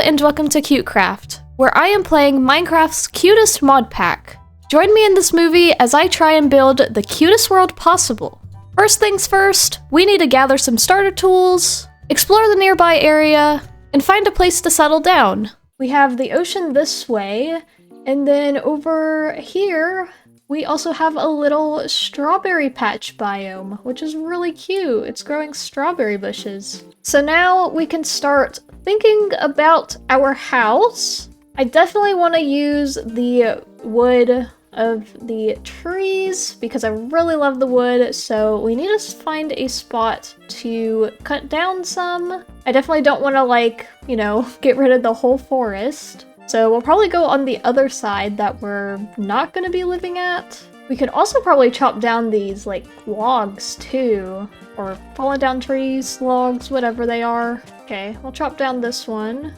and welcome to CuteCraft, where I am playing Minecraft's cutest mod pack. Join me in this movie as I try and build the cutest world possible. First things first, we need to gather some starter tools, explore the nearby area, and find a place to settle down. We have the ocean this way, and then over here, we also have a little strawberry patch biome, which is really cute. It's growing strawberry bushes. So now we can start thinking about our house. I definitely want to use the wood of the trees because I really love the wood, so we need to find a spot to cut down some. I definitely don't want to get rid of the whole forest. So we'll probably go on the other side that we're not going to be living at. We could also probably chop down these logs too, or fallen down trees, logs, whatever they are. Okay, we'll chop down this one.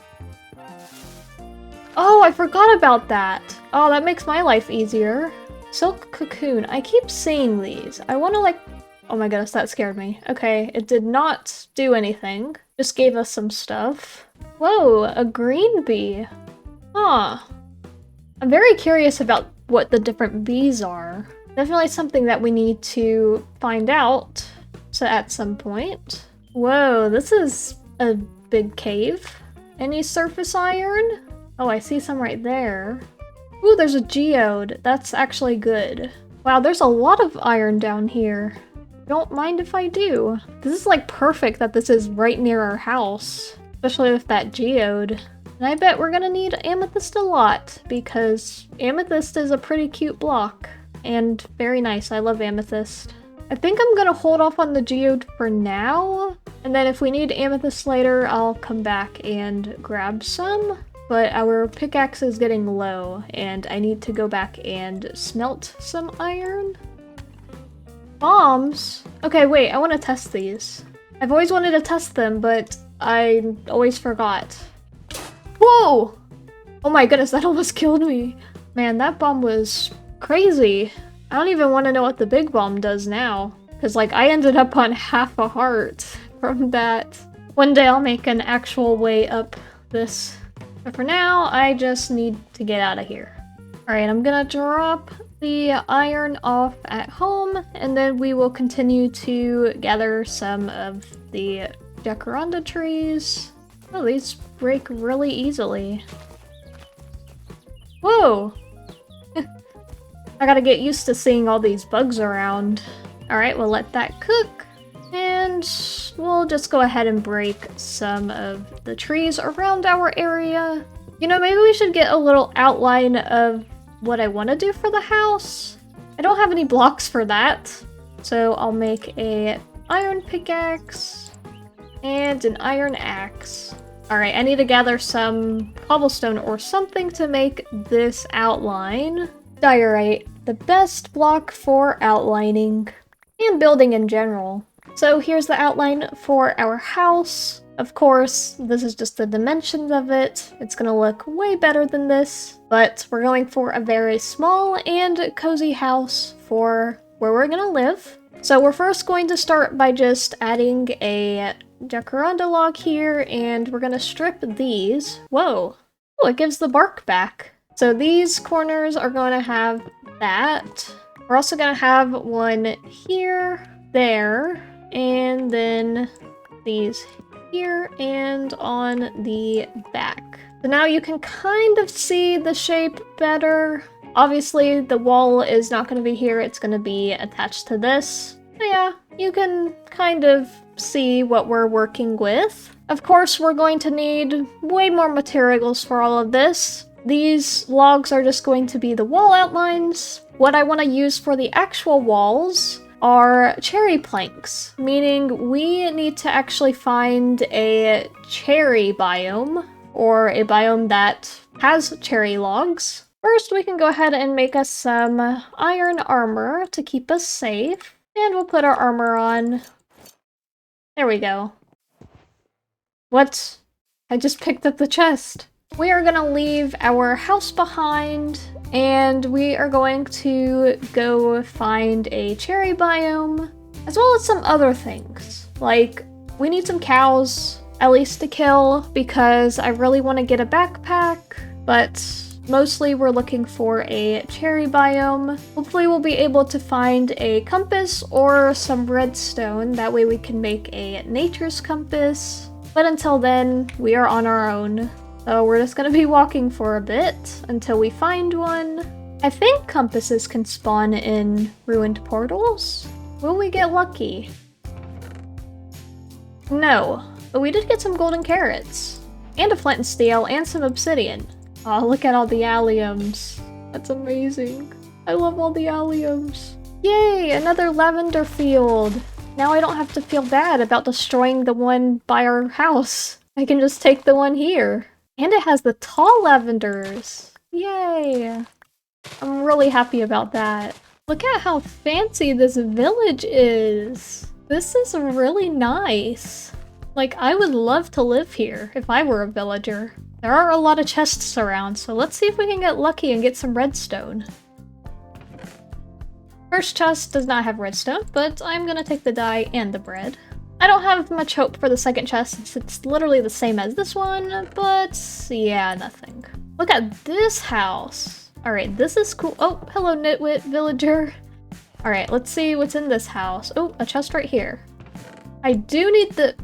Oh, I forgot about that. Oh, that makes my life easier. Silk cocoon. I keep seeing these. I want to oh my goodness, that scared me. Okay, it did not do anything. Just gave us some stuff. Whoa, a green bee. Huh. I'm very curious about what the bees bees are. Definitely something that we need to find out at some point. Whoa, this is a big cave. Any surface iron? Oh, I see some right there. Ooh, there's a geode. That's actually good. Wow, there's a lot of iron down here. Don't mind if I do. This is perfect that this is right near our house, especially with that geode. And I bet we're gonna need amethyst a lot, because amethyst is a pretty cute block. And very nice, I love amethyst. I think I'm gonna hold off on the geode for now, and then if we need amethyst later, I'll come back and grab some. But our pickaxe is getting low, and I need to go back and smelt some iron. Bombs? Okay, wait, I want to test these. I've always wanted to test them, but I always forgot. Whoa! Oh my goodness, that almost killed me. Man, that bomb was crazy. I don't even want to know what the big bomb does now. Because, I ended up on half a heart from that. One day I'll make an actual way up this. But for now, I just need to get out of here. Alright, I'm gonna drop the iron off at home, and then we will continue to gather some of the jacaranda trees. Oh, these break really easily. Whoa! I gotta get used to seeing all these bugs around. Alright, we'll let that cook. And we'll just go ahead and break some of the trees around our area. You know, maybe we should get a little outline of what I want to do for the house. I don't have any blocks for that. So I'll make a iron pickaxe and an iron axe. Alright, I need to gather some cobblestone or something to make this outline. Diorite, the best block for outlining and building in general. So here's the outline for our house. Of course, this is just the dimensions of it. It's gonna look way better than this, but we're going for a very small and cozy house for where we're gonna live. So we're first going to start by just adding a jacaranda log here, and we're gonna strip these. Whoa! Oh, it gives the bark back. So these corners are going to have that. We're also gonna have one here, there, and then these here and on the back. So now you can kind of see the shape better. Obviously, the wall is not going to be here. It's going to be attached to this. So yeah, you can kind of see what we're working with. Of course, we're going to need way more materials for all of this. These logs are just going to be the wall outlines. What I want to use for the actual walls are cherry planks, meaning we need to actually find a cherry biome, or a biome that has cherry logs. First, we can go ahead and make us some iron armor to keep us safe, and we'll put our armor on. There we go. What? I just picked up the chest. We are gonna leave our house behind, and we are going to go find a cherry biome, as well as some other things. We need some cows, at least to kill, because I really want to get a backpack, but mostly we're looking for a cherry biome. Hopefully we'll be able to find a compass or some redstone, that way we can make a nature's compass. But until then, we are on our own. So we're just gonna be walking for a bit until we find one. I think compasses can spawn in ruined portals. Will we get lucky? No, but we did get some golden carrots. And a flint and steel and some obsidian. Oh, look at all the alliums. That's amazing. I love all the alliums. Yay, another lavender field. Now I don't have to feel bad about destroying the one by our house. I can just take the one here. And it has the tall lavenders. Yay. I'm really happy about that. Look at how fancy this village is. This is really nice. Like, I would love to live here if I were a villager. There are a lot of chests around, so let's see if we can get lucky and get some redstone. First chest does not have redstone, but I'm gonna take the dye and the bread. I don't have much hope for the second chest since it's literally the same as this one, but yeah, nothing. Look at this house. Alright, this is cool. Oh, hello nitwit villager. Alright, let's see what's in this house. Oh, a chest right here. I do need the...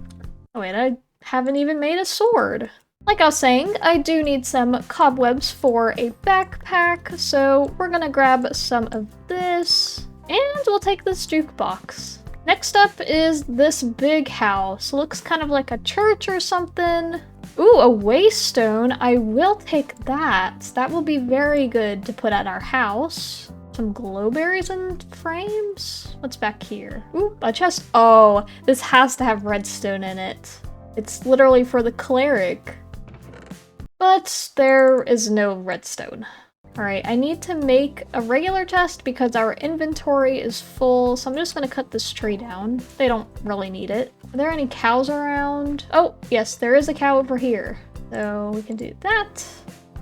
Oh wait, I haven't even made a sword. Like I was saying, I do need some cobwebs for a backpack, so we're gonna grab some of this, and we'll take this jukebox. Next up is this big house. Looks kind of like a church or something. Ooh, a waystone. I will take that. That will be very good to put at our house. Some glowberries and frames? What's back here? Ooh, a chest. Oh, this has to have redstone in it. It's literally for the cleric. But there is no redstone. Alright, I need to make a regular chest because our inventory is full, so I'm just gonna cut this tree down. They don't really need it. Are there any cows around? Oh, yes, there is a cow over here. So we can do that.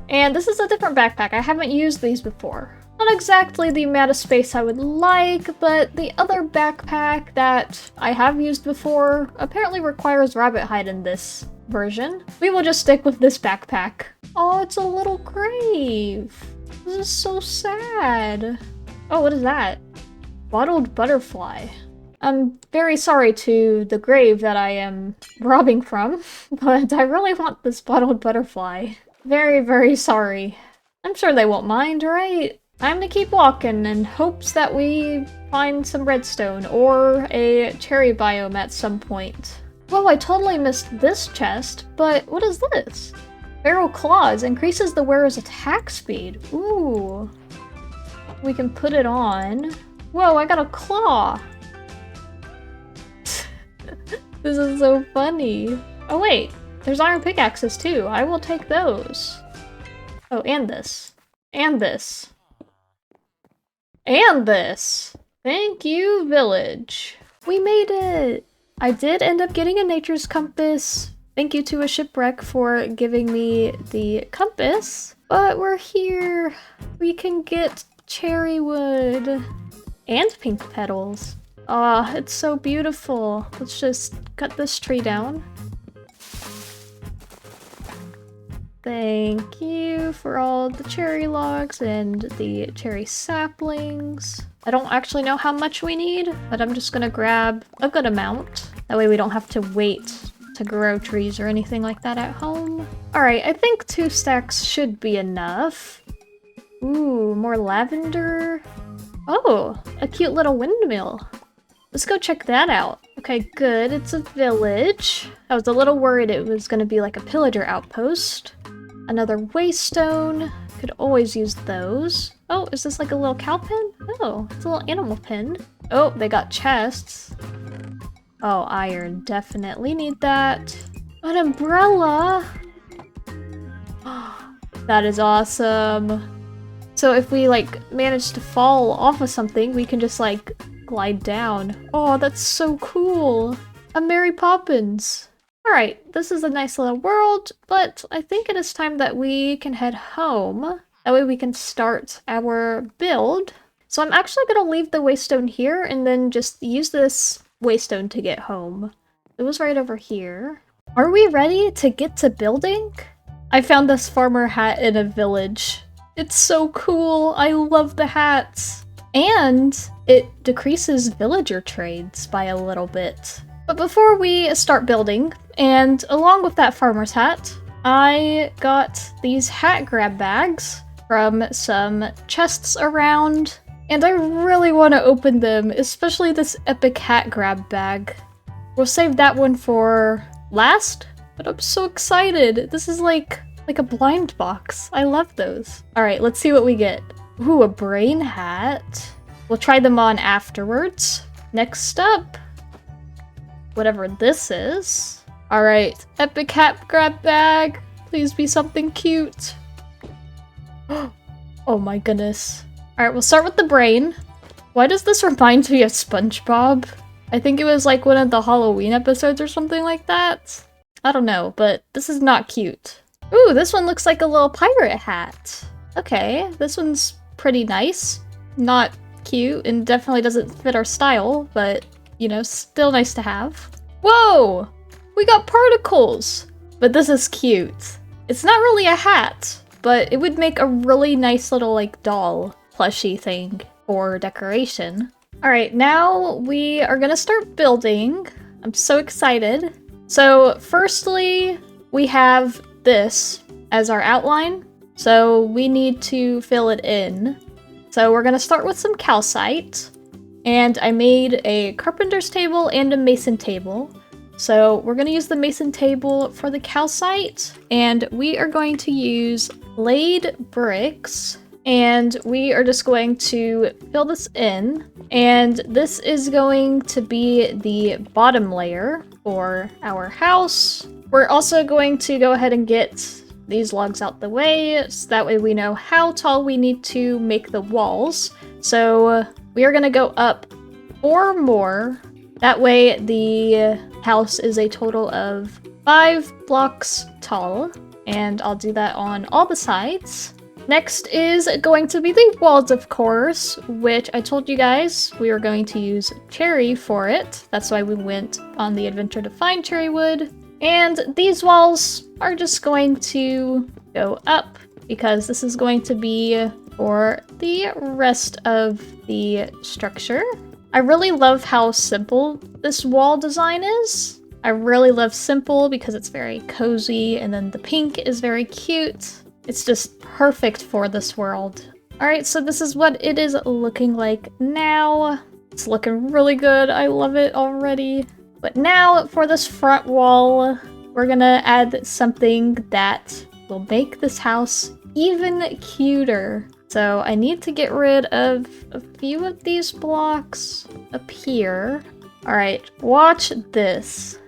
And this is a different backpack. I haven't used these before. Not exactly the amount of space I would like, but the other backpack that I have used before apparently requires rabbit hide in this version. We will just stick with this backpack. Oh, it's a little grave. This is so sad. Oh, what is that? Bottled butterfly. I'm very sorry to the grave that I am robbing from, but I really want this bottled butterfly. Very, very sorry. I'm sure they won't mind, right? Time to keep walking in hopes that we find some redstone or a cherry biome at some point. Whoa, I totally missed this chest, but what is this? Feral Claws increases the wearer's attack speed. Ooh. We can put it on. Whoa, I got a claw! This is so funny. Oh wait, there's iron pickaxes too. I will take those. Oh, and this. And this. And this! Thank you, village. We made it! I did end up getting a nature's compass. Thank you to a shipwreck for giving me the compass. But we're here. We can get cherry wood. And pink petals. Ah, it's so beautiful. Let's just cut this tree down. Thank you for all the cherry logs and the cherry saplings. I don't actually know how much we need, but I'm just gonna grab a good amount. That way we don't have to wait to grow trees or anything like that at home. Alright, I think 2 stacks should be enough. Ooh, more lavender. Oh, a cute little windmill. Let's go check that out. Okay, good. It's a village. I was a little worried it was gonna be like a pillager outpost. Another waystone. Could always use those. Oh, is this like a little cow pen? Oh, it's a little animal pen. Oh, they got chests. Oh, iron. Definitely need that. An umbrella! That is awesome. So if we, like, manage to fall off of something, we can just, like, glide down. Oh, that's so cool! A Mary Poppins! Alright, this is a nice little world, but I think it is time that we can head home. That way we can start our build. So I'm actually gonna leave the waystone here and then just use this waystone to get home. It was right over here. Are we ready to get to building? I found this farmer hat in a village. It's so cool. I love the hats. And it decreases villager trades by a little bit. But before we start building, and along with that farmer's hat, I got these hat grab bags from some chests around, and I really want to open them, especially this epic hat grab bag. We'll save that one for last, but I'm so excited. This is like a blind box. I love those. All right, let's see what we get. Ooh, a brain hat. We'll try them on afterwards. Next up, whatever this is. All right, epic hat grab bag. Please be something cute. Oh my goodness. All right, we'll start with the brain. Why does this remind me of SpongeBob? I think it was like one of the Halloween episodes or something like that. I don't know, but this is not cute. Ooh, this one looks like a little pirate hat. Okay, this one's pretty nice. Not cute and definitely doesn't fit our style, but you know, still nice to have. Whoa! We got particles! But this is cute. It's not really a hat, but it would make a really nice little like doll plushie thing for decoration. All right, now we are gonna start building. I'm so excited. So firstly, we have this as our outline. So we need to fill it in. So we're gonna start with some calcite. And I made a carpenter's table and a mason table. So we're gonna use the mason table for the calcite, and we are going to use laid bricks, and we are just going to fill this in, and this is going to be the bottom layer for our house. We're also going to go ahead and get these logs out the way, so that way we know how tall we need to make the walls. So we are gonna go up 4 more. That way the house is a total of 5 blocks tall, and I'll do that on all the sides. Next is going to be the walls, of course, which I told you guys we were going to use cherry for it. That's why we went on the adventure to find cherry wood. And these walls are just going to go up because this is going to be for the rest of the structure. I really love how simple this wall design is. I really love simple because it's very cozy, and then the pink is very cute. It's just perfect for this world. All right, so this is what it is looking like now. It's looking really good. I love it already. But now for this front wall, we're gonna add something that will make this house even cuter. So I need to get rid of a few of these blocks up here. All right, watch this.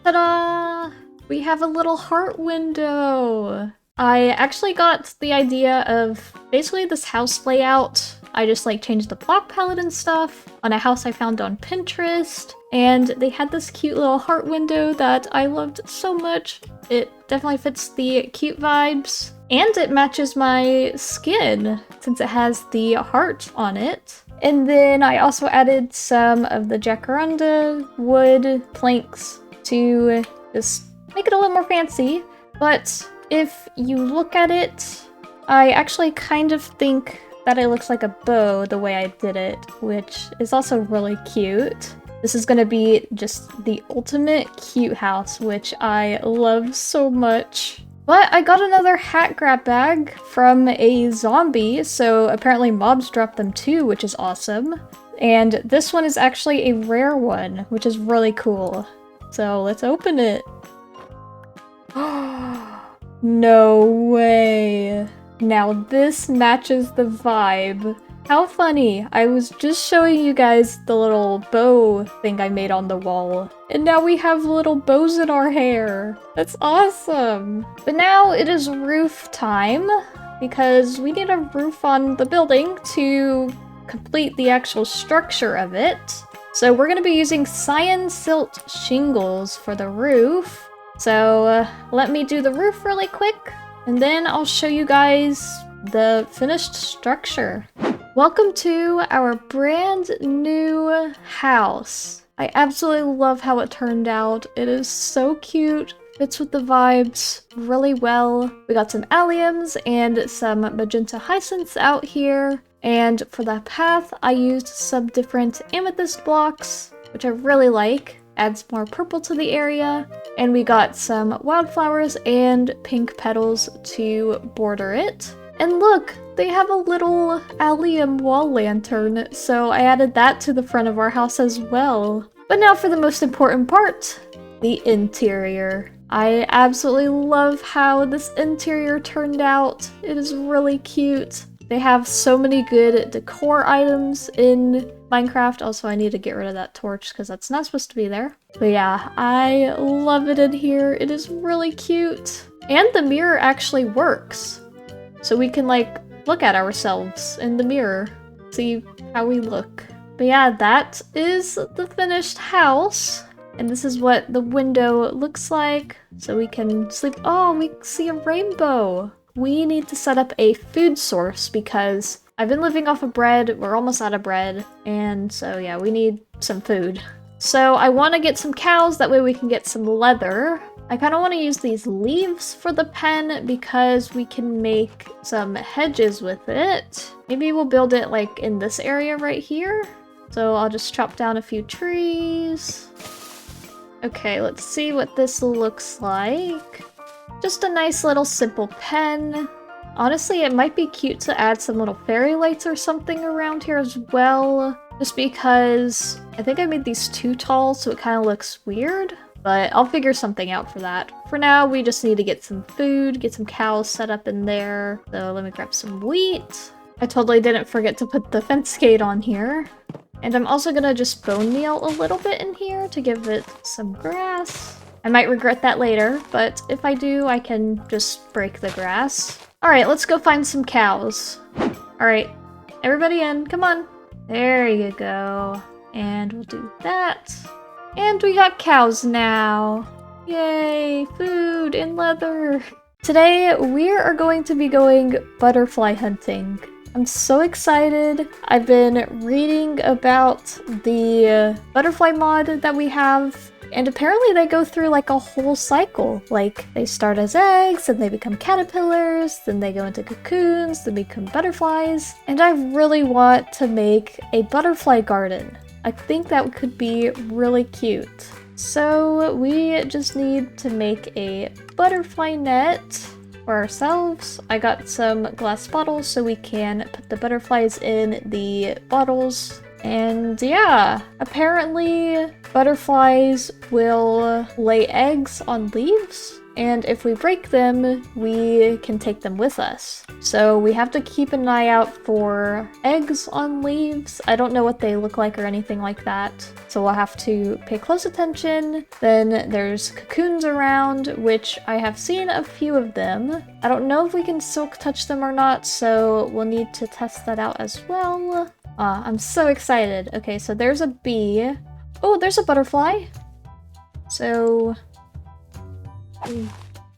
Ta-da! We have a little heart window. I actually got the idea of basically this house layout. I just like changed the block palette and stuff on a house I found on Pinterest. And they had this cute little heart window that I loved so much. It definitely fits the cute vibes. And it matches my skin since it has the heart on it. And then I also added some of the jacaranda wood planks to just make it a little more fancy. But if you look at it, I actually kind of think that it looks like a bow the way I did it, which is also really cute. This is gonna be just the ultimate cute house, which I love so much. But I got another hat grab bag from a zombie, so apparently mobs drop them too, which is awesome. And this one is actually a rare one, which is really cool. So let's open it. No way. Now this matches the vibe. How funny. I was just showing you guys the little bow thing I made on the wall. And now we have little bows in our hair. That's awesome. But now it is roof time because we need a roof on the building to complete the actual structure of it. So we're gonna be using cyan silt shingles for the roof. So let me do the roof really quick, and then I'll show you guys the finished structure. Welcome to our brand new house. I absolutely love how it turned out. It is so cute. Fits with the vibes really well. We got some alliums and some magenta hyacinths out here. And for that path, I used some different amethyst blocks, which I really like. Adds more purple to the area. And we got some wildflowers and pink petals to border it. And look, they have a little allium wall lantern, so I added that to the front of our house as well. But now for the most important part, the interior. I absolutely love how this interior turned out. It is really cute. They have so many good decor items in Minecraft. Also, I need to get rid of that torch because that's not supposed to be there. But yeah, I love it in here. It is really cute. And the mirror actually works. So we can like look at ourselves in the mirror, see how we look. But yeah, that is the finished house. And this is what the window looks like. So we can sleep. Oh, we see a rainbow. We need to set up a food source because I've been living off of bread. We're almost out of bread. And so yeah, we need some food. So I want to get some cows. That way we can get some leather. I kind of want to use these leaves for the pen because we can make some hedges with it. Maybe we'll build it like in this area right here. So I'll just chop down a few trees. Okay, let's see what this looks like. Just a nice little simple pen. Honestly, it might be cute to add some little fairy lights or something around here as well. Just because I think I made these too tall, so it kind of looks weird. But I'll figure something out for that. For now, we just need to get some food, get some cows set up in there. So let me grab some wheat. I totally didn't forget to put the fence gate on here. And I'm also gonna just bone meal a little bit in here to give it some grass. I might regret that later, but if I do, I can just break the grass. Alright, let's go find some cows. Alright, everybody in, come on. There you go. And we'll do that. And we got cows now. Yay, food and leather. Today, we are going to be going butterfly hunting. I'm so excited. I've been reading about the butterfly mod that we have, and apparently they go through like a whole cycle. Like, they start as eggs, then they become caterpillars, then they go into cocoons, then become butterflies. And I really want to make a butterfly garden. I think that could be really cute. So we just need to make a butterfly net for ourselves. I got some glass bottles so we can put the butterflies in the bottles. And yeah, apparently butterflies will lay eggs on leaves, and if we break them, we can take them with us. So we have to keep an eye out for eggs on leaves. I don't know what they look like or anything like that, so we'll have to pay close attention. Then there's cocoons around, which I have seen a few of them. I don't know if we can silk touch them or not, so we'll need to test that out as well. I'm so excited. Okay, so there's a bee. Oh, there's a butterfly. So...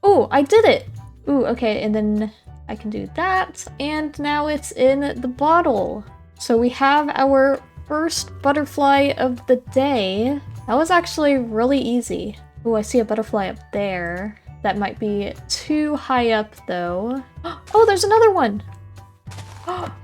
Oh, I did it! Ooh, okay, and then I can do that. And now it's in the bottle. So we have our first butterfly of the day. That was actually really easy. Oh, I see a butterfly up there. That might be too high up, though. Oh, there's another one!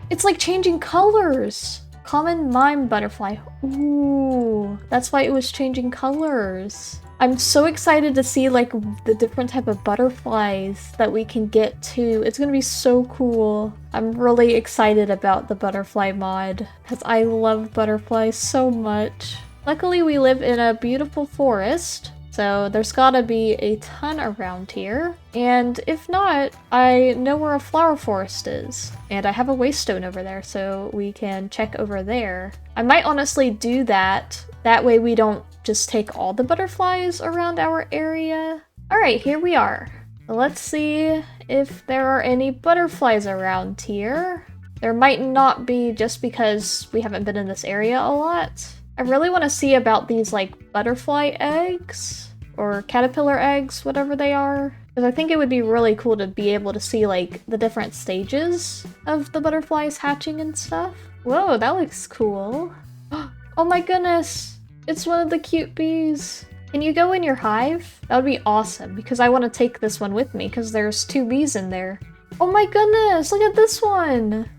It's like changing colors! Common mime butterfly. Ooh, that's why it was changing colors. I'm so excited to see like the different type of butterflies that we can get to. It's gonna be so cool. I'm really excited about the butterfly mod because I love butterflies so much. Luckily, we live in a beautiful forest. So there's gotta be a ton around here. And if not, I know where a flower forest is. And I have a waystone over there, so we can check over there. I might honestly do that. That way we don't just take all the butterflies around our area. Alright, here we are. Let's see if there are any butterflies around here. There might not be just because we haven't been in this area a lot. I really want to see about these like butterfly eggs. Or caterpillar eggs, whatever they are. Because I think it would be really cool to be able to see like the different stages of the butterflies hatching and stuff. Whoa, that looks cool. Oh my goodness! It's one of the cute bees. Can you go in your hive? That would be awesome, because I want to take this one with me, because there's 2 bees in there. Oh my goodness, look at this one!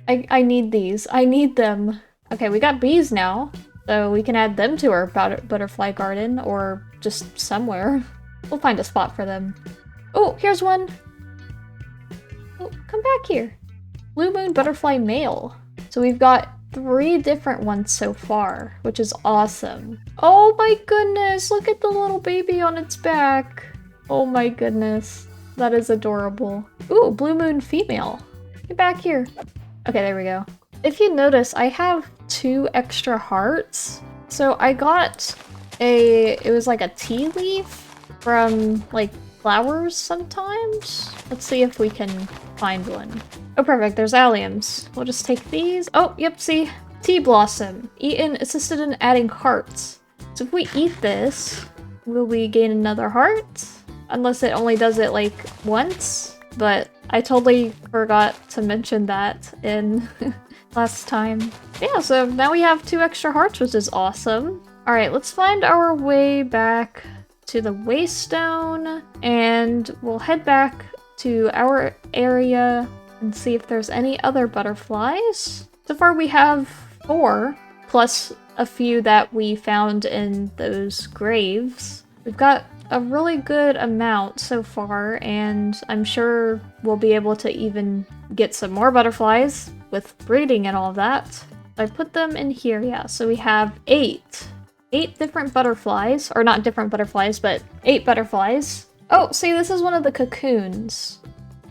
I need these. I need them. Okay, we got bees now, so we can add them to our butterfly garden, or just somewhere. We'll find a spot for them. Oh, here's one! Oh, come back here. Blue Moon Butterfly Male. So we've got 3 different ones so far, which is awesome. Oh my goodness, look at the little baby on its back. Oh my goodness, that is adorable. Ooh, Blue Moon Female. Get back here. Okay, there we go. If you notice, I have 2 extra hearts. So I got it was like a tea leaf from like flowers sometimes. Let's see if we can find one. Oh, perfect, there's alliums. We'll just take these. Oh, yep, see? Tea blossom. Eaten assisted in adding hearts. So if we eat this, will we gain another heart? Unless it only does it like once, but I totally forgot to mention that in last time. Yeah, so now we have 2 extra hearts, which is awesome. All right, let's find our way back to the Waystone, and we'll head back to our area and see if there's any other butterflies. So far we have 4, plus a few that we found in those graves. We've got a really good amount so far, and I'm sure we'll be able to even get some more butterflies with breeding and all that. I put them in here, yeah, so we have 8 different butterflies, or not different butterflies, but 8 butterflies. Oh, see, this is one of the cocoons.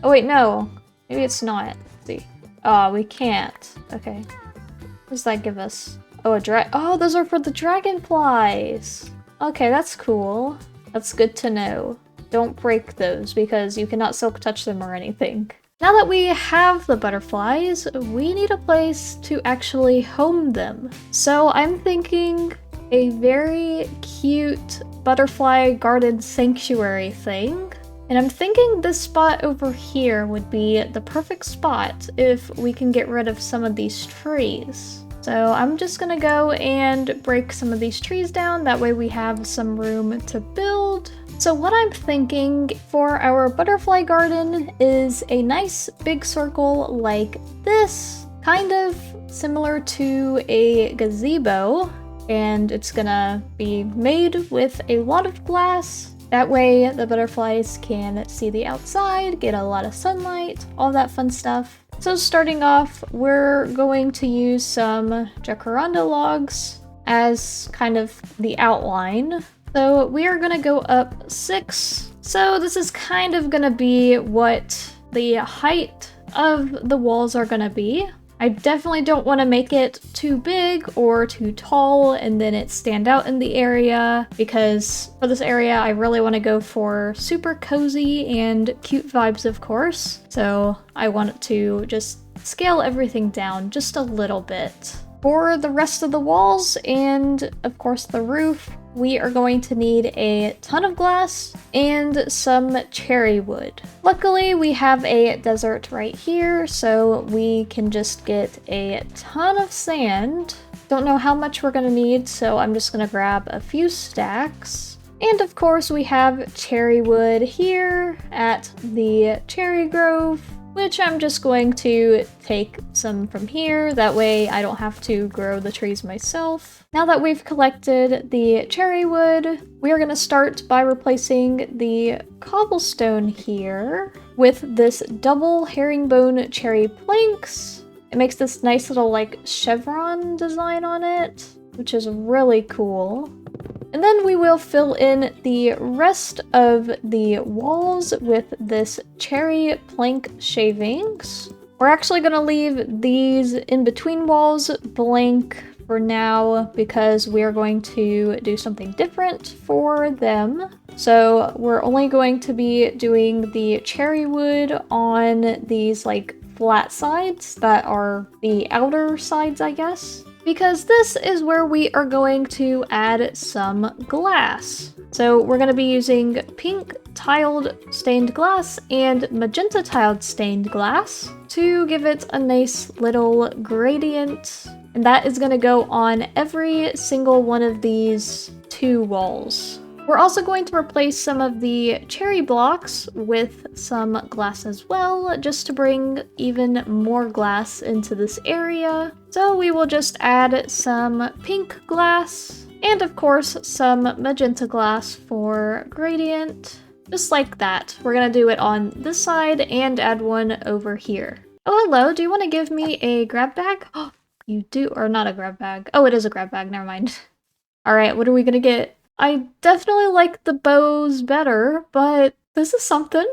Oh wait, no. Maybe it's not. Let's see. Oh, we can't. Okay. What does that give us? Oh, oh, those are for the dragonflies! Okay, that's cool. That's good to know. Don't break those, because you cannot silk touch them or anything. Now that we have the butterflies, we need a place to actually home them. So I'm thinking a very cute butterfly garden sanctuary thing. And I'm thinking this spot over here would be the perfect spot if we can get rid of some of these trees. So I'm just gonna go and break some of these trees down, that way we have some room to build. So what I'm thinking for our butterfly garden is a nice big circle like this, kind of similar to a gazebo, and it's gonna be made with a lot of glass. That way the butterflies can see the outside, get a lot of sunlight, all that fun stuff. So starting off, we're going to use some jacaranda logs as kind of the outline. So we are gonna go up 6. So this is kind of gonna be what the height of the walls are gonna be. I definitely don't want to make it too big or too tall and then it stand out in the area, because for this area I really want to go for super cozy and cute vibes, of course. So I want to just scale everything down just a little bit. For the rest of the walls and of course the roof, we are going to need a ton of glass and some cherry wood. Luckily, we have a desert right here, so we can just get a ton of sand. Don't know how much we're gonna need, so I'm just gonna grab a few stacks. And of course, we have cherry wood here at the cherry grove, which I'm just going to take some from here. That way I don't have to grow the trees myself. Now that we've collected the cherry wood, we are going to start by replacing the cobblestone here with this double herringbone cherry planks. It makes this nice little like chevron design on it, which is really cool. And then we will fill in the rest of the walls with this cherry plank shavings. We're actually going to leave these in between walls blank for now because we are going to do something different for them. So we're only going to be doing the cherry wood on these like flat sides that are the outer sides, I guess, because this is where we are going to add some glass. So we're going to be using pink tiled stained glass and magenta tiled stained glass to give it a nice little gradient And that is going to go on every single one of these 2 walls. We're also going to replace some of the cherry blocks with some glass as well, just to bring even more glass into this area. So we will just add some pink glass, and of course some magenta glass for gradient. Just like that. We're gonna do it on this side and add one over here. Oh, hello, do you want to give me a grab bag? Oh, you do, or not a grab bag. Oh, it is a grab bag, never mind. Alright, what are we gonna get? I definitely like the bows better, but this is something.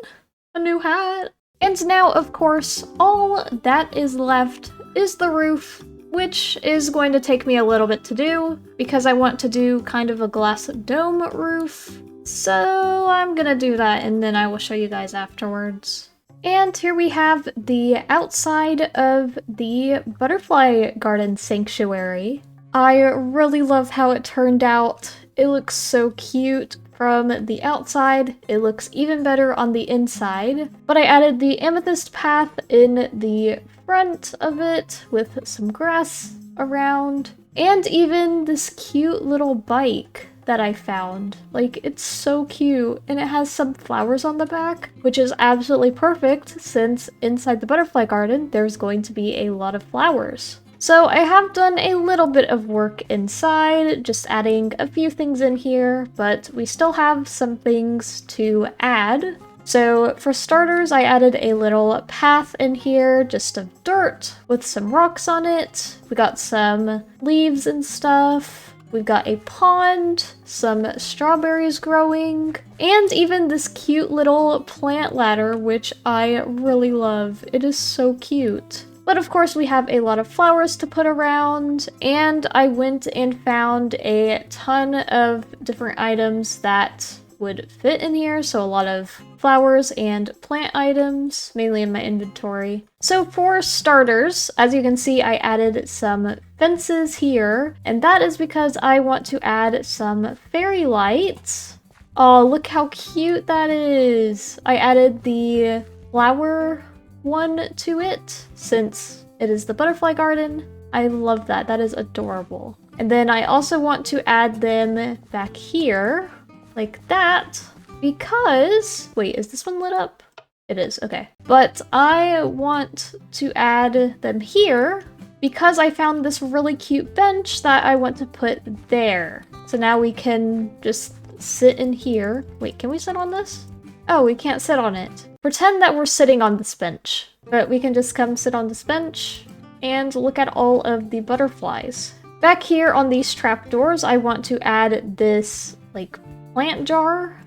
A new hat. And now, of course, all that is left is the roof, which is going to take me a little bit to do, because I want to do kind of a glass dome roof. So I'm gonna do that, and then I will show you guys afterwards. And here we have the outside of the butterfly garden sanctuary. I really love how it turned out. It looks so cute from the outside. It looks even better on the inside. But I added the amethyst path in the front of it with some grass around. And even this cute little bike that I found. Like, it's so cute. And it has some flowers on the back, which is absolutely perfect since inside the butterfly garden, there's going to be a lot of flowers. So I have done a little bit of work inside, just adding a few things in here, but we still have some things to add. So for starters, I added a little path in here, just of dirt with some rocks on it. We got some leaves and stuff. We've got a pond, some strawberries growing, and even this cute little plant ladder, which I really love. It is so cute. But of course we have a lot of flowers to put around, and I went and found a ton of different items that would fit in here, so a lot of flowers and plant items, mainly in my inventory. So for starters, as you can see, I added some fences here, and that is because I want to add some fairy lights. Oh, look how cute that is! I added the flower one to it, since it is the butterfly garden. I love that. That is adorable. And then I also want to add them back here, like that, because... Wait, is this one lit up? It is, okay. But I want to add them here because I found this really cute bench that I want to put there. So now we can just sit in here. Wait, can we sit on this? Oh, we can't sit on it. Pretend that we're sitting on this bench. But we can just come sit on this bench and look at all of the butterflies. Back here on these trapdoors, I want to add this, like, plant jar.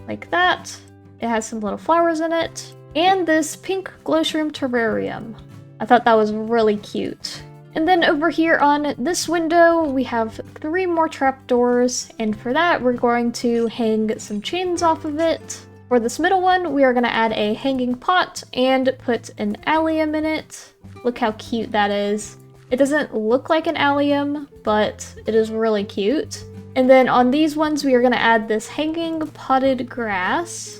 Like that. It has some little flowers in it. And this pink glowshroom terrarium. I thought that was really cute. And then over here on this window, we have 3 more trapdoors, and for that, we're going to hang some chains off of it. For this middle one, we are going to add a hanging pot and put an allium in it. Look how cute that is. It doesn't look like an allium, but it is really cute. And then on these ones, we are going to add this hanging potted grass.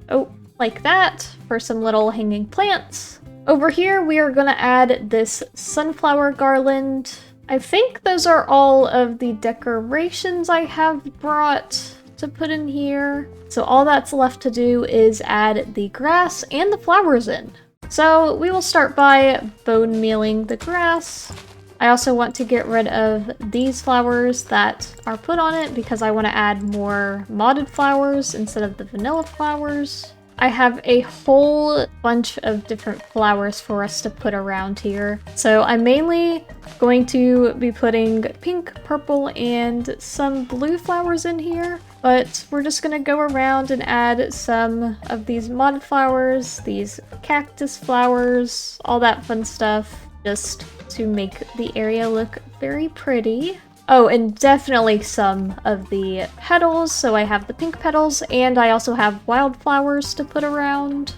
Oh, like that, for some little hanging plants. Over here, we are going to add this sunflower garland. I think those are all of the decorations I have brought to put in here. So all that's left to do is add the grass and the flowers in. So we will start by bone mealing the grass. I also want to get rid of these flowers that are put on it because I want to add more modded flowers instead of the vanilla flowers. I have a whole bunch of different flowers for us to put around here. So I'm mainly going to be putting pink, purple, and some blue flowers in here. But we're just gonna go around and add some of these modded flowers, these cactus flowers, all that fun stuff, just to make the area look very pretty. Oh, and definitely some of the petals. So I have the pink petals, and I also have wildflowers to put around.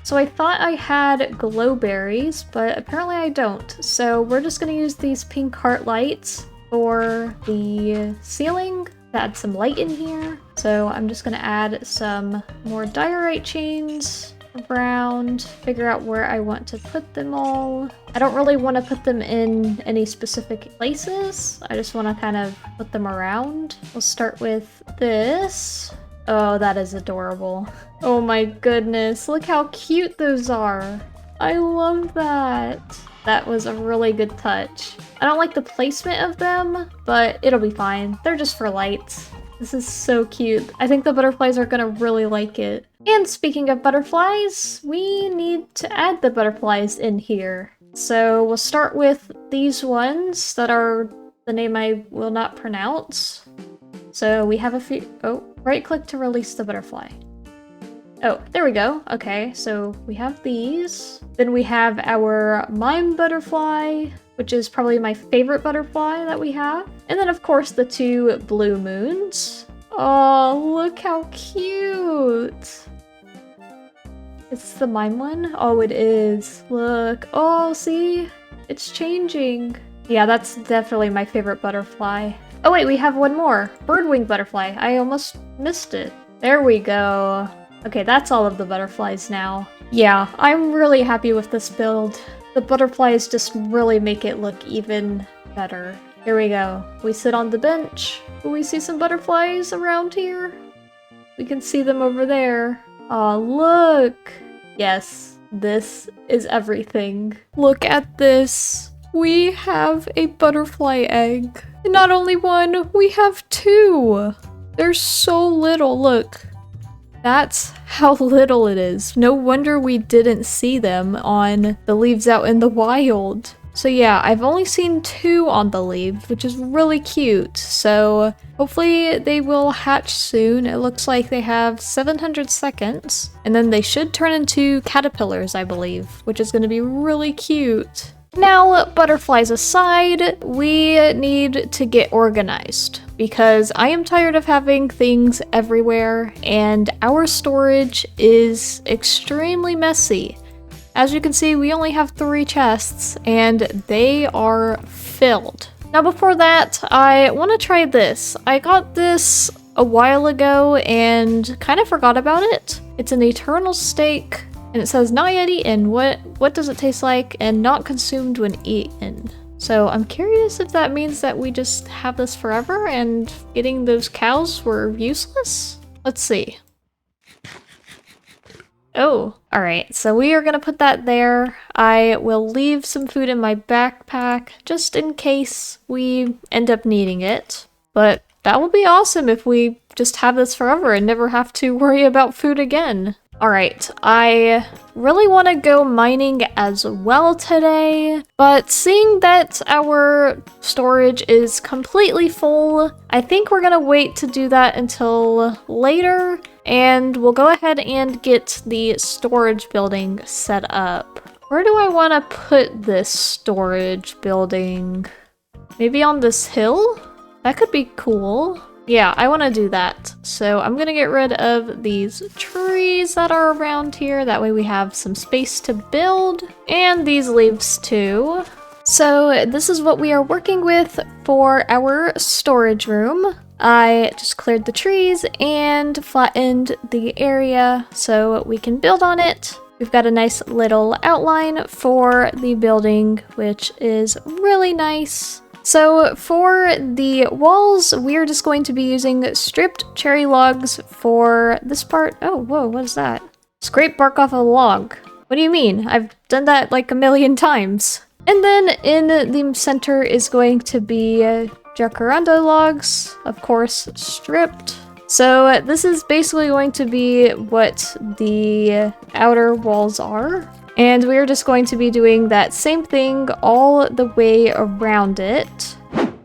So I thought I had glowberries, but apparently I don't. So we're just gonna use these pink heart lights for the ceiling to add some light in here. So I'm just gonna add some more diorite chains around, figure out where I want to put them all. I don't really want to put them in any specific places. I just want to kind of put them around. We'll start with this. Oh, that is adorable. Oh my goodness, look how cute those are. I love that. That was a really good touch. I don't like the placement of them, but it'll be fine. They're just for lights. This is so cute. I think the butterflies are gonna really like it. And speaking of butterflies, we need to add the butterflies in here. So we'll start with these ones that are the name I will not pronounce. So we have a few. Oh, right click to release the butterfly. Oh, there we go. Okay, so we have these. Then we have our mime butterfly, which is probably my favorite butterfly that we have. And then of course the two blue moons. Oh, look how cute. It's the mime one? Oh, it is. Look. Oh, see? It's changing. Yeah, that's definitely my favorite butterfly. Oh wait, we have one more. Birdwing butterfly. I almost missed it. There we go. Okay, that's all of the butterflies now. Yeah, I'm really happy with this build. The butterflies just really make it look even better. Here we go. We sit on the bench. Will we see some butterflies around here? We can see them over there. Aw, look! Yes, this is everything. Look at this. We have a butterfly egg. And not only one, we have two! They're so little, look. That's how little it is. No wonder we didn't see them on the leaves out in the wild. So yeah, I've only seen two on the leaves, which is really cute. So hopefully they will hatch soon. It looks like they have 700 seconds. And then they should turn into caterpillars, I believe, which is going to be really cute. Now, butterflies aside, we need to get organized because I am tired of having things everywhere and our storage is extremely messy. As you can see, we only have 3 chests and they are filled. Now before that, I want to try this. I got this a while ago and kind of forgot about it. It's an eternal steak. And it says, not yet eaten. What does it taste like? And not consumed when eaten. So I'm curious if that means that we just have this forever and getting those cows were useless? Let's see. Oh, alright. So we are gonna put that there. I will leave some food in my backpack just in case we end up needing it. But that would be awesome if we just have this forever and never have to worry about food again. Alright, I really want to go mining as well today, but seeing that our storage is completely full, I think we're gonna wait to do that until later, and we'll go ahead and get the storage building set up. Where do I want to put this storage building? Maybe on this hill? That could be cool. Yeah, I want to do that. So I'm gonna get rid of these trees that are around here. That way we have some space to build. And these leaves too. So this is what we are working with for our storage room. I just cleared the trees and flattened the area so we can build on it. We've got a nice little outline for the building, which is really nice. So for the walls, we're just going to be using stripped cherry logs for this part. Oh, whoa, what is that? Scrape bark off a log. What do you mean? I've done that like a million times. And then in the center is going to be jacaranda logs, of course, stripped. So this is basically going to be what the outer walls are. And we're just going to be doing that same thing all the way around it.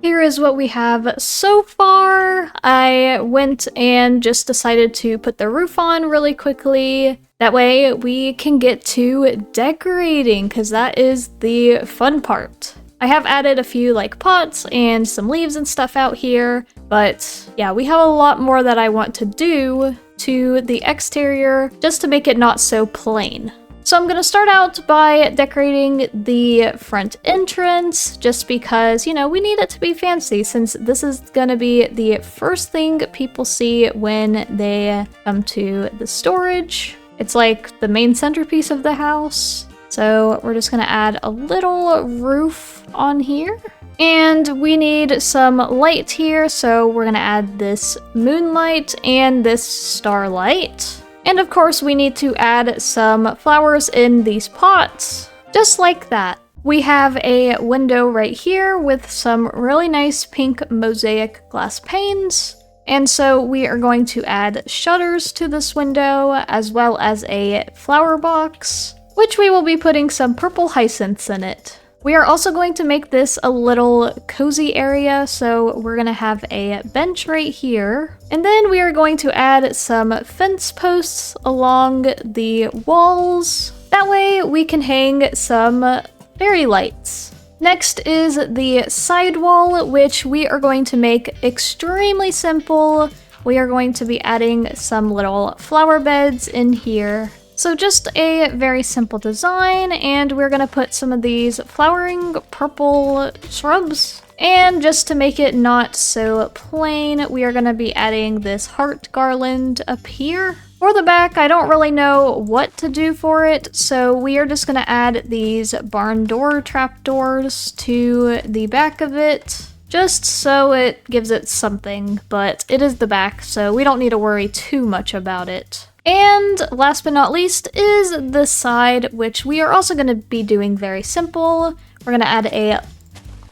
Here is what we have so far. I went and just decided to put the roof on really quickly. That way we can get to decorating, because that is the fun part. I have added a few like pots and some leaves and stuff out here, but yeah, we have a lot more that I want to do to the exterior just to make it not so plain. So I'm gonna start out by decorating the front entrance just because, you know, we need it to be fancy since this is gonna be the first thing people see when they come to the storage. It's like the main centerpiece of the house. So we're just gonna add a little roof on here. And we need some light here, so we're gonna add this moonlight and this starlight. And of course we need to add some flowers in these pots, just like that. We have a window right here with some really nice pink mosaic glass panes. And so we are going to add shutters to this window, as well as a flower box, which we will be putting some purple hyacinths in it. We are also going to make this a little cozy area, so we're gonna have a bench right here. And then we are going to add some fence posts along the walls. That way we can hang some fairy lights. Next is the side wall, which we are going to make extremely simple. We are going to be adding some little flower beds in here. So just a very simple design, and we're gonna put some of these flowering purple shrubs. And just to make it not so plain, we are gonna be adding this heart garland up here. For the back, I don't really know what to do for it, so we are just gonna add these barn door trapdoors to the back of it, just so it gives it something, but it is the back, so we don't need to worry too much about it. And last but not least is the side, which we are also gonna be doing very simple. We're gonna add a...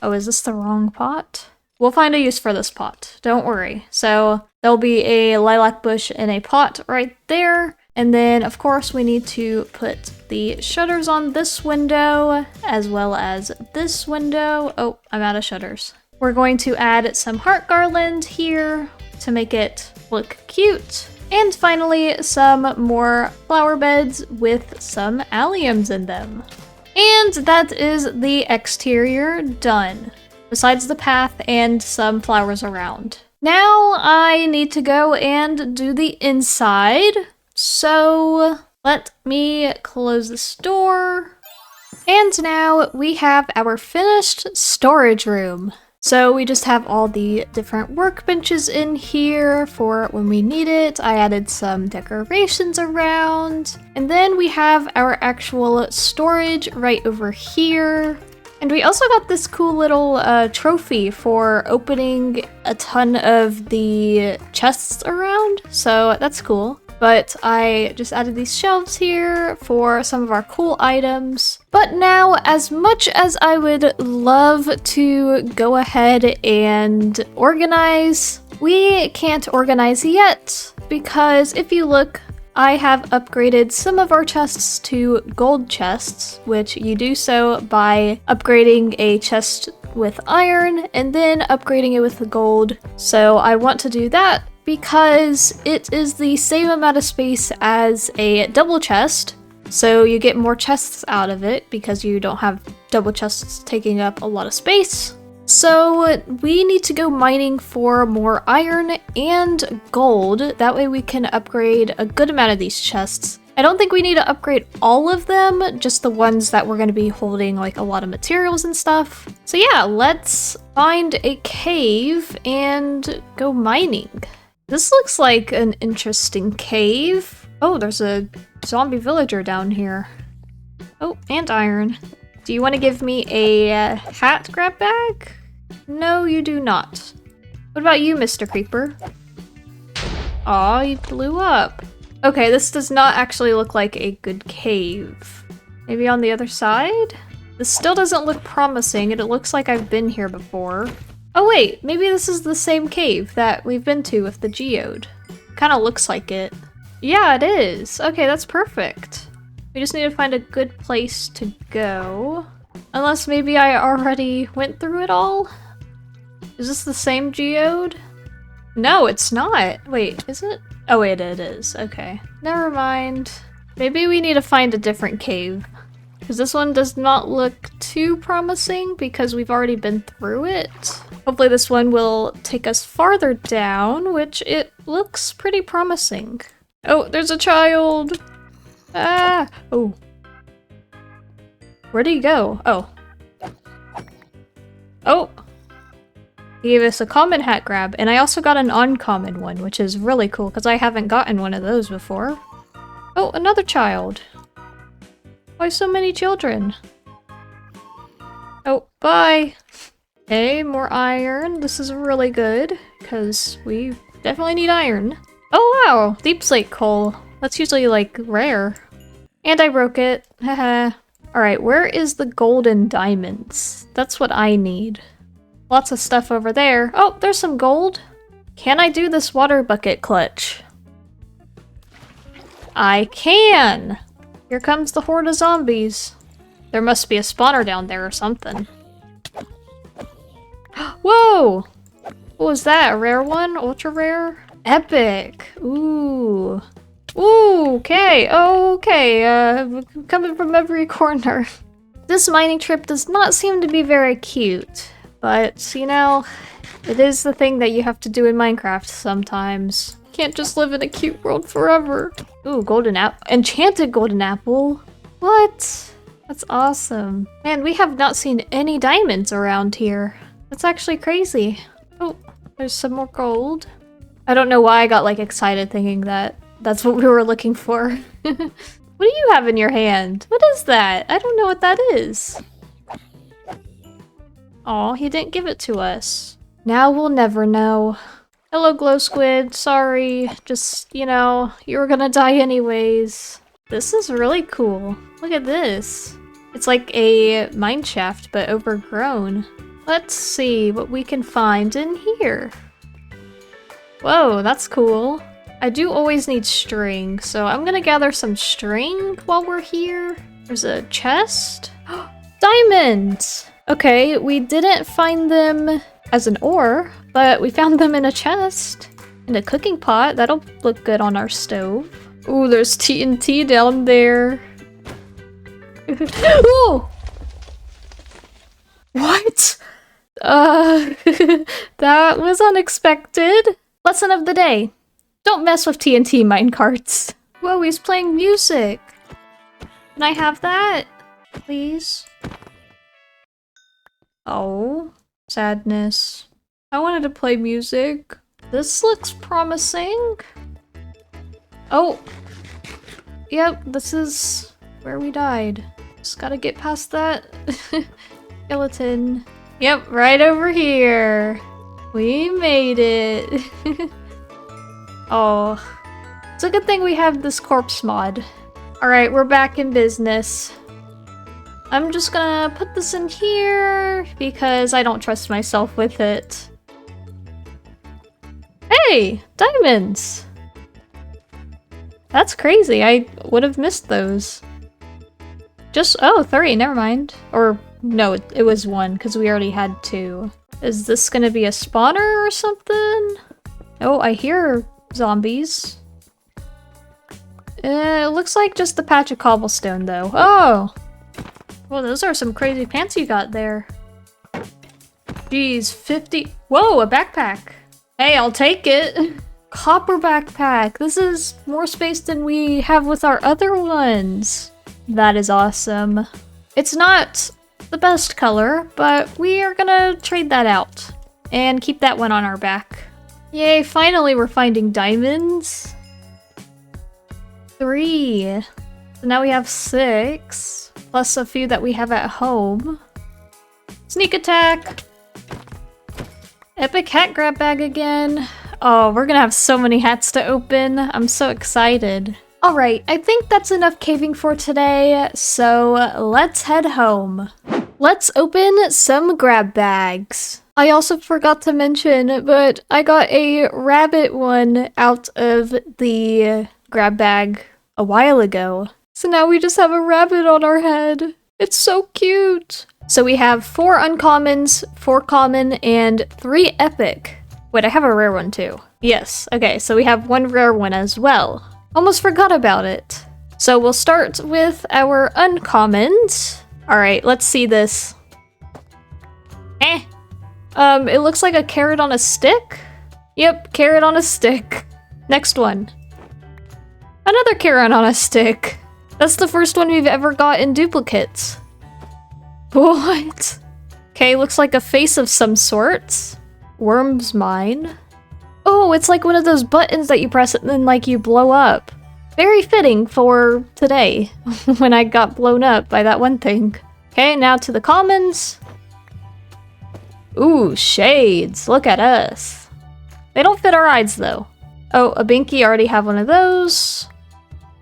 Oh, is this the wrong pot? We'll find a use for this pot, don't worry. So there'll be a lilac bush in a pot right there. And then, of course, we need to put the shutters on this window, as well as this window. Oh, I'm out of shutters. We're going to add some heart garland here to make it look cute. And finally, some more flower beds with some alliums in them. And that is the exterior done, besides the path and some flowers around. Now I need to go and do the inside. So let me close this door. And now we have our finished storage room. So we just have all the different workbenches in here for when we need it. I added some decorations around. And then we have our actual storage right over here. And we also got this cool little trophy for opening a ton of the chests around. So that's cool. But I just added these shelves here for some of our cool items. But now, as much as I would love to go ahead and organize, we can't organize yet, because if you look, I have upgraded some of our chests to gold chests, which you do so by upgrading a chest with iron and then upgrading it with the gold. So I want to do that because it is the same amount of space as a double chest, so you get more chests out of it because you don't have double chests taking up a lot of space. So we need to go mining for more iron and gold, that way we can upgrade a good amount of these chests. I don't think we need to upgrade all of them, just the ones that we're going to be holding like a lot of materials and stuff. So yeah, let's find a cave and go mining. This looks like an interesting cave. Oh, there's a zombie villager down here. Oh, and iron. Do you want to give me a hat grab bag? No, you do not. What about you, Mr. Creeper? Aw, you blew up. Okay, this does not actually look like a good cave. Maybe on the other side? This still doesn't look promising, and it looks like I've been here before. Oh wait, maybe this is the same cave that we've been to with the geode. Kinda looks like it. Yeah, it is. Okay, that's perfect. We just need to find a good place to go. Unless maybe I already went through it all? Is this the same geode? No, it's not. Wait, is it? Oh wait, it is. Okay. Never mind. Maybe we need to find a different cave. Because this one does not look too promising because we've already been through it. Hopefully this one will take us farther down, which it looks pretty promising. Oh, there's a child! Ah! Oh. Where did he go? Oh. Oh! He gave us a common hat grab, and I also got an uncommon one, which is really cool because I haven't gotten one of those before. Oh, another child. Why so many children? Oh, bye. Okay, more iron. This is really good, because we definitely need iron. Oh wow, deep slate coal. That's usually like rare. And I broke it. Haha. Alright, where is the golden diamonds? That's what I need. Lots of stuff over there. Oh, there's some gold. Can I do this water bucket clutch? I can! Here comes the horde of zombies. There must be a spawner down there or something. Whoa! What was that? A rare one? Ultra rare? Epic! Ooh. Ooh, okay, okay, coming from every corner. This mining trip does not seem to be very cute, but, you know, it is the thing that you have to do in Minecraft sometimes. Can't just live in a cute world forever. Ooh, golden apple. Enchanted golden apple? What? That's awesome. Man, we have not seen any diamonds around here. That's actually crazy. Oh, there's some more gold. I don't know why I got like excited thinking that that's what we were looking for. What do you have in your hand? What is that? I don't know what that is. Aw, he didn't give it to us. Now we'll never know. Hello, glow squid. Sorry. Just, you know, you were gonna die anyways. This is really cool. Look at this. It's like a mine shaft, but overgrown. Let's see what we can find in here. Whoa, that's cool. I do always need string, so I'm gonna gather some string while we're here. There's a chest. Diamonds! Okay, we didn't find them as an ore, but we found them in a chest. In a cooking pot. That'll look good on our stove. Ooh, there's TNT down there. Ooh! What? That was unexpected. Lesson of the day. Don't mess with TNT minecarts. Whoa, he's playing music. Can I have that? Please? Oh, sadness. I wanted to play music. This looks promising. Oh. Yep, this is where we died. Just gotta get past that skeleton. Yep, right over here. We made it. Oh. It's a good thing we have this corpse mod. Alright, we're back in business. I'm just gonna put this in here because I don't trust myself with it. Hey! Diamonds! That's crazy. I would have missed those. Just- oh, 3, never mind. Or, no, it was 1 because we already had 2. Is this gonna be a spawner or something? Oh, I hear zombies. It looks like just a patch of cobblestone though. Oh! Well, those are some crazy pants you got there. Jeez, 50- whoa, a backpack! Hey, I'll take it! Copper backpack! This is more space than we have with our other ones! That is awesome. It's not the best color, but we are gonna trade that out. And keep that one on our back. Yay, finally we're finding diamonds! 3. So now we have 6. Plus a few that we have at home. Sneak attack! Epic hat grab bag again. Oh, we're gonna have so many hats to open. I'm so excited. Alright, I think that's enough caving for today, so let's head home. Let's open some grab bags. I also forgot to mention, but I got a rabbit one out of the grab bag a while ago. So now we just have a rabbit on our head. It's so cute. So we have 4 uncommons, 4 common, and 3 epic. Wait, I have a rare one too. Yes, okay, so we have 1 rare one as well. Almost forgot about it. So we'll start with our uncommons. Alright, let's see this. It looks like a carrot on a stick? Yep, carrot on a stick. Next one. Another carrot on a stick. That's the first one we've ever got in duplicates. What? Okay, looks like a face of some sorts. Worm's mine. Oh, it's like one of those buttons that you press and then like you blow up. Very fitting for today, when I got blown up by that one thing. Okay, now to the commons. Ooh, shades. Look at us. They don't fit our eyes, though. Oh, a binky, already have one of those.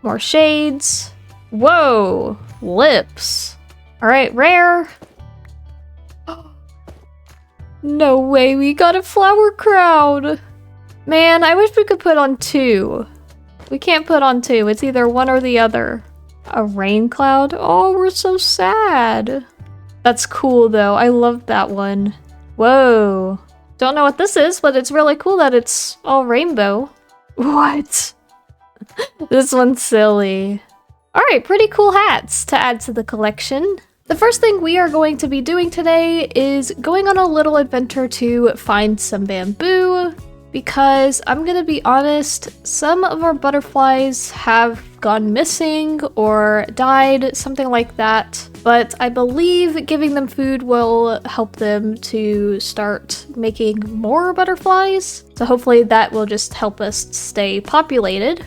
More shades. Whoa, lips. All right, rare. No way, we got a flower crown. Man, I wish we could put on 2. We can't put on 2. It's either one or the other. A rain cloud? Oh, we're so sad. That's cool, though. I love that one. Whoa. Don't know what this is, but it's really cool that it's all rainbow. What? This one's silly. Alright, pretty cool hats to add to the collection. The first thing we are going to be doing today is going on a little adventure to find some bamboo, because I'm gonna be honest, some of our butterflies have gone missing or died, something like that, but I believe giving them food will help them to start making more butterflies, so hopefully that will just help us stay populated.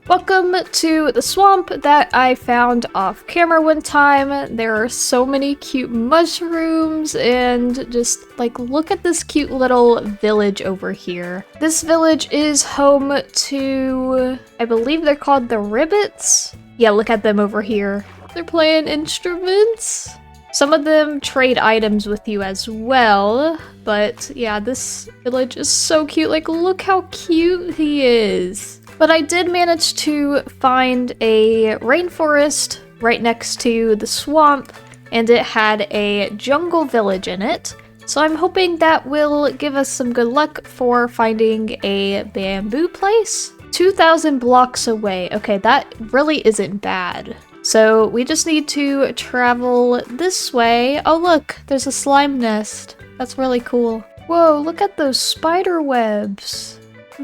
Welcome to the swamp that I found off camera one time. There are so many cute mushrooms and just like look at this cute little village over here. This village is home to, I believe they're called the Ribbits. Yeah, look at them over here. They're playing instruments. Some of them trade items with you as well, but yeah, this village is so cute. Like, look how cute he is. But I did manage to find a rainforest right next to the swamp, and it had a jungle village in it. So I'm hoping that will give us some good luck for finding a bamboo place. 2,000 blocks away. Okay, that really isn't bad. So we just need to travel this way. Oh look, there's a slime nest. That's really cool. Whoa, look at those spider webs.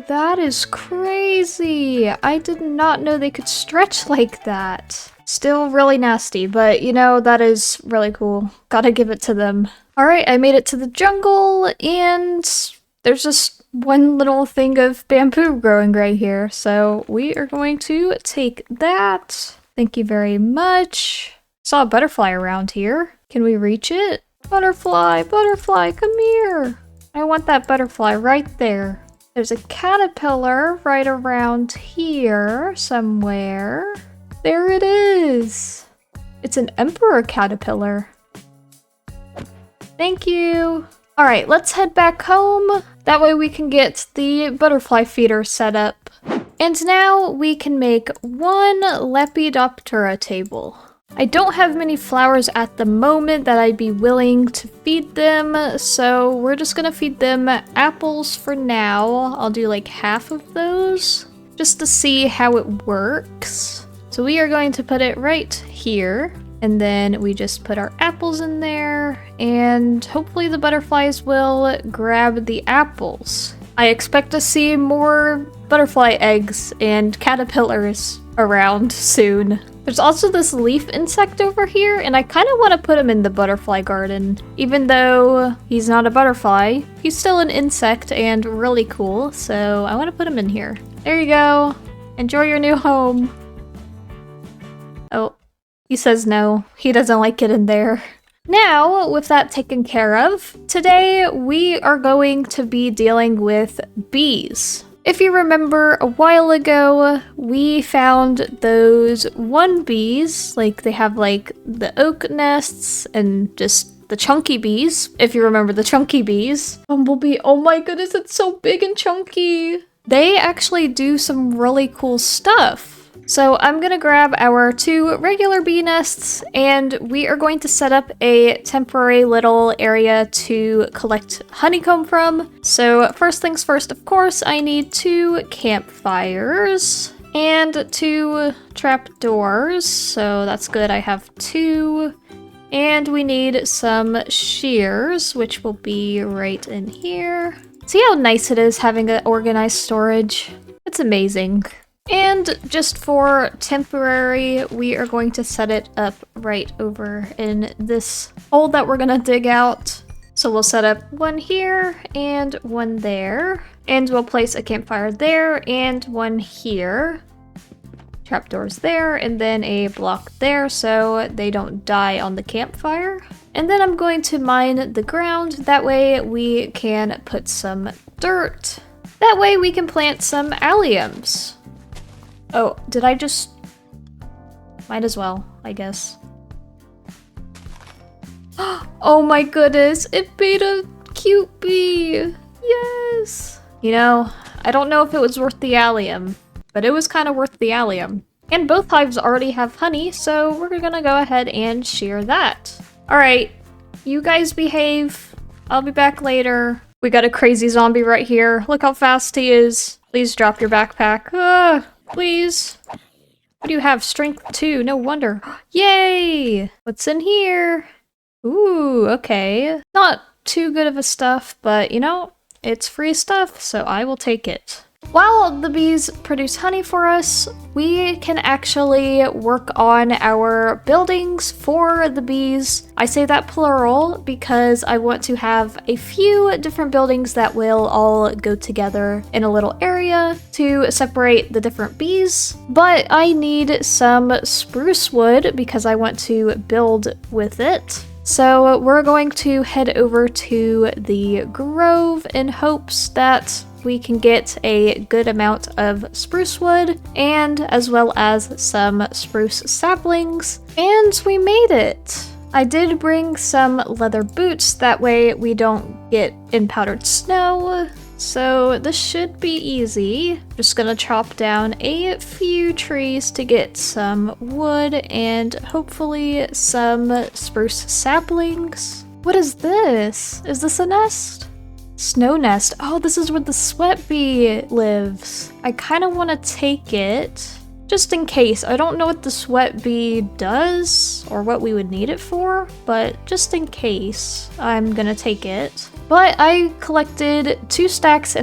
That is crazy. I did not know they could stretch like that. Still really nasty, but you know, that is really cool. Gotta give it to them. Alright, I made it to the jungle, and there's just one little thing of bamboo growing right here. So we are going to take that. Thank you very much. Saw a butterfly around here. Can we reach it? Butterfly, butterfly, come here. I want that butterfly right there. There's a caterpillar right around here somewhere. There it is. It's an emperor caterpillar. Thank you. All right, let's head back home. That way we can get the butterfly feeder set up. And now we can make one Lepidoptera table. I don't have many flowers at the moment that I'd be willing to feed them, so we're just gonna feed them apples for now. I'll do like half of those, just to see how it works. So we are going to put it right here, and then we just put our apples in there, and hopefully the butterflies will grab the apples. I expect to see more butterfly eggs and caterpillars around soon. There's also this leaf insect over here, and I kind of want to put him in the butterfly garden. Even though he's not a butterfly, he's still an insect and really cool, so I want to put him in here. There you go. Enjoy your new home. Oh, he says no. He doesn't like it in there. Now, with that taken care of, today we are going to be dealing with bees. If you remember, a while ago, we found those one bees, like they have like the oak nests and just the chunky bees, if you remember the chunky bees. Bumblebee, oh my goodness, it's so big and chunky. They actually do some really cool stuff. So I'm gonna grab our 2 regular bee nests, and we are going to set up a temporary little area to collect honeycomb from. So first things first, of course, I need 2 campfires and 2 trapdoors. So that's good, I have 2. And we need some shears, which will be right in here. See how nice it is having an organized storage? It's amazing. And just for temporary, we are going to set it up right over in this hole that we're gonna dig out. So we'll set up one here and one there. And we'll place a campfire there and one here. Trapdoors there, and then a block there so they don't die on the campfire. And then I'm going to mine the ground. That way we can put some dirt. That way we can plant some alliums. Oh, did I just... Might as well, I guess. Oh my goodness, it made a cute bee! Yes! You know, I don't know if it was worth the allium, but it was kind of worth the allium. And both hives already have honey, so we're gonna go ahead and share that. Alright, you guys behave. I'll be back later. We got a crazy zombie right here. Look how fast he is. Please drop your backpack. Please. What do you have? Strength 2. No wonder. Yay! What's in here? Ooh, okay. Not too good of a stuff, but you know, it's free stuff, so I will take it. While the bees produce honey for us, we can actually work on our buildings for the bees. I say that plural because I want to have a few different buildings that will all go together in a little area to separate the different bees. But I need some spruce wood because I want to build with it. So we're going to head over to the grove in hopes that we can get a good amount of spruce wood and as well as some spruce saplings. And we made it! I did bring some leather boots, that way we don't get in powdered snow. So this should be easy. Just gonna chop down a few trees to get some wood and hopefully some spruce saplings. What is this? Is this a nest? Snow nest. Oh, this is where the sweat bee lives. I kind of want to take it just in case. I don't know what the sweat bee does or what we would need it for, but just in case, I'm gonna take it. But I collected 2.5 stacks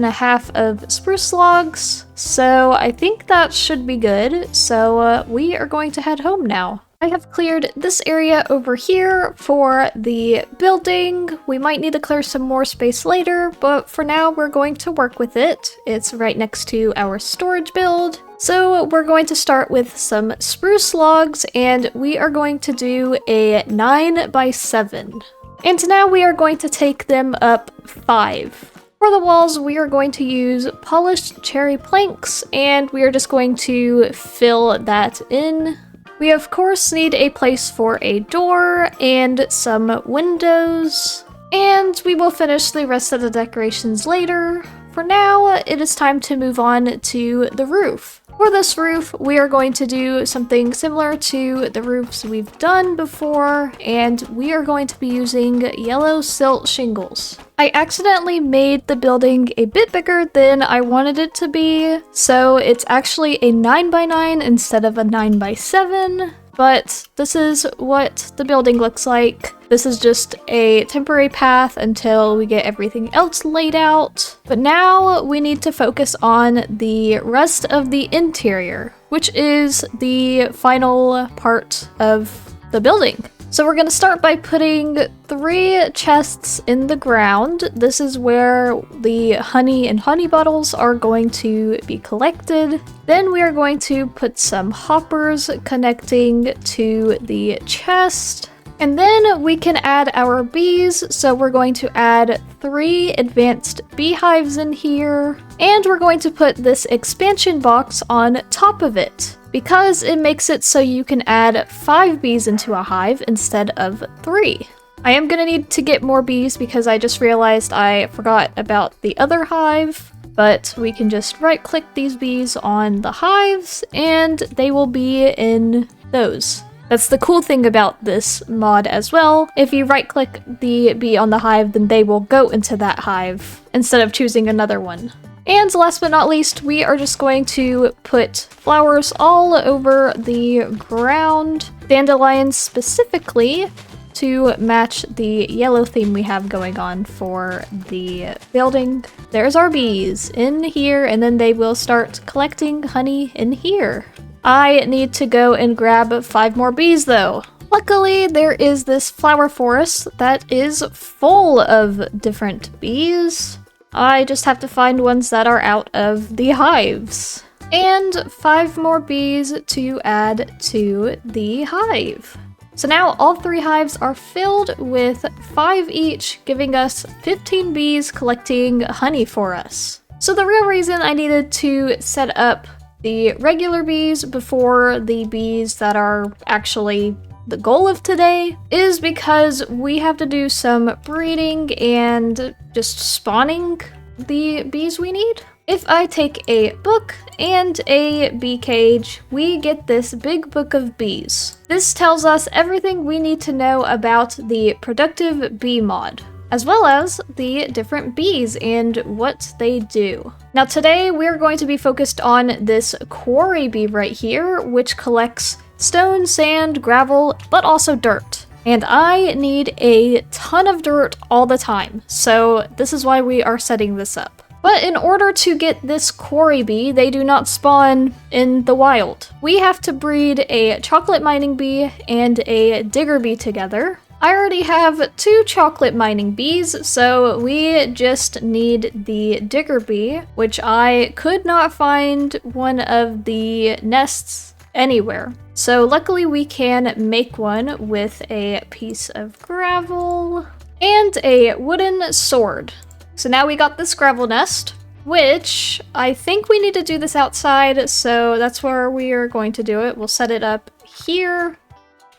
of spruce logs, so I think that should be good. So we are going to head home now. I have cleared this area over here for the building. We might need to clear some more space later, but for now we're going to work with it. It's right next to our storage build. So we're going to start with some spruce logs and we are going to do a 9x7. And now we are going to take them up 5. For the walls, we are going to use polished cherry planks and we are just going to fill that in. We of course need a place for a door and some windows, and we will finish the rest of the decorations later. For now, it is time to move on to the roof. For this roof, we are going to do something similar to the roofs we've done before, and we are going to be using yellow silt shingles. I accidentally made the building a bit bigger than I wanted it to be, so it's actually a 9x9 instead of a 9x7, but this is what the building looks like. This is just a temporary path until we get everything else laid out. But now we need to focus on the rest of the interior, which is the final part of the building. So we're gonna start by putting 3 chests in the ground. This is where the honey and honey bottles are going to be collected. Then we are going to put some hoppers connecting to the chest. And then we can add our bees, so we're going to add 3 advanced beehives in here. And we're going to put this expansion box on top of it, because it makes it so you can add 5 bees into a hive instead of 3. I am gonna need to get more bees because I just realized I forgot about the other hive, but we can just right-click these bees on the hives and they will be in those. That's the cool thing about this mod as well. If you right-click the bee on the hive, then they will go into that hive instead of choosing another one. And last but not least, we are just going to put flowers all over the ground, dandelions specifically, to match the yellow theme we have going on for the building. There's our bees in here, and then they will start collecting honey in here. I need to go and grab 5 more bees though. Luckily, there is this flower forest that is full of different bees. I just have to find ones that are out of the hives. and 5 more bees to add to the hive. So now all 3 hives are filled with 5 each, giving us 15 bees collecting honey for us. So the real reason I needed to set up the regular bees before the bees that are actually the goal of today is because we have to do some breeding and just spawning the bees we need. If I take a book and a bee cage, we get this big book of bees. This tells us everything we need to know about the productive bee mod, as well as the different bees and what they do. Now today we're going to be focused on this quarry bee right here, which collects stone, sand, gravel, but also dirt. And I need a ton of dirt all the time, so this is why we are setting this up. But in order to get this quarry bee, they do not spawn in the wild. We have to breed a chocolate mining bee and a digger bee together. I already have 2 chocolate mining bees, so we just need the digger bee, which I could not find one of the nests anywhere. So luckily we can make one with a piece of gravel and a wooden sword. So now we got this gravel nest, which I think we need to do this outside, so that's where we are going to do it. We'll set it up here.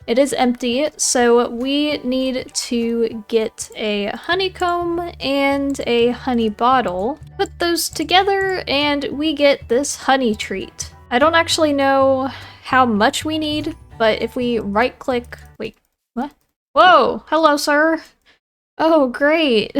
It is empty, so we need to get a honeycomb and a honey bottle. Put those together and we get this honey treat. I don't actually know how much we need, but if we right click, wait, what? Whoa, hello sir. Oh, great.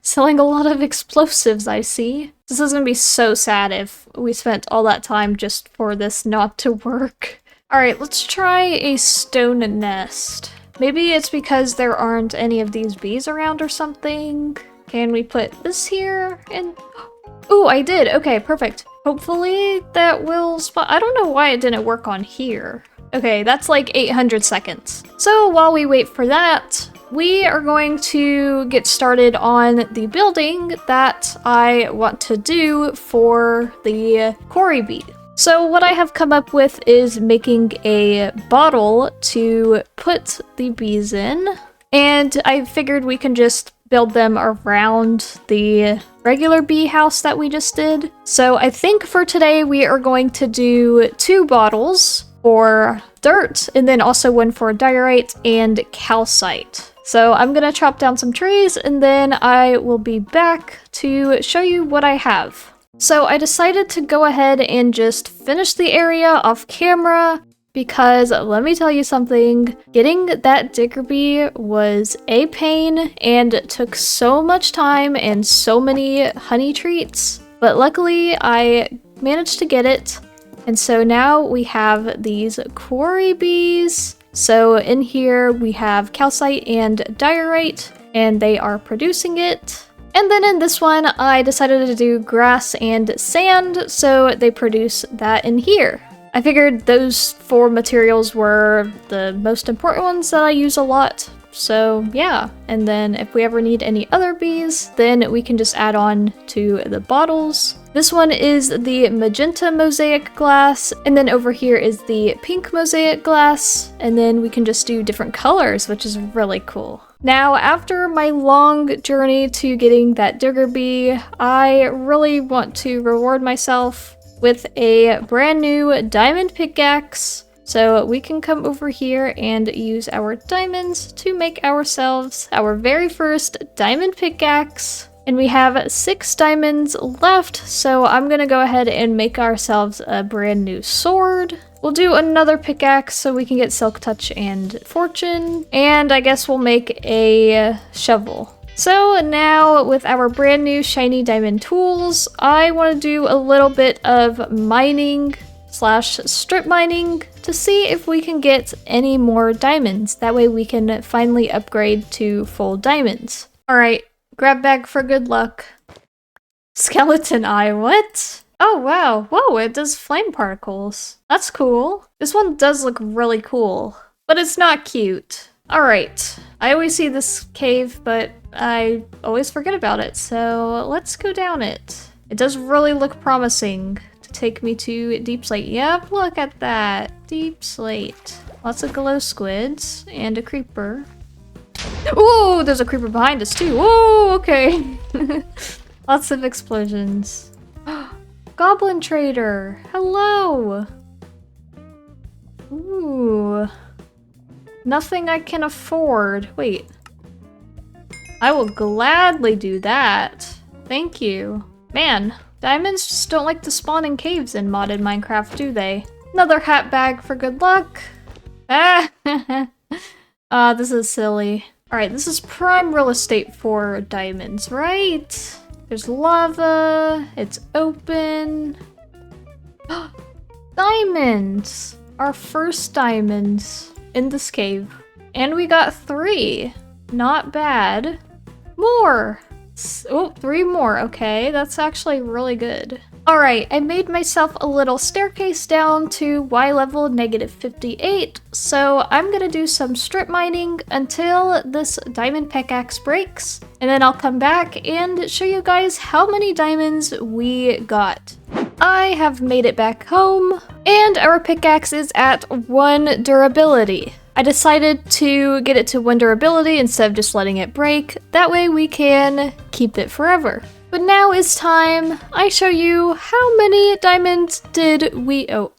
Selling a lot of explosives, I see. This is gonna be so sad if we spent all that time just for this not to work. Alright, let's try a stone nest. Maybe it's because there aren't any of these bees around or something. Can we put this here? And ooh, I did. Okay, perfect. Hopefully that will spot. I don't know why it didn't work on here. Okay, that's like 800 seconds. So while we wait for that, we are going to get started on the building that I want to do for the quarry bee. So what I have come up with is making a bottle to put the bees in, and I figured we can just build them around the regular bee house that we just did. So I think for today we are going to do 2 bottles for dirt, and then also one for diorite and calcite. So I'm gonna chop down some trees and then I will be back to show you what I have. So I decided to go ahead and just finish the area off camera because let me tell you something, getting that digger bee was a pain and took so much time and so many honey treats, but luckily I managed to get it. And so now we have these quarry bees. So in here we have calcite and diorite, and they are producing it. And then in this one, I decided to do grass and sand, so they produce that in here. I figured those 4 materials were the most important ones that I use a lot. So yeah, and then if we ever need any other bees, then we can just add on to the bottles. This one is the magenta mosaic glass, and then over here is the pink mosaic glass, and then we can just do different colors, which is really cool. Now, after my long journey to getting that digger bee, I really want to reward myself with a brand new diamond pickaxe. So we can come over here and use our diamonds to make ourselves our very first diamond pickaxe. And we have 6 diamonds left, so I'm gonna go ahead and make ourselves a brand new sword. We'll do another pickaxe so we can get silk touch and fortune, and I guess we'll make a shovel. So now with our brand new shiny diamond tools, I want to do a little bit of mining / strip mining to see if we can get any more diamonds. That way we can finally upgrade to full diamonds. Alright, grab bag for good luck. Skeleton eye, what? Oh wow, whoa, it does flame particles. That's cool. This one does look really cool, but it's not cute. Alright, I always see this cave, but I always forget about it, so let's go down it. It does really look promising, to take me to Deep Slate. Yep, look at that. Deep Slate. Lots of glow squids and a creeper. Ooh, there's a creeper behind us too. Ooh, okay. Lots of explosions. Goblin Trader. Hello. Ooh. Nothing I can afford. Wait. I will gladly do that. Thank you. Man, diamonds just don't like to spawn in caves in modded Minecraft, do they? Another hat bag for good luck. Ah, this is silly. Alright, this is prime real estate for diamonds, right? There's lava, it's open. Diamonds! Our first diamonds in this cave. And we got 3. Not bad. More! Oh, 3 more, okay. That's actually really good. Alright, I made myself a little staircase down to Y level -58, so I'm gonna do some strip mining until this diamond pickaxe breaks, and then I'll come back and show you guys how many diamonds we got. I have made it back home, and our pickaxe is at 1 durability. I decided to get it to 1 durability instead of just letting it break, that way we can keep it forever. But now is time I show you how many diamonds did we— oh,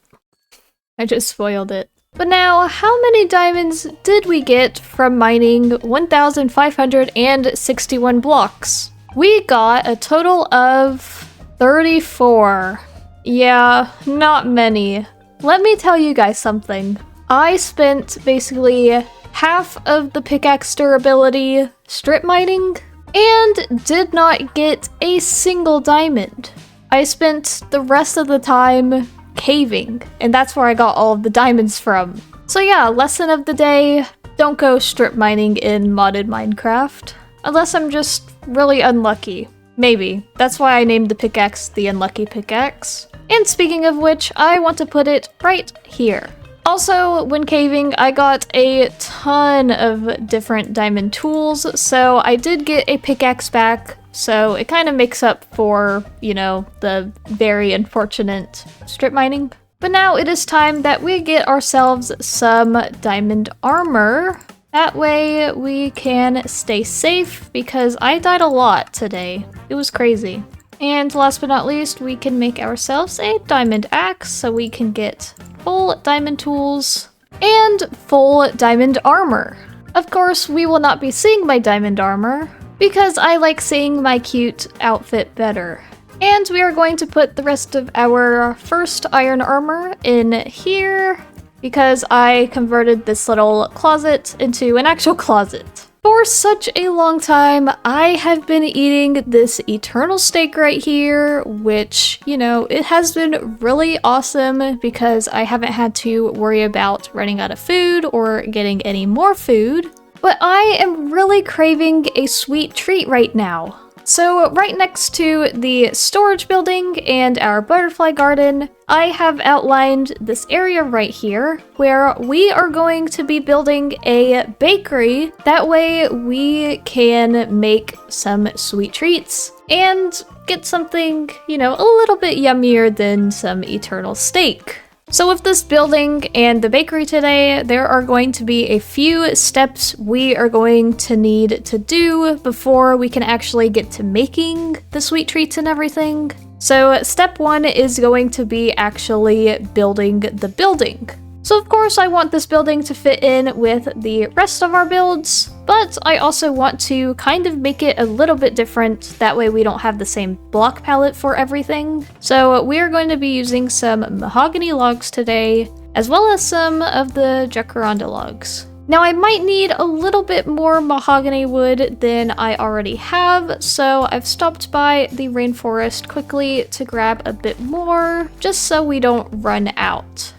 I just spoiled it. But now, how many diamonds did we get from mining 1,561 blocks? We got a total of 34. Yeah, not many. Let me tell you guys something. I spent basically half of the pickaxe durability strip mining and did not get a single diamond. I spent the rest of the time caving, and that's where I got all of the diamonds from. So yeah, lesson of the day, don't go strip mining in modded Minecraft. Unless I'm just really unlucky. Maybe. That's why I named the pickaxe the Unlucky Pickaxe. And speaking of which, I want to put it right here. Also, when caving, I got a ton of different diamond tools, so I did get a pickaxe back, so it kind of makes up for, you know, the very unfortunate strip mining. But now it is time that we get ourselves some diamond armor. That way we can stay safe, because I died a lot today. It was crazy. And last but not least, we can make ourselves a diamond axe, so we can get full diamond tools and full diamond armor. Of course, we will not be seeing my diamond armor because I like seeing my cute outfit better. And we are going to put the rest of our first iron armor in here because I converted this little closet into an actual closet. For such a long time, I have been eating this eternal steak right here, which, you know, it has been really awesome because I haven't had to worry about running out of food or getting any more food. But I am really craving a sweet treat right now. So right next to the storage building and our butterfly garden, I have outlined this area right here where we are going to be building a bakery. That way we can make some sweet treats and get something, you know, a little bit yummier than some eternal steak. So with this building and the bakery today, there are going to be a few steps we are going to need to do before we can actually get to making the sweet treats and everything. So step 1 is going to be actually building the building. So of course I want this building to fit in with the rest of our builds, but I also want to kind of make it a little bit different, that way we don't have the same block palette for everything. So we're going to be using some mahogany logs today, as well as some of the jacaranda logs. Now I might need a little bit more mahogany wood than I already have, so I've stopped by the rainforest quickly to grab a bit more, just so we don't run out.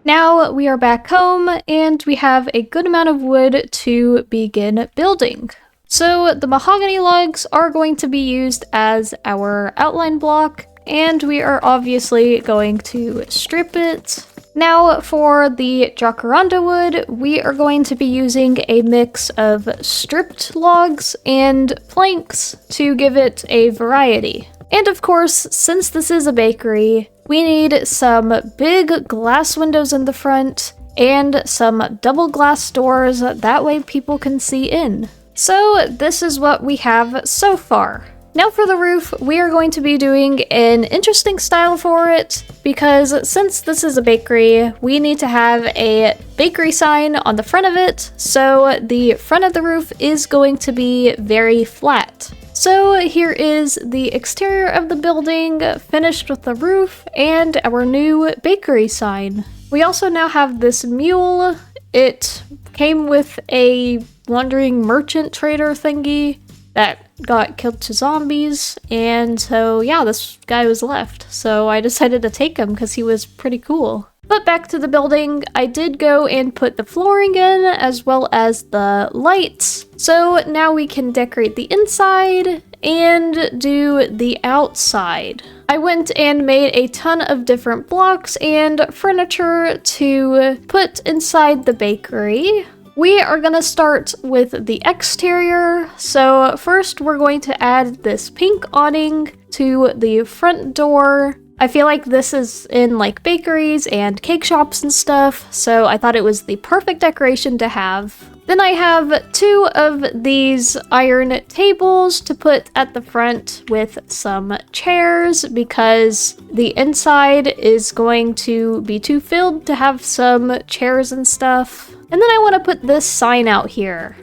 Now we are back home and we have a good amount of wood to begin building. So the mahogany logs are going to be used as our outline block, and we are obviously going to strip it. Now for the jacaranda wood, we are going to be using a mix of stripped logs and planks to give it a variety. And of course, since this is a bakery, We need some big glass windows in the front and some double glass doors, that way people can see in. So this is what we have so far. Now for the roof, we are going to be doing an interesting style for it, because since this is a bakery, we need to have a bakery sign on the front of it, so the front of the roof is going to be very flat. So here is the exterior of the building, finished with the roof, and our new bakery sign. We also now have this mule. It came with a wandering merchant trader thingy that got killed to zombies, and so yeah, this guy was left. So I decided to take him because he was pretty cool. But back to the building, I did go and put the flooring in as well as the lights. So now we can decorate the inside and do the outside. I went and made a ton of different blocks and furniture to put inside the bakery. We are gonna start with the exterior. So first we're going to add this pink awning to the front door. I feel like this is in like bakeries and cake shops and stuff, so I thought it was the perfect decoration to have. Then I have 2 of these iron tables to put at the front with some chairs, because the inside is going to be too filled to have some chairs and stuff. And then I want to put this sign out here.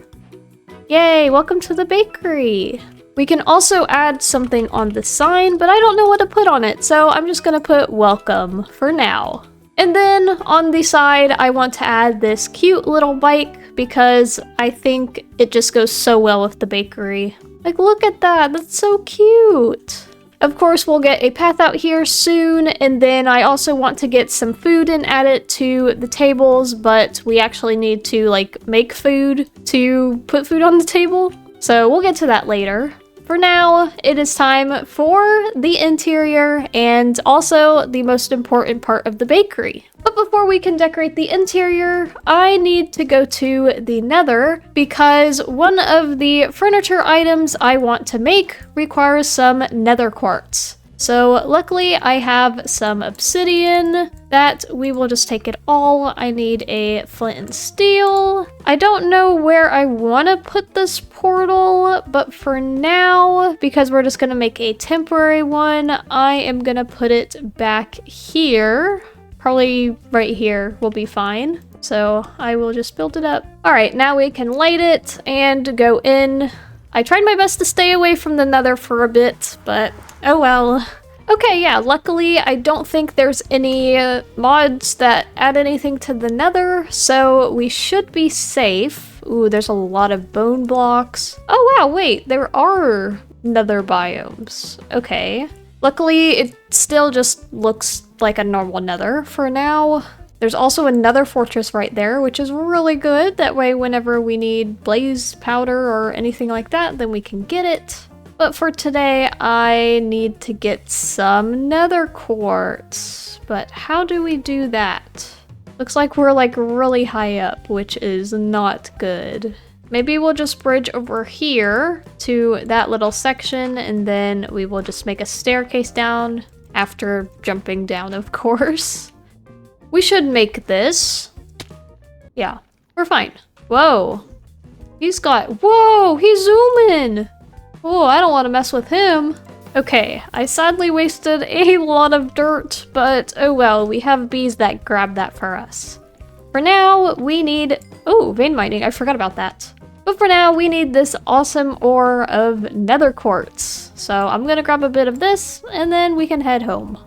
Yay, welcome to the bakery. We can also add something on the sign, but I don't know what to put on it, so I'm just gonna put welcome for now. And then on the side, I want to add this cute little bike because I think it just goes so well with the bakery. Like, look at that, that's so cute. Of course, we'll get a path out here soon, and then I also want to get some food and add it to the tables, but we actually need to like make food to put food on the table. So we'll get to that later. For now, it is time for the interior and also the most important part of the bakery. But before we can decorate the interior, I need to go to the Nether because one of the furniture items I want to make requires some Nether quartz. So luckily I have some obsidian that we will just take it all. I need a flint and steel. I don't know where I want to put this portal, but for now, because we're just going to make a temporary one, I am going to put it back here. Probably right here will be fine. So I will just build it up. All right, now we can light it and go in. I tried my best to stay away from the Nether for a bit, but oh well. Okay, yeah, luckily I don't think there's any mods that add anything to the Nether, so we should be safe. Ooh, there's a lot of bone blocks. Oh wow, wait, there are Nether biomes. Okay. Luckily, it still just looks like a normal Nether for now. There's also another fortress right there, which is really good. That way, whenever we need blaze powder or anything like that, then we can get it. But for today, I need to get some Nether quartz. But how do we do that? Looks like we're like really high up, which is not good. Maybe we'll just bridge over here to that little section, and then we will just make a staircase down after jumping down, of course. We should make this. Yeah, we're fine. Whoa. He's zooming. Oh, I don't want to mess with him. Okay, I sadly wasted a lot of dirt, but oh well, we have bees that grab that for us. For now, we need... Oh, vein mining, I forgot about that. But for now, we need this awesome ore of Nether quartz. So I'm gonna grab a bit of this, and then we can head home.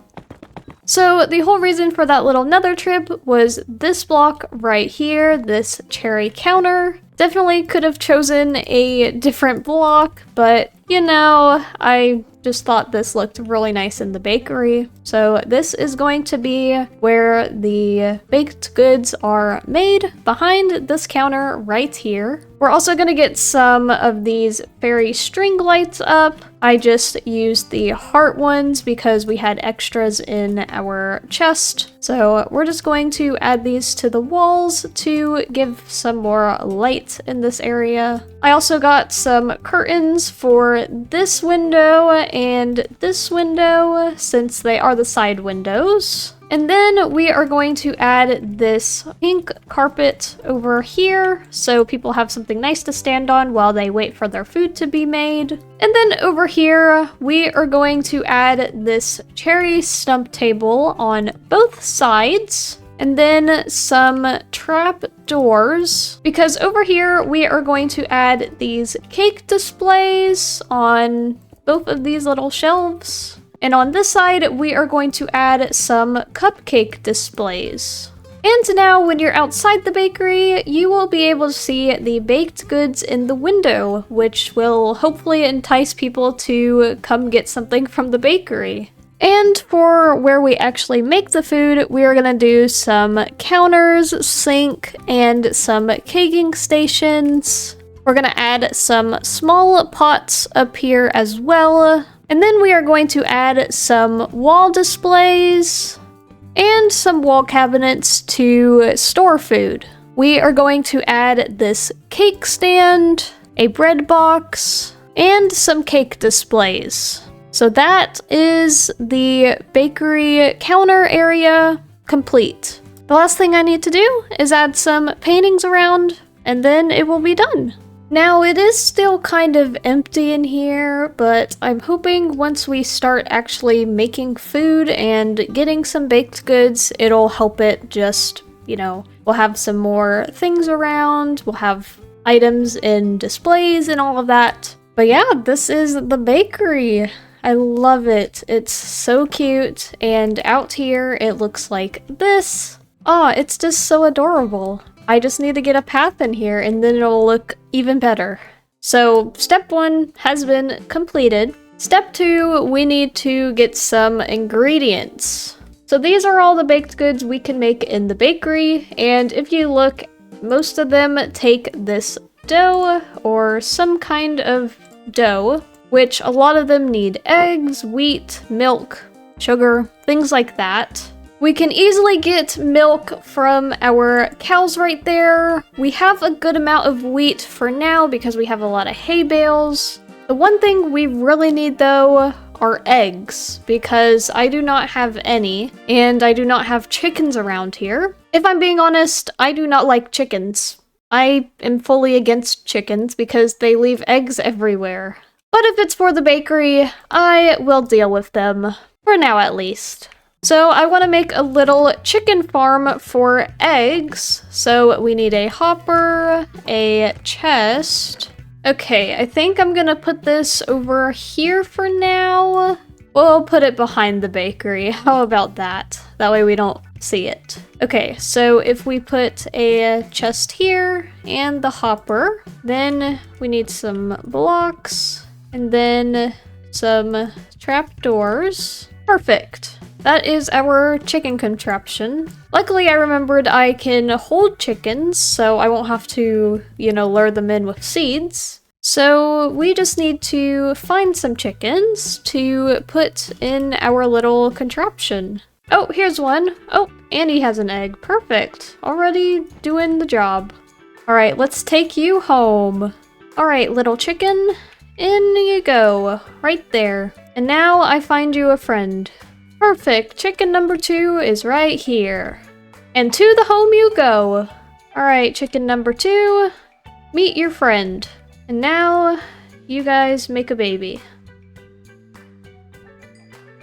So the whole reason for that little Nether trip was this block right here, this cherry counter. Definitely could have chosen a different block, but you know, I just thought this looked really nice in the bakery. So this is going to be where the baked goods are made, behind this counter right here. We're also going to get some of these fairy string lights up. I just used the heart ones because we had extras in our chest. So we're just going to add these to the walls to give some more light in this area. I also got some curtains for this window and this window since they are the side windows. And then we are going to add this pink carpet over here so people have something nice to stand on while they wait for their food to be made. And then over here, we are going to add this cherry stump table on both sides. And then some trap doors, because over here we are going to add these cake displays on both of these little shelves. And on this side, we are going to add some cupcake displays. And now when you're outside the bakery, you will be able to see the baked goods in the window, which will hopefully entice people to come get something from the bakery. And for where we actually make the food, we are going to do some counters, sink, and some caking stations. We're going to add some small pots up here as well. And then we are going to add some wall displays and some wall cabinets to store food. We are going to add this cake stand, a bread box, and some cake displays. So that is the bakery counter area complete. The last thing I need to do is add some paintings around, and then it will be done. Now, it is still kind of empty in here, but I'm hoping once we start actually making food and getting some baked goods, it'll help it just, we'll have some more things around, we'll have items in displays and all of that. But yeah, this is the bakery. I love it. It's so cute, and out here it looks like this. Oh, it's just so adorable. I just need to get a path in here and then it'll look even better. So step 1 has been completed. Step 2, we need to get some ingredients. So these are all the baked goods we can make in the bakery, and if you look, most of them take this dough or some kind of dough, which a lot of them need eggs, wheat, milk, sugar, things like that. We can easily get milk from our cows right there. We have a good amount of wheat for now because we have a lot of hay bales. The one thing we really need though are eggs, because I do not have any, and I do not have chickens around here. If I'm being honest, I do not like chickens. I am fully against chickens because they leave eggs everywhere. But if it's for the bakery, I will deal with them, for now at least. So I want to make a little chicken farm for eggs. So we need a hopper, a chest. Okay, I think I'm gonna put this over here for now. We'll put it behind the bakery. How about that? That way we don't see it. Okay, so if we put a chest here and the hopper, then we need some blocks and then some trapdoors. Perfect. That is our chicken contraption. Luckily, I remembered I can hold chickens, so I won't have to, lure them in with seeds. So we just need to find some chickens to put in our little contraption. Oh, here's one. Oh, and he has an egg. Perfect. Already doing the job. All right, let's take you home. All right, little chicken, in you go, right there. And now I find you a friend. Perfect, chicken number 2 is right here. And to the home you go. All right, chicken number 2, meet your friend. And now you guys make a baby.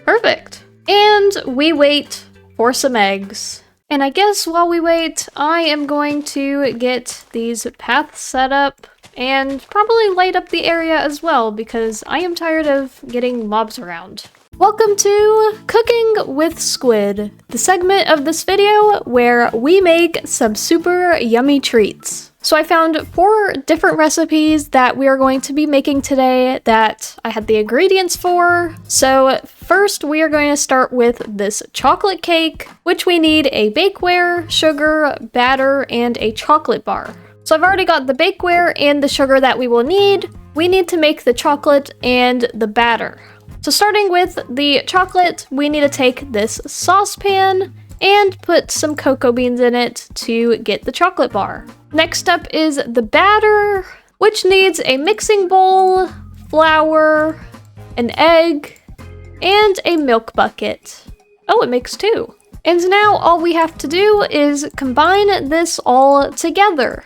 Perfect. And we wait for some eggs. And I guess while we wait, I am going to get these paths set up and probably light up the area as well because I am tired of getting mobs around. Welcome to Cooking with Squid, the segment of this video where we make some super yummy treats. So I found 4 different recipes that we are going to be making today that I had the ingredients for. So first we are going to start with this chocolate cake, which we need a bakeware, sugar, batter, and a chocolate bar. So I've already got the bakeware and the sugar that we will need. we need to make the chocolate and the batter. So starting with the chocolate, we need to take this saucepan and put some cocoa beans in it to get the chocolate bar. Next up is the batter, which needs a mixing bowl, flour, an egg, and a milk bucket. Oh, it makes two. And now all we have to do is combine this all together.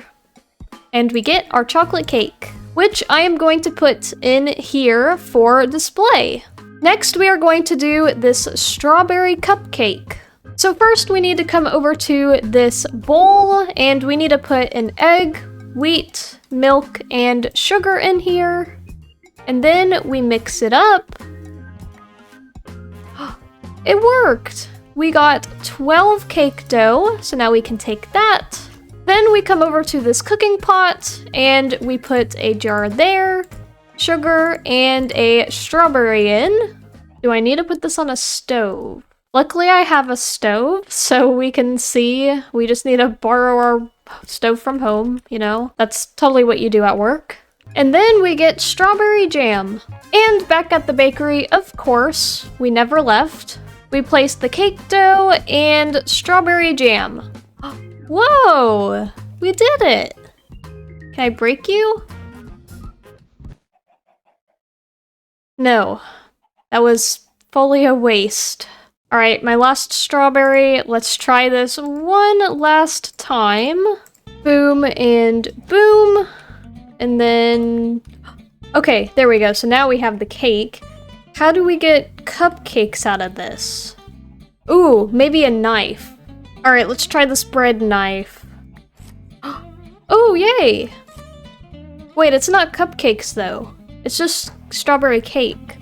And we get our chocolate cake, which I am going to put in here for display. Next, we are going to do this strawberry cupcake. So first we need to come over to this bowl and we need to put an egg, wheat, milk, and sugar in here. And then we mix it up. It worked! We got 12 cake dough, so now we can take that. Then we come over to this cooking pot and we put a jar there, sugar, and a strawberry in. Do I need to put this on a stove? Luckily I have a stove, so we can see. We just need to borrow our stove from home, you know? That's totally what you do at work. And then we get strawberry jam. And back at the bakery, of course, we never left. We placed the cake dough and strawberry jam. Whoa! We did it! Can I break you? No. That was fully a waste. Alright, my last strawberry. Let's try this one last time. Boom and boom. And then... Okay, there we go. So now we have the cake. How do we get cupcakes out of this? Ooh, maybe a knife. Alright, let's try this bread knife. Oh, yay! Wait, it's not cupcakes though. It's just strawberry cake.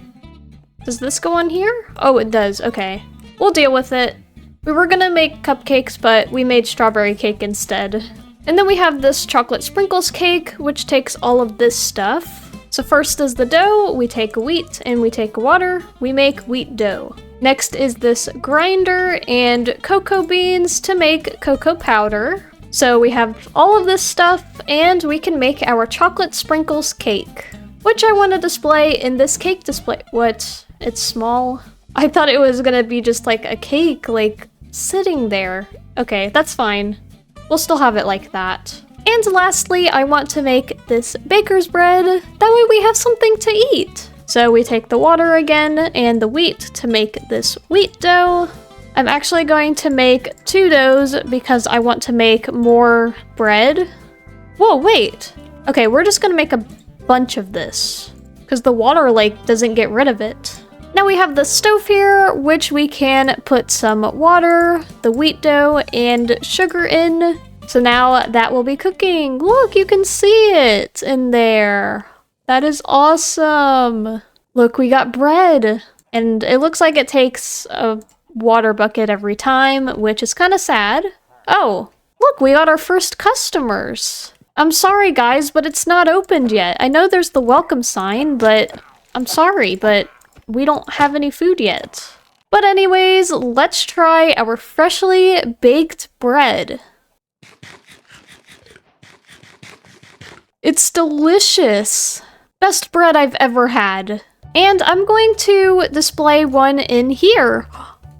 Does this go on here? Oh, it does. Okay. We'll deal with it. We were gonna make cupcakes, but we made strawberry cake instead. And then we have this chocolate sprinkles cake, which takes all of this stuff. So first is the dough. We take wheat and we take water. We make wheat dough. Next is this grinder and cocoa beans to make cocoa powder. So we have all of this stuff and we can make our chocolate sprinkles cake, which I want to display in this cake display. What? It's small? I thought it was gonna be just like a cake, like sitting there. Okay, that's fine. We'll still have it like that. And lastly, I want to make this baker's bread. That way we have something to eat. So we take the water again and the wheat to make this wheat dough. I'm actually going to make 2 doughs because I want to make more bread. Whoa, wait. Okay, we're just gonna make a bunch of this because the water like doesn't get rid of it. Now we have the stove here, which we can put some water, the wheat dough, and sugar in. So now that will be cooking. Look, you can see it in there. That is awesome. Look, we got bread. And it looks like it takes a water bucket every time, which is kind of sad. Oh, look, we got our first customers. I'm sorry, guys, but it's not opened yet. I know there's the welcome sign, but I'm sorry, but we don't have any food yet. But anyways, let's try our freshly baked bread. It's delicious. Best bread I've ever had. And I'm going to display one in here.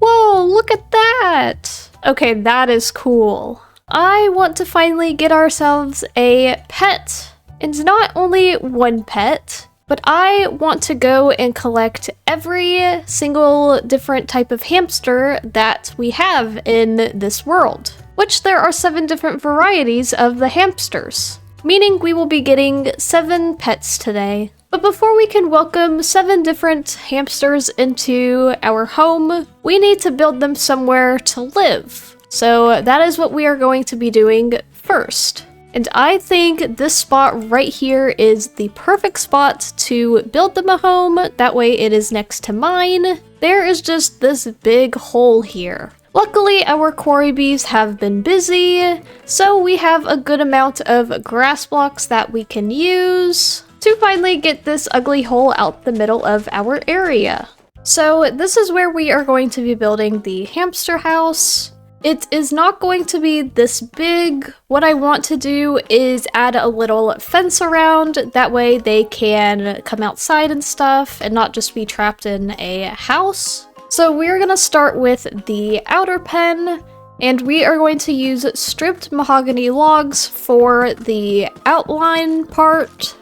Whoa, look at that. Okay, that is cool. I want to finally get ourselves a pet. And not only one pet, but I want to go and collect every single different type of hamster that we have in this world. Which there are 7 different varieties of the hamsters. Meaning we will be getting 7 pets today. But before we can welcome 7 different hamsters into our home, we need to build them somewhere to live. So that is what we are going to be doing first. And I think this spot right here is the perfect spot to build them a home. That way it is next to mine. There is just this big hole here. Luckily, our quarry bees have been busy, so we have a good amount of grass blocks that we can use to finally get this ugly hole out the middle of our area. So this is where we are going to be building the hamster house. It is not going to be this big. What I want to do is add a little fence around. That way they can come outside and stuff and not just be trapped in a house. So we're gonna start with the outer pen, and we are going to use stripped mahogany logs for the outline part.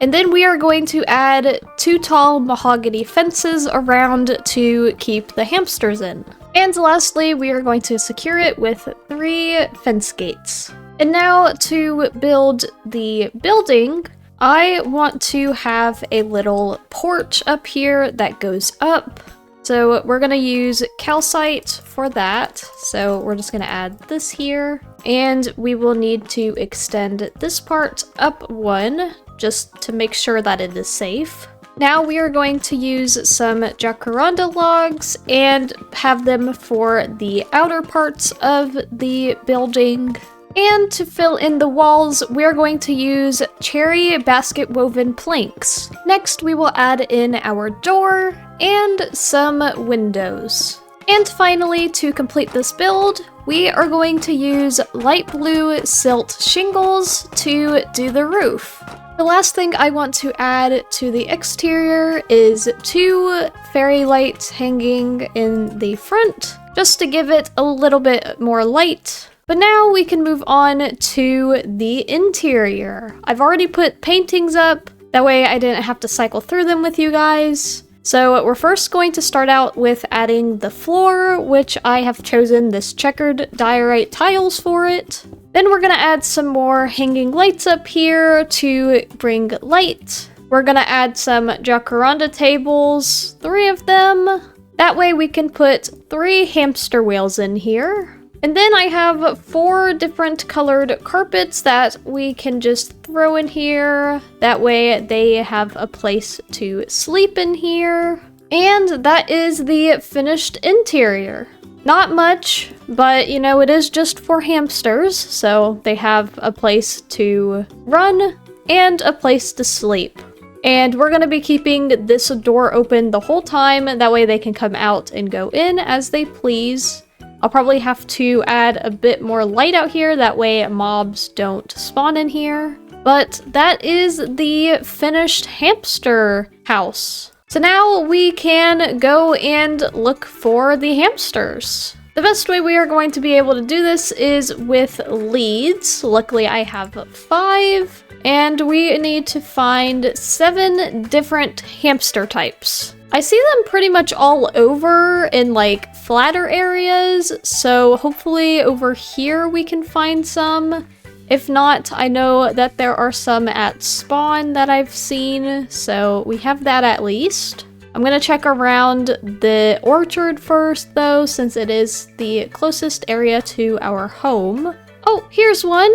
And then we are going to add 2 tall mahogany fences around to keep the hamsters in. And lastly, we are going to secure it with 3 fence gates. And now to build the building, I want to have a little porch up here that goes up. So we're gonna use calcite for that. So we're just gonna add this here. And we will need to extend this part up 1, just to make sure that it is safe. Now we are going to use some jacaranda logs and have them for the outer parts of the building. And to fill in the walls, we're going to use cherry basket woven planks. Next, we will add in our door and some windows. And finally, to complete this build, we are going to use light blue silt shingles to do the roof. The last thing I want to add to the exterior is 2 fairy lights hanging in the front, just to give it a little bit more light. But now we can move on to the interior. I've already put paintings up, that way I didn't have to cycle through them with you guys. So we're first going to start out with adding the floor, which I have chosen this checkered diorite tiles for it. Then we're gonna add some more hanging lights up here to bring light. We're gonna add some jacaranda tables, 3 of them. That way we can put 3 hamster wheels in here. And then I have 4 different colored carpets that we can just throw in here. That way they have a place to sleep in here. And that is the finished interior. Not much, but you know, it is just for hamsters, so they have a place to run and a place to sleep. And we're gonna be keeping this door open the whole time, that way they can come out and go in as they please. I'll probably have to add a bit more light out here, that way mobs don't spawn in here. But that is the finished hamster house. So now we can go and look for the hamsters. The best way we are going to be able to do this is with leads. Luckily I have 5, and we need to find 7 different hamster types. I see them pretty much all over in like flatter areas, so hopefully over here we can find some. If not, I know that there are some at spawn that I've seen, so we have that at least. I'm gonna check around the orchard first though, since it is the closest area to our home. Oh, here's one!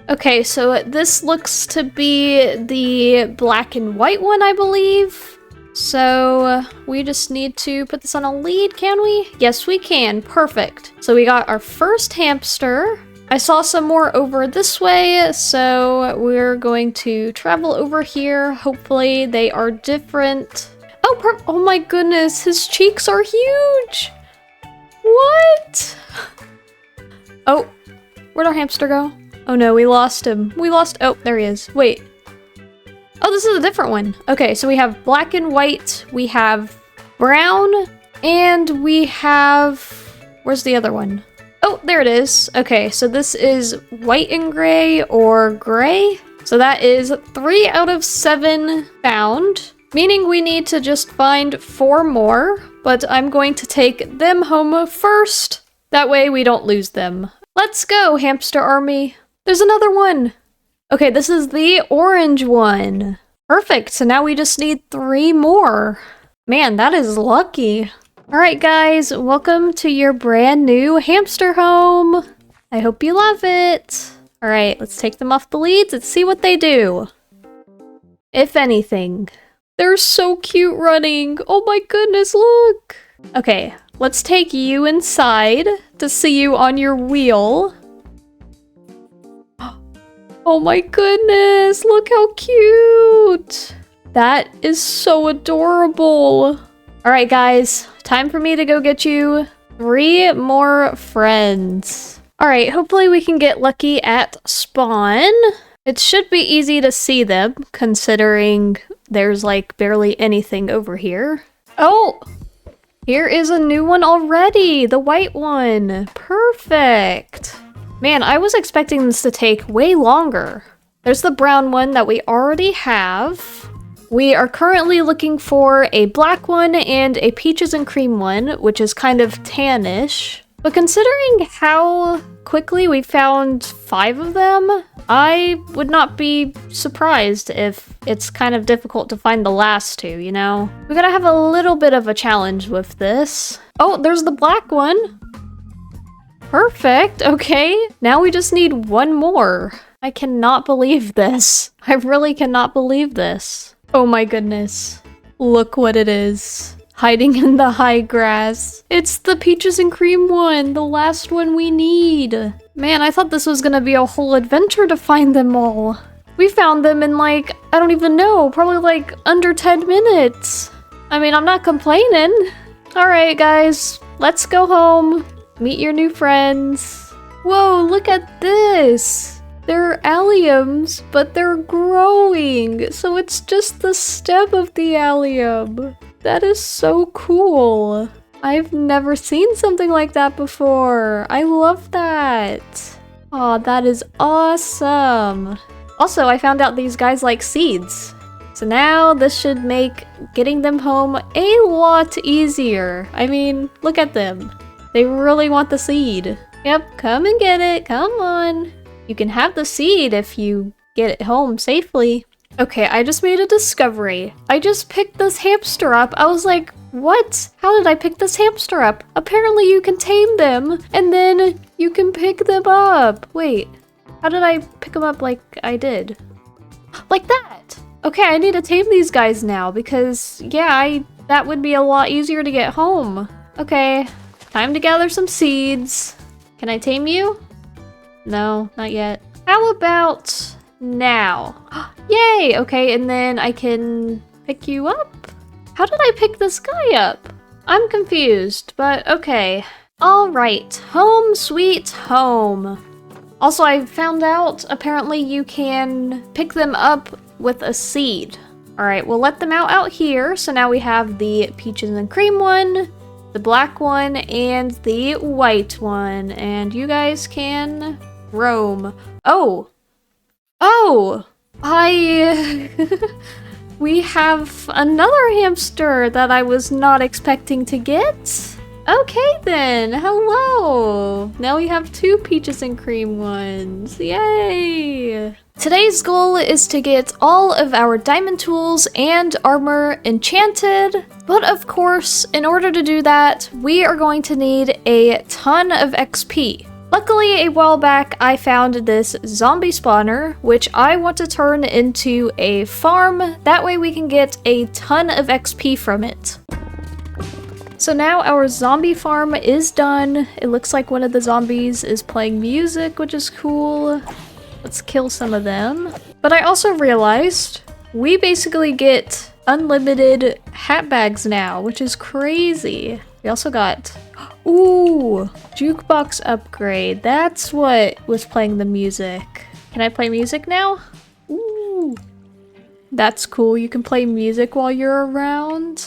Okay, so this looks to be the black and white one, I believe. So we just need to put this on a lead, can we? Yes, we can. Perfect. So we got our first hamster. I saw some more over this way, so we're going to travel over here. Hopefully they are different. Oh, oh my goodness, his cheeks are huge! What? Oh, where'd our hamster go? Oh no, we lost him. Oh, there he is. Wait. Oh, this is a different one. Okay, so we have black and white, we have brown, and we have... Where's the other one? Oh, there it is. Okay, so this is white and gray or gray. So that is 3 out of 7 found, meaning we need to just find 4 more, but I'm going to take them home first. That way we don't lose them. Let's go, hamster army. There's another one. Okay, this is the orange one. Perfect, so now we just need 3 more. Man, that is lucky. Alright guys, welcome to your brand new hamster home. I hope you love it. Alright, let's take them off the leads and see what they do. If anything. They're so cute running. Oh my goodness, look. Okay, let's take you inside to see you on your wheel. Oh my goodness, look how cute! That is so adorable! Alright guys, time for me to go get you 3 more friends. Alright, hopefully we can get lucky at spawn. It should be easy to see them, considering there's like barely anything over here. Oh! Here is a new one already! The white one! Perfect! Man, I was expecting this to take way longer. There's the brown one that we already have. We are currently looking for a black one and a peaches and cream one, which is kind of tannish. But considering how quickly we found 5 of them, I would not be surprised if it's kind of difficult to find the last 2, you know? We gotta have a little bit of a challenge with this. Oh, there's the black one! Perfect, okay. Now we just need 1 more. I cannot believe this. I really cannot believe this. Oh my goodness. Look what it is. Hiding in the high grass. It's the peaches and cream one, the last one we need. Man, I thought this was gonna be a whole adventure to find them all. We found them in like, I don't even know, probably like under 10 minutes. I mean, I'm not complaining. Alright guys, let's go home. Meet your new friends. Whoa, look at this. They're alliums, but they're growing, so it's just the stem of the allium. That is so cool. I've never seen something like that before. I love that. Aw, that is awesome. Also, I found out these guys like seeds. So now this should make getting them home a lot easier. I mean, look at them. They really want the seed. Yep, come and get it, come on. You can have the seed if you get it home safely. Okay, I just made a discovery. I just picked this hamster up. I was like, what? How did I pick this hamster up? Apparently you can tame them, and then you can pick them up. Wait, how did I pick them up like I did? Like that! Okay, I need to tame these guys now, because, yeah, that would be a lot easier to get home. Okay, time to gather some seeds. Can I tame you? No, not yet. How about now? Yay! Okay, and then I can pick you up? How did I pick this guy up? I'm confused, but okay. Alright, home sweet home. Also, I found out apparently you can pick them up with a seed. Alright, we'll let them out here. So now we have the peaches and cream one, the black one, and the white one. And you guys can roam. Oh! Oh! We have another hamster that I was not expecting to get. Okay then, hello! Now we have 2 peaches and cream ones. Yay! Today's goal is to get all of our diamond tools and armor enchanted, but of course, in order to do that, we are going to need a ton of XP. Luckily, a while back, I found this zombie spawner, which I want to turn into a farm. That way we can get a ton of XP from it. So now our zombie farm is done. It looks like one of the zombies is playing music, which is cool. Let's kill some of them. But I also realized we basically get unlimited hat bags now, which is crazy. We also got, ooh, jukebox upgrade. That's what was playing the music. Can I play music now? Ooh, that's cool. You can play music while you're around.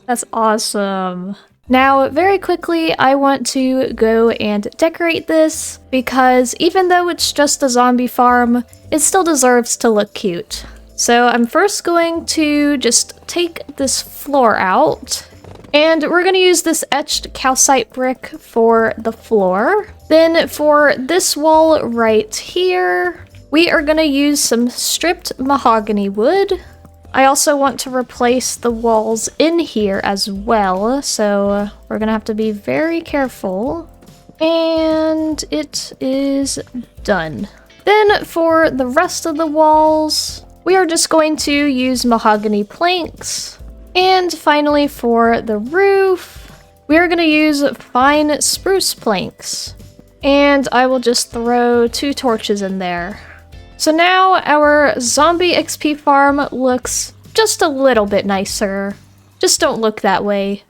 That's awesome. Now, very quickly, I want to go and decorate this because even though it's just a zombie farm, it still deserves to look cute. So I'm first going to just take this floor out. And we're going to use this etched calcite brick for the floor. Then for this wall right here, we are going to use some stripped mahogany wood. I also want to replace the walls in here as well, so we're going to have to be very careful. And it is done. Then for the rest of the walls, we are just going to use mahogany planks. And finally, for the roof, we are going to use fine spruce planks. And I will just throw 2 torches in there. So now our zombie XP farm looks just a little bit nicer. Just don't look that way.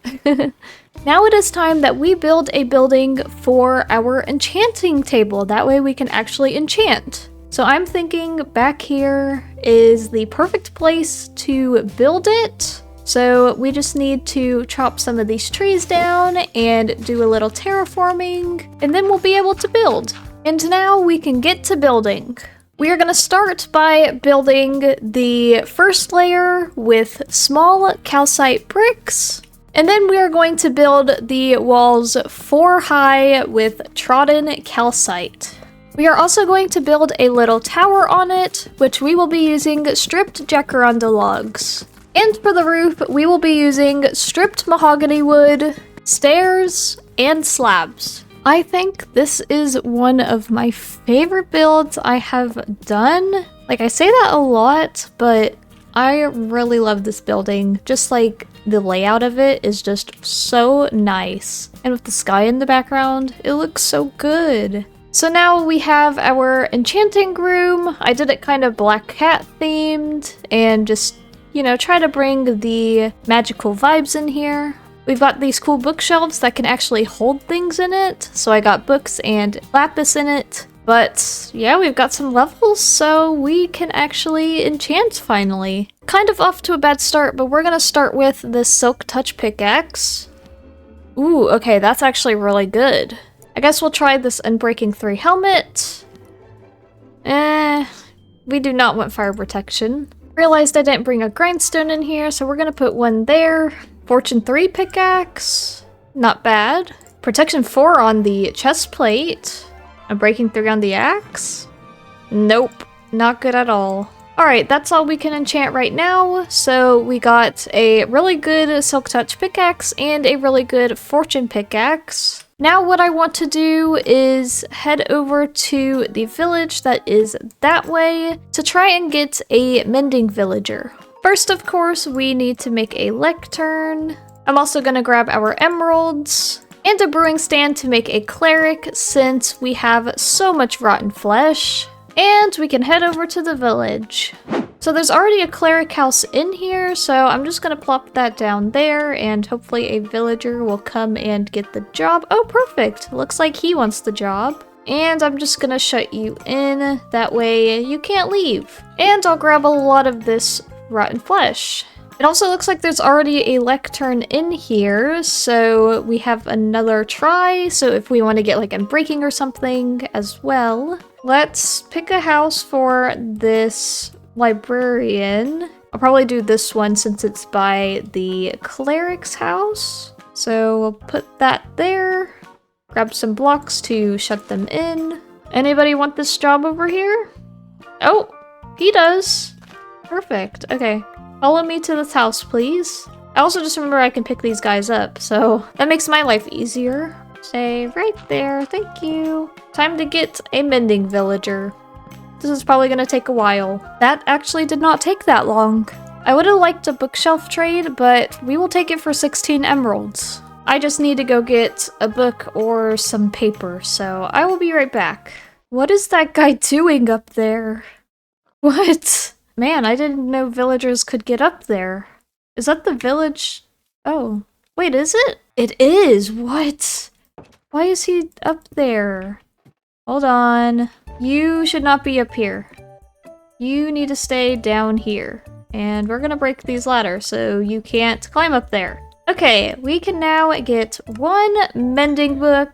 Now it is time that we build a building for our enchanting table. That way we can actually enchant. So I'm thinking back here is the perfect place to build it. So we just need to chop some of these trees down and do a little terraforming, and then we'll be able to build. And now we can get to building. We are going to start by building the first layer with small calcite bricks. And then we are going to build the walls 4 high with trodden calcite. We are also going to build a little tower on it, which we will be using stripped jacaranda logs. And for the roof, we will be using stripped mahogany wood, stairs, and slabs. I think this is one of my favorite builds I have done. Like, I say that a lot, but I really love this building. Just like the layout of it is just so nice. And with the sky in the background, it looks so good. So now we have our enchanting room. I did it kind of black cat themed and just, you know, try to bring the magical vibes in here. We've got these cool bookshelves that can actually hold things in it. So I got books and lapis in it. But yeah, we've got some levels, so we can actually enchant finally. Kind of off to a bad start, but we're gonna start with the Silk Touch pickaxe. Ooh, okay, that's actually really good. I guess we'll try this Unbreaking 3 helmet. We do not want fire protection. Realized I didn't bring a grindstone in here, so we're gonna put one there. Fortune 3 pickaxe. Not bad. Protection 4 on the chest plate. Unbreaking 3 on the axe. Nope, not good at all. Alright, that's all we can enchant right now. So we got a really good Silk Touch pickaxe and a really good Fortune pickaxe. Now what I want to do is head over to the village that is that way to try and get a mending villager. First, of course, we need to make a lectern. I'm also going to grab our emeralds and a brewing stand to make a cleric since we have so much rotten flesh. And we can head over to the village. So there's already a cleric house in here, so I'm just going to plop that down there and hopefully a villager will come and get the job. Oh, perfect. Looks like he wants the job. And I'm just going to shut you in. That way you can't leave. And I'll grab a lot of this rotten flesh. It also looks like there's already a lectern in here, so we have another try. So if we want to get like Unbreaking or something as well. Let's pick a house for this librarian. I'll probably do this one since it's by the cleric's house. So we'll put that there. Grab some blocks to shut them in. Anybody want this job over here? Oh, he does. Perfect. Okay. Follow me to this house, please. I also just remember I can pick these guys up, so that makes my life easier. Stay right there. Thank you. Time to get a mending villager. This is probably gonna take a while. That actually did not take that long. I would have liked a bookshelf trade, but we will take it for 16 emeralds. I just need to go get a book or some paper, so I will be right back. What is that guy doing up there? What? Man, I didn't know villagers could get up there. Is that the village? Oh, wait, is it? It is! What? Why is he up there? Hold on. You should not be up here. You need to stay down here. And we're gonna break these ladders so you can't climb up there. Okay, we can now get one mending book.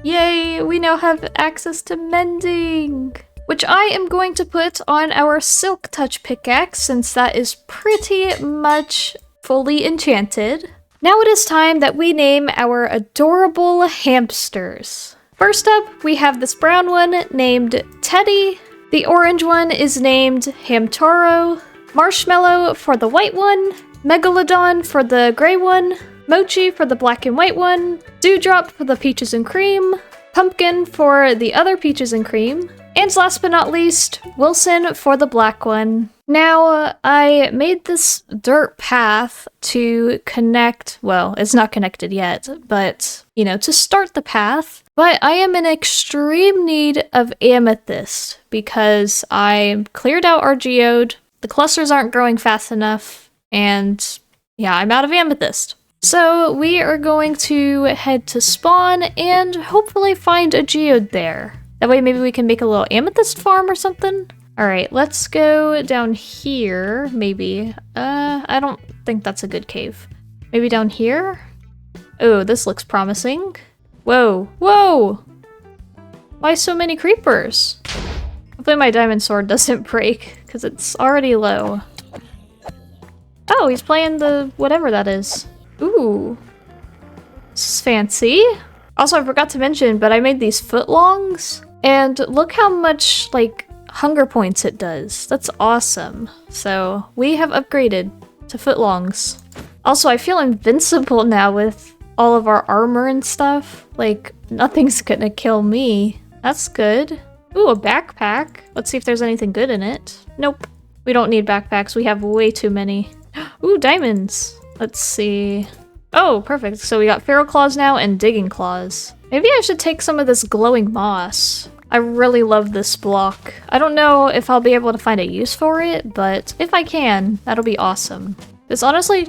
Yay, we now have access to mending! Which I am going to put on our Silk Touch pickaxe since that is pretty much fully enchanted. Now it is time that we name our adorable hamsters. First up, we have this brown one named Teddy. The orange one is named Hamtaro. Marshmallow for the white one. Megalodon for the gray one. Mochi for the black and white one. Dewdrop for the peaches and cream. Pumpkin for the other peaches and cream. And last but not least, Wilson for the black one. Now, I made this dirt path to connect, well, it's not connected yet, but, you know, to start the path. But I am in extreme need of amethyst because I cleared out our geode, the clusters aren't growing fast enough, and yeah, I'm out of amethyst. So we are going to head to spawn and hopefully find a geode there. That way maybe we can make a little amethyst farm or something. All right, let's go down here, maybe. I don't think that's a good cave. Maybe down here? Oh, this looks promising. Whoa, whoa! Why so many creepers? Hopefully my diamond sword doesn't break, because it's already low. Oh, he's playing the whatever that is. Ooh. This is fancy. Also, I forgot to mention, but I made these footlongs, and look how much, like, hunger points it does. That's awesome. So, we have upgraded to footlongs. Also, I feel invincible now with all of our armor and stuff. Like, nothing's gonna kill me. That's good. Ooh, a backpack. Let's see if there's anything good in it. Nope. We don't need backpacks. We have way too many. Ooh, diamonds. Let's see. Oh, perfect. So we got feral claws now and digging claws. Maybe I should take some of this glowing moss. I really love this block. I don't know if I'll be able to find a use for it, but if I can, that'll be awesome. This honestly...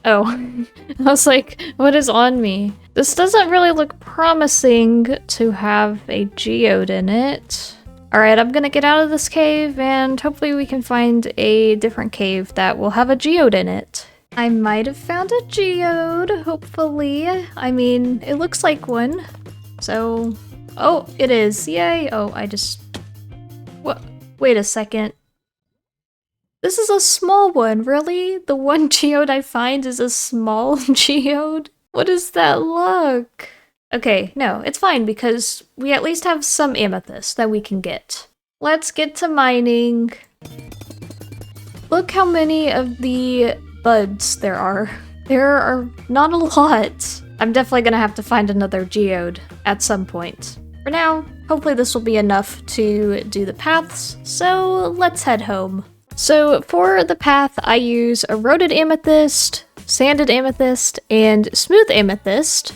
Oh, I was like, what is on me? This doesn't really look promising to have a geode in it. Alright, I'm gonna get out of this cave and hopefully we can find a different cave that will have a geode in it. I might have found a geode, hopefully. I mean, it looks like one. So... Oh, it is. Yay! Oh, I just... What? Wait a second. This is a small one, really? The one geode I find is a small geode? What does that look? Okay, no, it's fine because we at least have some amethyst that we can get. Let's get to mining. Look how many of the buds there are. There are not a lot. I'm definitely gonna have to find another geode at some point. For now, hopefully this will be enough to do the paths, so let's head home. So for the path, I use eroded amethyst, sanded amethyst, and smooth amethyst.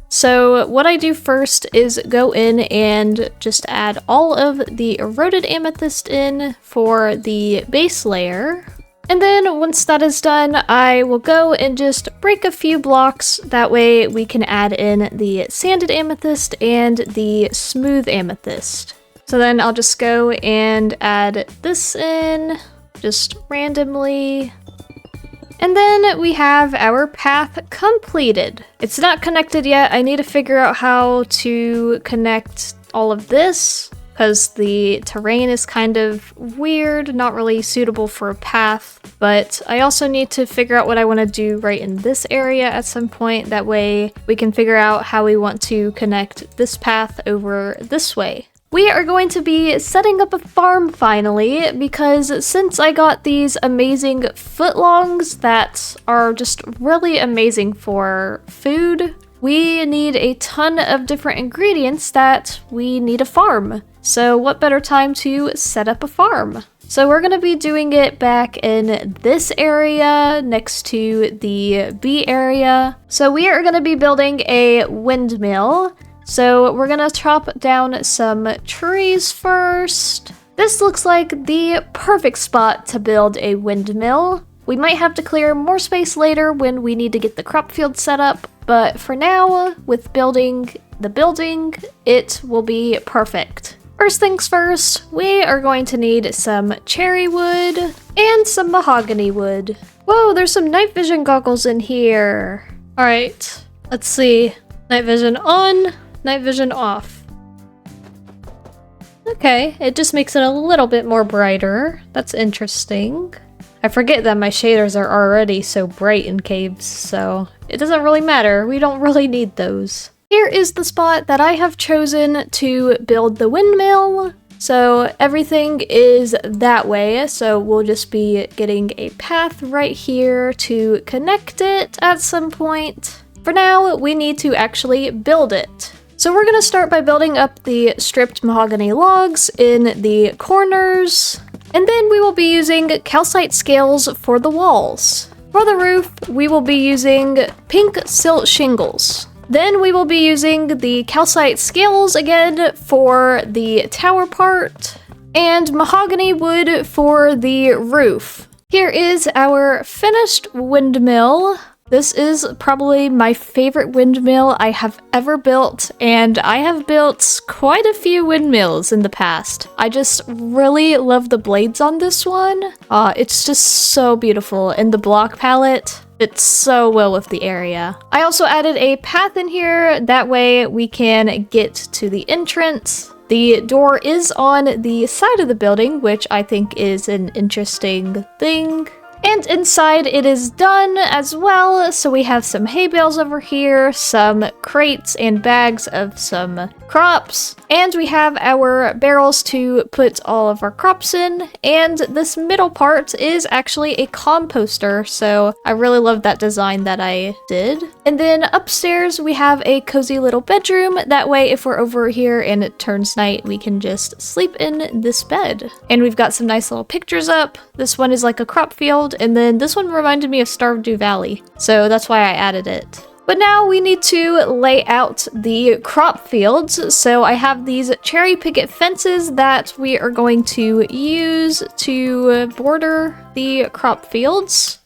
So what I do first is go in and just add all of the eroded amethyst in for the base layer. And then once that is done, I will go and just break a few blocks. That way we can add in the sanded amethyst and the smooth amethyst. So then I'll just go and add this in, just randomly. And then we have our path completed. It's not connected yet. I need to figure out how to connect all of this, because the terrain is kind of weird, not really suitable for a path, but I also need to figure out what I want to do right in this area at some point. That way we can figure out how we want to connect this path over this way. We are going to be setting up a farm finally, because since I got these amazing footlongs that are just really amazing for food, we need a ton of different ingredients that we need a farm. So what better time to set up a farm? So we're gonna be doing it back in this area next to the bee area. So we are gonna be building a windmill. So we're gonna chop down some trees first. This looks like the perfect spot to build a windmill. We might have to clear more space later when we need to get the crop field set up, but for now, with building the building, it will be perfect. First things first, we are going to need some cherry wood and some mahogany wood. Whoa, there's some night vision goggles in here. All right, let's see. Night vision on, night vision off. Okay, it just makes it a little bit more brighter. That's interesting. I forget that my shaders are already so bright in caves, so it doesn't really matter. We don't really need those. Here is the spot that I have chosen to build the windmill. So everything is that way, so we'll just be getting a path right here to connect it at some point. For now, we need to actually build it. So we're gonna start by building up the stripped mahogany logs in the corners, and then we will be using calcite scales for the walls. For the roof, we will be using pink silt shingles. Then we will be using the calcite scales again for the tower part, and mahogany wood for the roof. Here is our finished windmill. This is probably my favorite windmill I have ever built, and I have built quite a few windmills in the past. I just really love the blades on this one. It's just so beautiful, and the block palette fits so well with the area. I also added a path in here, that way we can get to the entrance. The door is on the side of the building, which I think is an interesting thing. And inside it is done as well, so we have some hay bales over here, some crates and bags of some crops, and we have our barrels to put all of our crops in, and this middle part is actually a composter, so I really love that design that I did. And then upstairs we have a cozy little bedroom, that way if we're over here and it turns night, we can just sleep in this bed. And we've got some nice little pictures up. This one is like a crop field, and then this one reminded me of Stardew Valley, so that's why I added it. But now we need to lay out the crop fields, so I have these cherry picket fences that we are going to use to border the crop fields.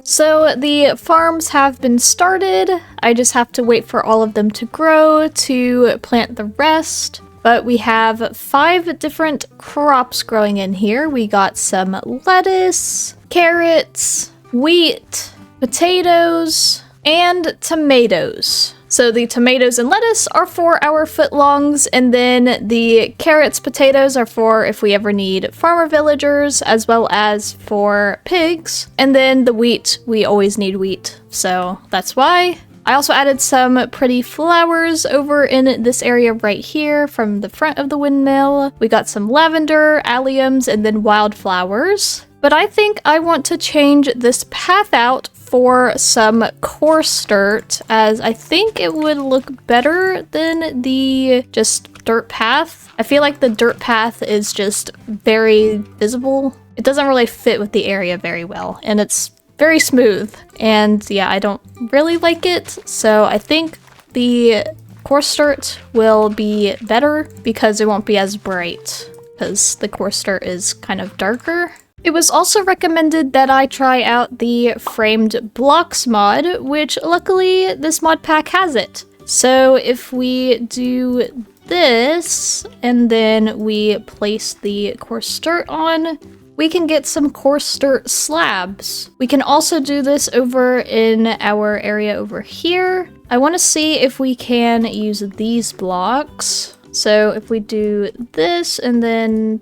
So the farms have been started. I just have to wait for all of them to grow to plant the rest. But we have 5 different crops growing in here. We got some lettuce, carrots, wheat, potatoes, and tomatoes. So the tomatoes and lettuce are for our footlongs, and then the carrots, potatoes are for if we ever need farmer villagers, as well as for pigs. And then the wheat, we always need wheat, so that's why. I also added some pretty flowers over in this area right here from the front of the windmill. We got some lavender, alliums, and then wildflowers. But I think I want to change this path out for some coarse dirt, as I think it would look better than the just dirt path. I feel like the dirt path is just very visible. It doesn't really fit with the area very well, and it's very smooth. And yeah, I don't really like it, so I think the coarse dirt will be better because it won't be as bright, because the coarse dirt is kind of darker. It was also recommended that I try out the framed blocks mod, which luckily this mod pack has it. So if we do this and then we place the coarse dirt on, we can get some coarse dirt slabs. We can also do this over in our area over here. I want to see if we can use these blocks. So if we do this and then...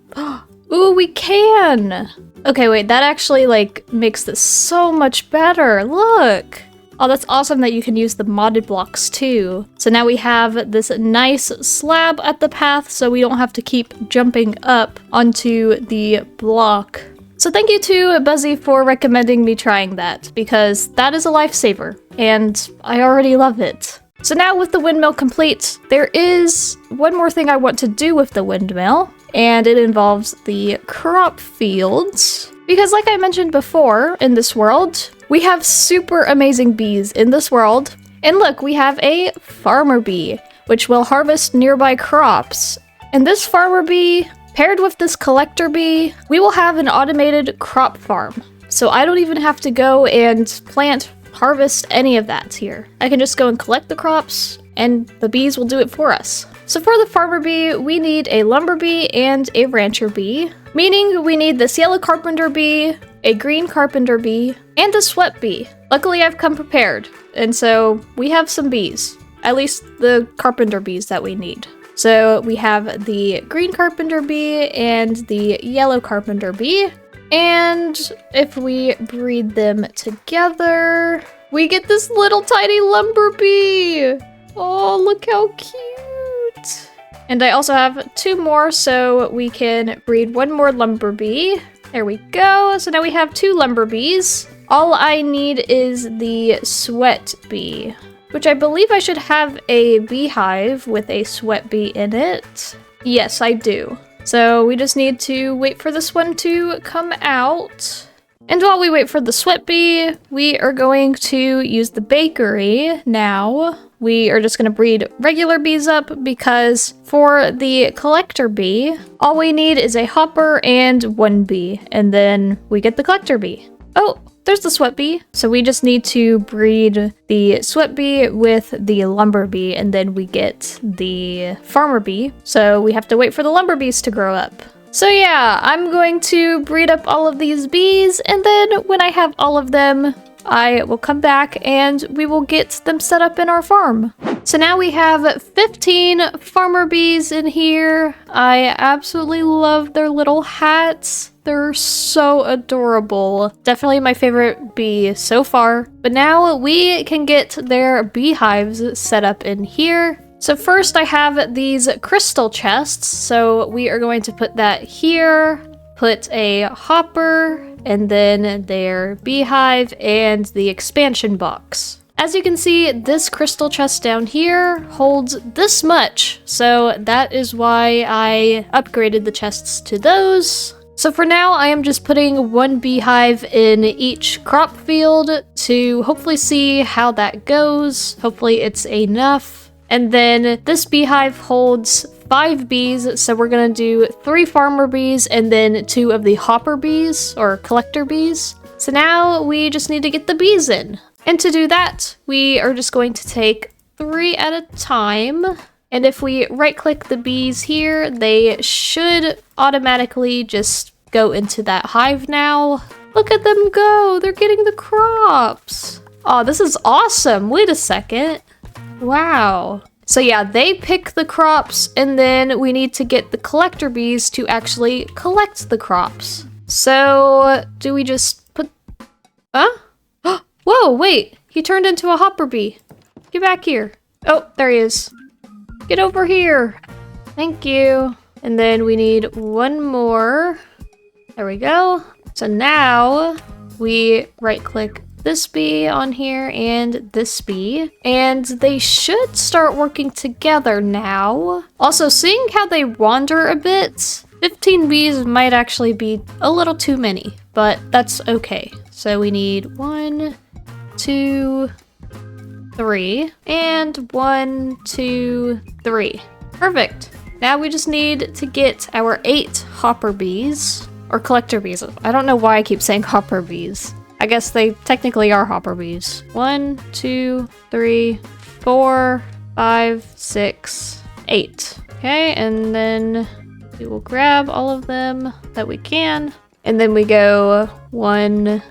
Ooh, we can! Okay, wait, that actually, like, makes this so much better. Look! Oh, that's awesome that you can use the modded blocks, too. So now we have this nice slab at the path, so we don't have to keep jumping up onto the block. So thank you to Buzzy for recommending me trying that, because that is a lifesaver, and I already love it. So now with the windmill complete, there is one more thing I want to do with the windmill, and it involves the crop fields. Because like I mentioned before, in this world, we have super amazing bees in this world. And look, we have a farmer bee, which will harvest nearby crops. And this farmer bee, paired with this collector bee, we will have an automated crop farm. So I don't even have to go and harvest any of that here. I can just go and collect the crops, and the bees will do it for us. So for the farmer bee, we need a lumber bee and a rancher bee, meaning we need this yellow carpenter bee, a green carpenter bee, and a sweat bee. Luckily, I've come prepared, and so we have some bees, at least the carpenter bees that we need. So we have the green carpenter bee and the yellow carpenter bee, and if we breed them together, we get this little tiny lumber bee. Oh, look how cute. And I also have 2 more, so we can breed 1 more lumber bee. There we go. So now we have 2 lumber bees. All I need is the sweat bee, which I believe I should have a beehive with a sweat bee in it. Yes, I do. So we just need to wait for this one to come out. And while we wait for the sweat bee, we are going to use the bakery now. We are just going to breed regular bees up because for the collector bee, all we need is a hopper and one bee, and then we get the collector bee. Oh, there's the sweat bee. So we just need to breed the sweat bee with the lumber bee, and then we get the farmer bee. So we have to wait for the lumber bees to grow up. So yeah, I'm going to breed up all of these bees, and then when I have all of them, I will come back and we will get them set up in our farm. So now we have 15 farmer bees in here. I absolutely love their little hats. They're so adorable. Definitely my favorite bee so far. But now we can get their beehives set up in here. So first I have these crystal chests, so we are going to put that here, put a hopper, and then their beehive and the expansion box. As you can see, this crystal chest down here holds this much, so that is why I upgraded the chests to those. So for now, I am just putting one beehive in each crop field to hopefully see how that goes. Hopefully it's enough. And then this beehive holds 5 bees, so we're gonna do 3 farmer bees and then 2 of the hopper bees, or collector bees. So now we just need to get the bees in. And to do that, we are just going to take 3 at a time. And if we right-click the bees here, they should automatically just go into that hive now. Look at them go! They're getting the crops! Oh, this is awesome! Wait a second. Wow. So yeah, they pick the crops, and then we need to get the collector bees to actually collect the crops. So, do we just put... Huh? Whoa, wait! He turned into a hopper bee. Get back here. Oh, there he is. Get over here. Thank you. And then we need one more. There we go. So now we right-click this bee on here and this bee, and they should start working together now. Also, seeing how they wander a bit, 15 bees might actually be a little too many, but that's okay. So we need 1, 2, 3, and 1, 2, 3. Perfect. Now we just need to get our 8 hopper bees, or collector bees. I don't know why I keep saying hopper bees. I guess they technically are hopper bees. 1, 2, 3, 4, 5, 6, 8. Okay, and then we will grab all of them that we can. And then we go 1,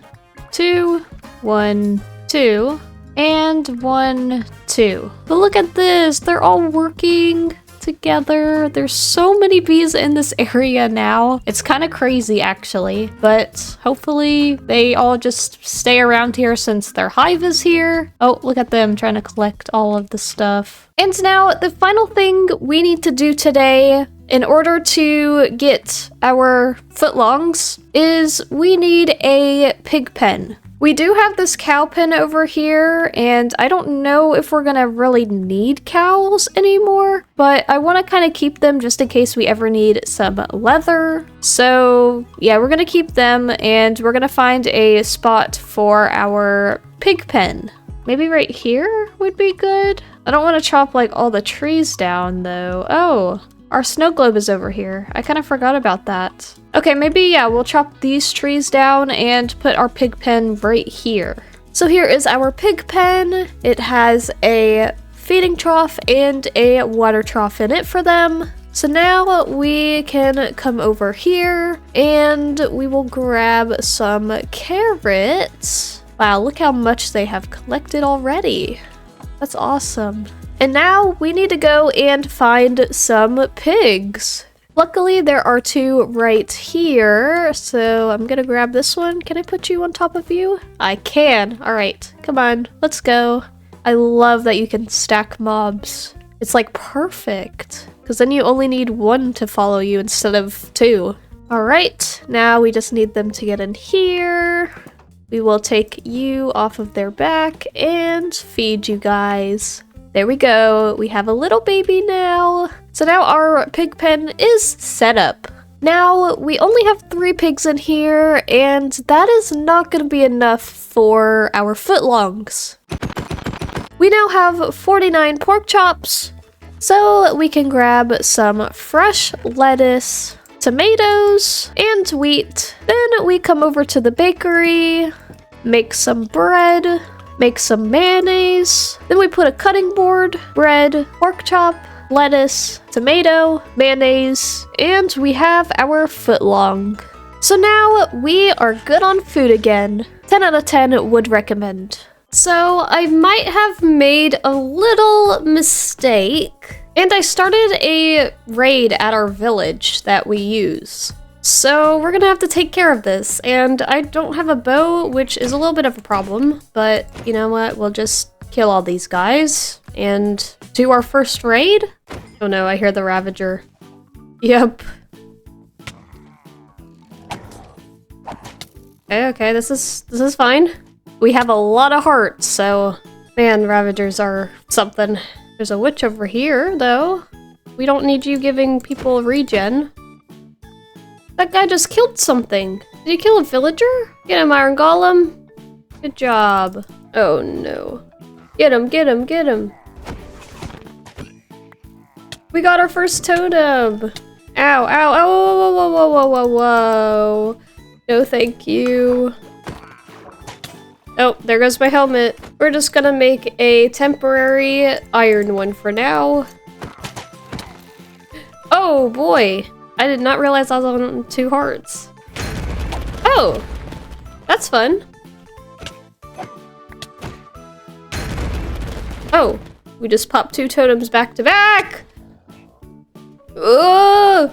2, 1, 2, and 1, 2. But look at this, they're all working together. There's so many bees in this area now. It's kind of crazy actually, but hopefully they all just stay around here since their hive is here. Oh, look at them trying to collect all of the stuff. And now the final thing we need to do today in order to get our footlongs is we need a pig pen. We do have this cow pen over here, and I don't know if we're gonna really need cows anymore, but I want to kind of keep them just in case we ever need some leather. So yeah, we're gonna keep them, and we're gonna find a spot for our pig pen. Maybe right here would be good. I don't want to chop like all the trees down though. Oh, our snow globe is over here. I kind of forgot about that. Okay, maybe, yeah, we'll chop these trees down and put our pig pen right here. So here is our pig pen. It has a feeding trough and a water trough in it for them. So now we can come over here and we will grab some carrots. Wow, look how much they have collected already. That's awesome. And now we need to go and find some pigs. Luckily, there are 2 right here, so I'm gonna grab this one. Can I put you on top of you? I can. All right, come on, let's go. I love that you can stack mobs. It's like perfect, because then you only need 1 to follow you instead of 2. All right, now we just need them to get in here. We will take you off of their back and feed you guys. There we go. We have a little baby now. So now our pig pen is set up. Now, we only have 3 pigs in here, and that is not going to be enough for our footlongs. We now have 49 pork chops, so we can grab some fresh lettuce, tomatoes, and wheat. Then we come over to the bakery, make some bread, make some mayonnaise. Then we put a cutting board, bread, pork chop, lettuce, tomato, mayonnaise, and we have our footlong. So now we are good on food again. 10 out of 10 would recommend. So I might have made a little mistake, and I started a raid at our village that we use. So we're gonna have to take care of this, and I don't have a bow, which is a little bit of a problem, but you know what, we'll just kill all these guys and do our first raid? Oh no, I hear the Ravager. Yep. Okay, this is fine. We have a lot of hearts, so man, Ravagers are something. There's a witch over here, though. We don't need you giving people regen. That guy just killed something. Did he kill a villager? Get him, Iron Golem. Good job. Oh no. Get him, get him, get him. We got our first totem. Ow, ow, ow, whoa, whoa, whoa, whoa, whoa, whoa. No, thank you. Oh, there goes my helmet. We're just gonna make a temporary iron one for now. Oh boy. I did not realize I was on 2 hearts. Oh, that's fun. Oh, we just popped 2 totems back to back. Ugh!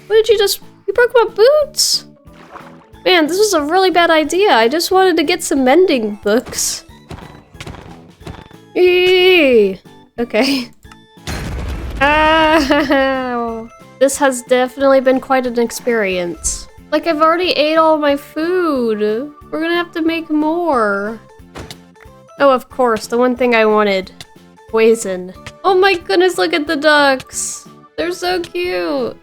What did you just... You broke my boots? Man, this was a really bad idea. I just wanted to get some mending books. Eee! Okay. Ow! This has definitely been quite an experience. Like, I've already ate all my food. We're gonna have to make more. Oh, of course, the one thing I wanted. Poison. Oh my goodness, look at the ducks. They're so cute.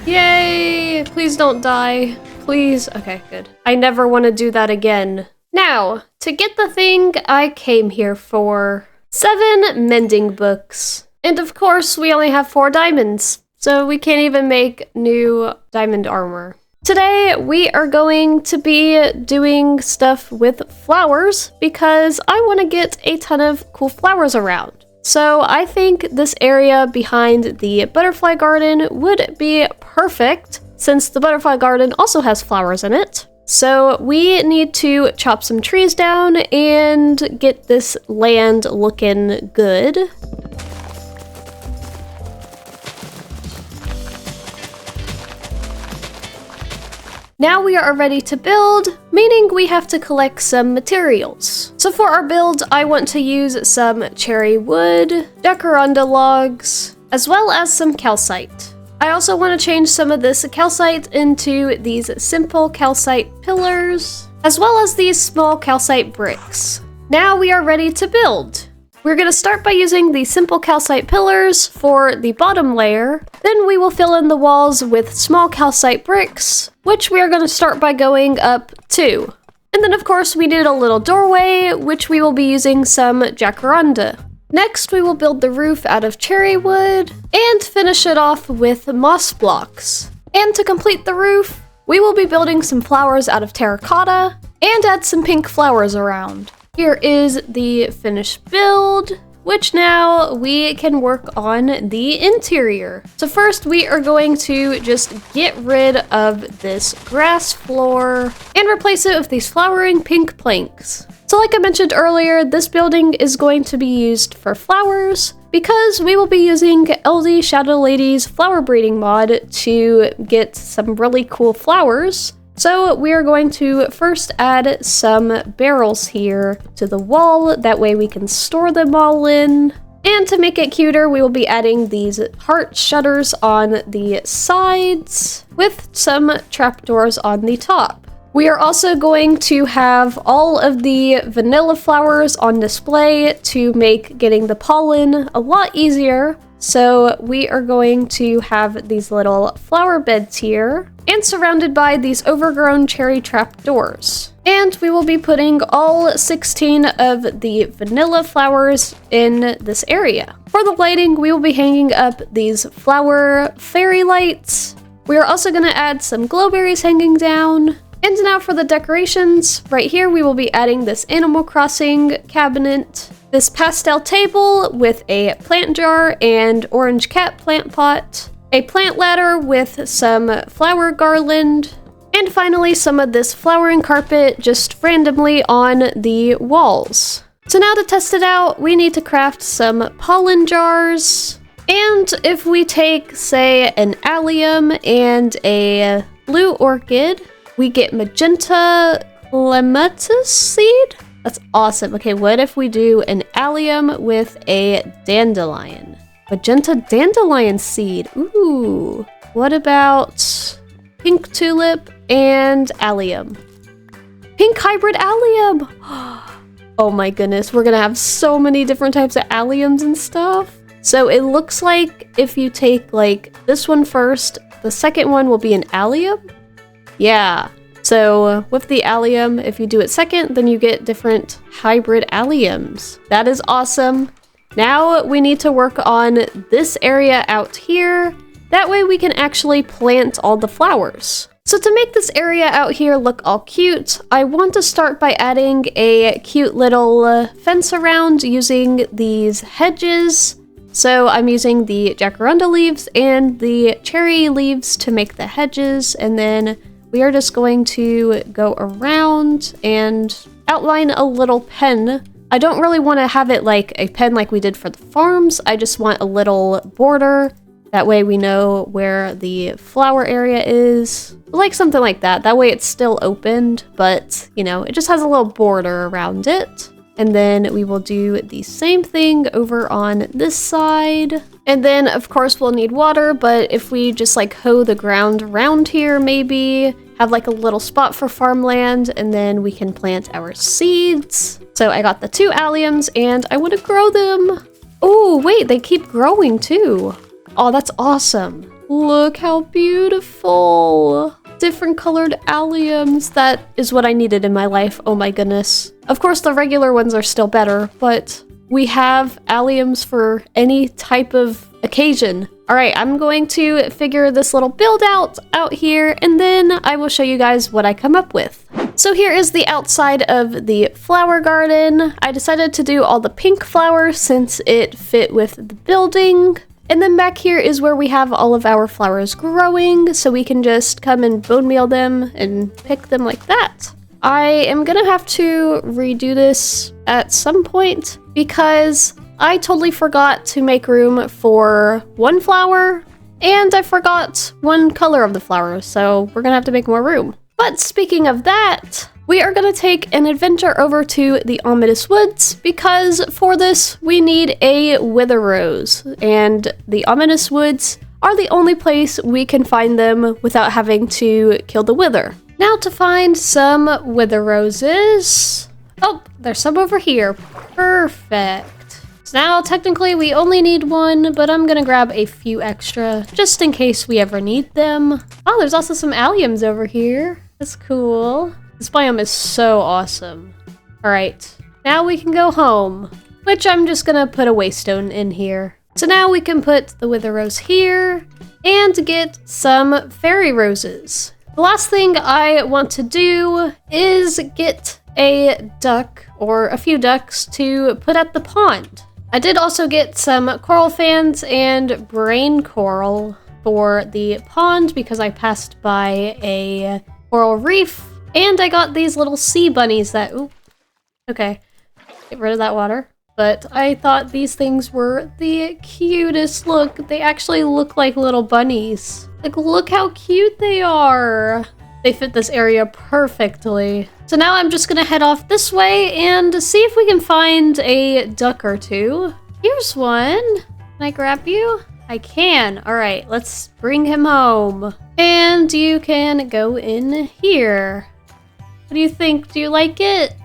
Yay! Please don't die. Please. Okay, good. I never want to do that again. Now, to get the thing I came here for. 7 mending books. And of course, we only have 4 diamonds. So we can't even make new diamond armor. Today, we are going to be doing stuff with flowers because I want to get a ton of cool flowers around. So I think this area behind the butterfly garden would be perfect since the butterfly garden also has flowers in it. So we need to chop some trees down and get this land looking good. Now we are ready to build, meaning we have to collect some materials. So for our build, I want to use some cherry wood, jacaranda logs, as well as some calcite. I also want to change some of this calcite into these simple calcite pillars, as well as these small calcite bricks. Now we are ready to build. We're going to start by using the simple calcite pillars for the bottom layer. Then we will fill in the walls with small calcite bricks, which we are going to start by going up 2. And then of course we need a little doorway, which we will be using some jacaranda. Next we will build the roof out of cherry wood and finish it off with moss blocks. And to complete the roof, we will be building some flowers out of terracotta and add some pink flowers around. Here is the finished build, which now we can work on the interior. So first we are going to just get rid of this grass floor and replace it with these flowering pink planks. So like I mentioned earlier, this building is going to be used for flowers because we will be using LD Shadow Lady's flower breeding mod to get some really cool flowers. So we are going to first add some barrels here to the wall, that way we can store them all in. And to make it cuter, we will be adding these heart shutters on the sides with some trapdoors on the top. We are also going to have all of the vanilla flowers on display to make getting the pollen a lot easier. So we are going to have these little flower beds here and surrounded by these overgrown cherry trapdoors. And we will be putting all 16 of the vanilla flowers in this area. For the lighting, we will be hanging up these flower fairy lights. We are also going to add some glowberries hanging down. And now for the decorations, right here we will be adding this Animal Crossing cabinet, this pastel table with a plant jar and orange cat plant pot, a plant ladder with some flower garland, and finally some of this flowering carpet just randomly on the walls. So now to test it out, we need to craft some pollen jars. And if we take, say, an allium and a blue orchid, we get magenta clematis seed? That's awesome. Okay, what if we do an allium with a dandelion? Magenta dandelion seed. Ooh. What about pink tulip and allium? Pink hybrid allium! Oh my goodness, we're gonna have so many different types of alliums and stuff. So it looks like if you take like this one first, the second one will be an allium? Yeah, so with the allium, if you do it second, then you get different hybrid alliums. That is awesome. Now we need to work on this area out here. That way we can actually plant all the flowers. So to make this area out here look all cute, I want to start by adding a cute little fence around using these hedges. So I'm using the jacaranda leaves and the cherry leaves to make the hedges, and then we are just going to go around and outline a little pen. I don't really want to have it like a pen like we did for the farms. I just want a little border. That way we know where the flower area is. Like something like that. That way it's still opened, but you know, it just has a little border around it. And then we will do the same thing over on this side. And then of course we'll need water, but if we just like hoe the ground around here, maybe have like a little spot for farmland, and then we can plant our seeds. So I got the 2 alliums and I want to grow them. Oh, wait, they keep growing too. Oh, that's awesome. Look how beautiful. Different colored alliums. That is what I needed in my life. Oh my goodness. Of course, the regular ones are still better, but we have alliums for any type of occasion. All right, I'm going to figure this little build out here, and then I will show you guys what I come up with. So here is the outside of the flower garden. I decided to do all the pink flowers since it fit with the building. And then back here is where we have all of our flowers growing, so we can just come and bone meal them and pick them like that. I am gonna have to redo this at some point because I totally forgot to make room for one flower, and I forgot one color of the flower, so we're gonna have to make more room. But speaking of that, we are gonna take an adventure over to the Ominous Woods because for this we need a wither rose, and the Ominous Woods are the only place we can find them without having to kill the wither. Now to find some wither roses. Oh, there's some over here. Perfect. So now technically we only need one, but I'm gonna grab a few extra just in case we ever need them. Oh, there's also some alliums over here. That's cool. This biome is so awesome. All right, now we can go home, which I'm just gonna put a waystone in here. So now we can put the wither rose here and get some fairy roses. The last thing I want to do is get a duck or a few ducks to put at the pond. I did also get some coral fans and brain coral for the pond because I passed by a coral reef, and I got these little sea bunnies that, ooh, okay, get rid of that water. But I thought these things were the cutest. Look, they actually look like little bunnies. Like, look how cute they are. They fit this area perfectly. So now I'm just gonna head off this way and see if we can find a duck or two. Here's one. Can I grab you? I can. All right, let's bring him home. And you can go in here. What do you think? Do you like it?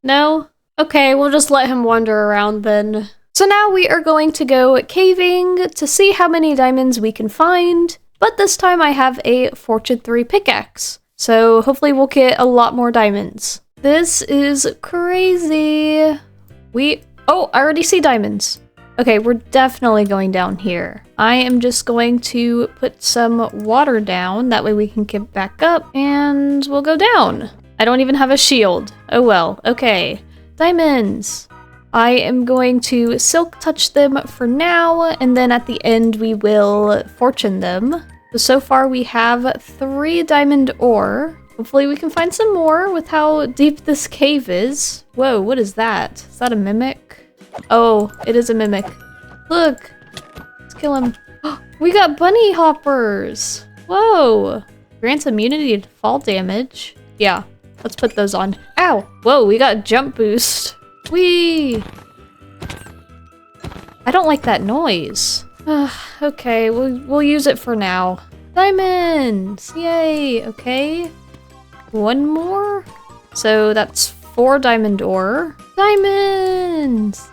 No? Okay, we'll just let him wander around then. So now we are going to go caving to see how many diamonds we can find, but this time I have a Fortune 3 pickaxe, so hopefully we'll get a lot more diamonds. This is crazy. Oh, I already see diamonds. Okay, we're definitely going down here. I am just going to put some water down, that way we can get back up, and we'll go down. I don't even have a shield. Oh well, okay. Diamonds. I am going to silk touch them for now, and then at the end we will fortune them. So far we have 3 diamond ore. Hopefully we can find some more with how deep this cave is. Whoa, what is that? Is that a mimic? Oh, it is a mimic. Look! Let's kill him. We got bunny hoppers! Whoa! Grants immunity to fall damage. Yeah, let's put those on. Ow! Whoa, we got jump boost. Whee! I don't like that noise. Okay, we'll use it for now. Diamonds! Yay! Okay. 1 more? So that's 4 diamond ore. Diamonds!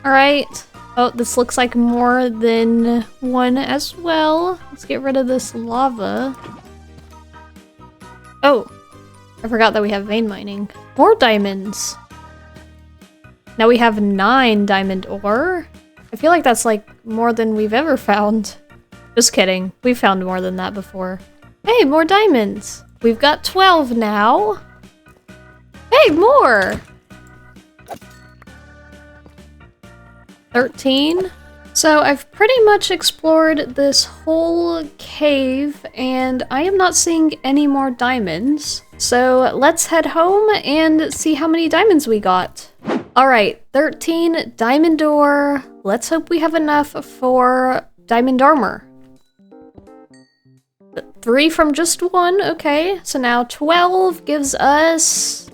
Alright. Oh, this looks like more than 1 as well. Let's get rid of this lava. Oh! I forgot that we have vein mining. More diamonds! Now we have 9 diamond ore. I feel like that's like more than we've ever found. Just kidding. We've found more than that before. Hey, more diamonds! We've got 12 now. Hey, more! 13. So I've pretty much explored this whole cave and I am not seeing any more diamonds. So let's head home and see how many diamonds we got. Alright, 13 diamond ore. Let's hope we have enough for diamond armor. 3 from just 1, okay. So now 12 gives us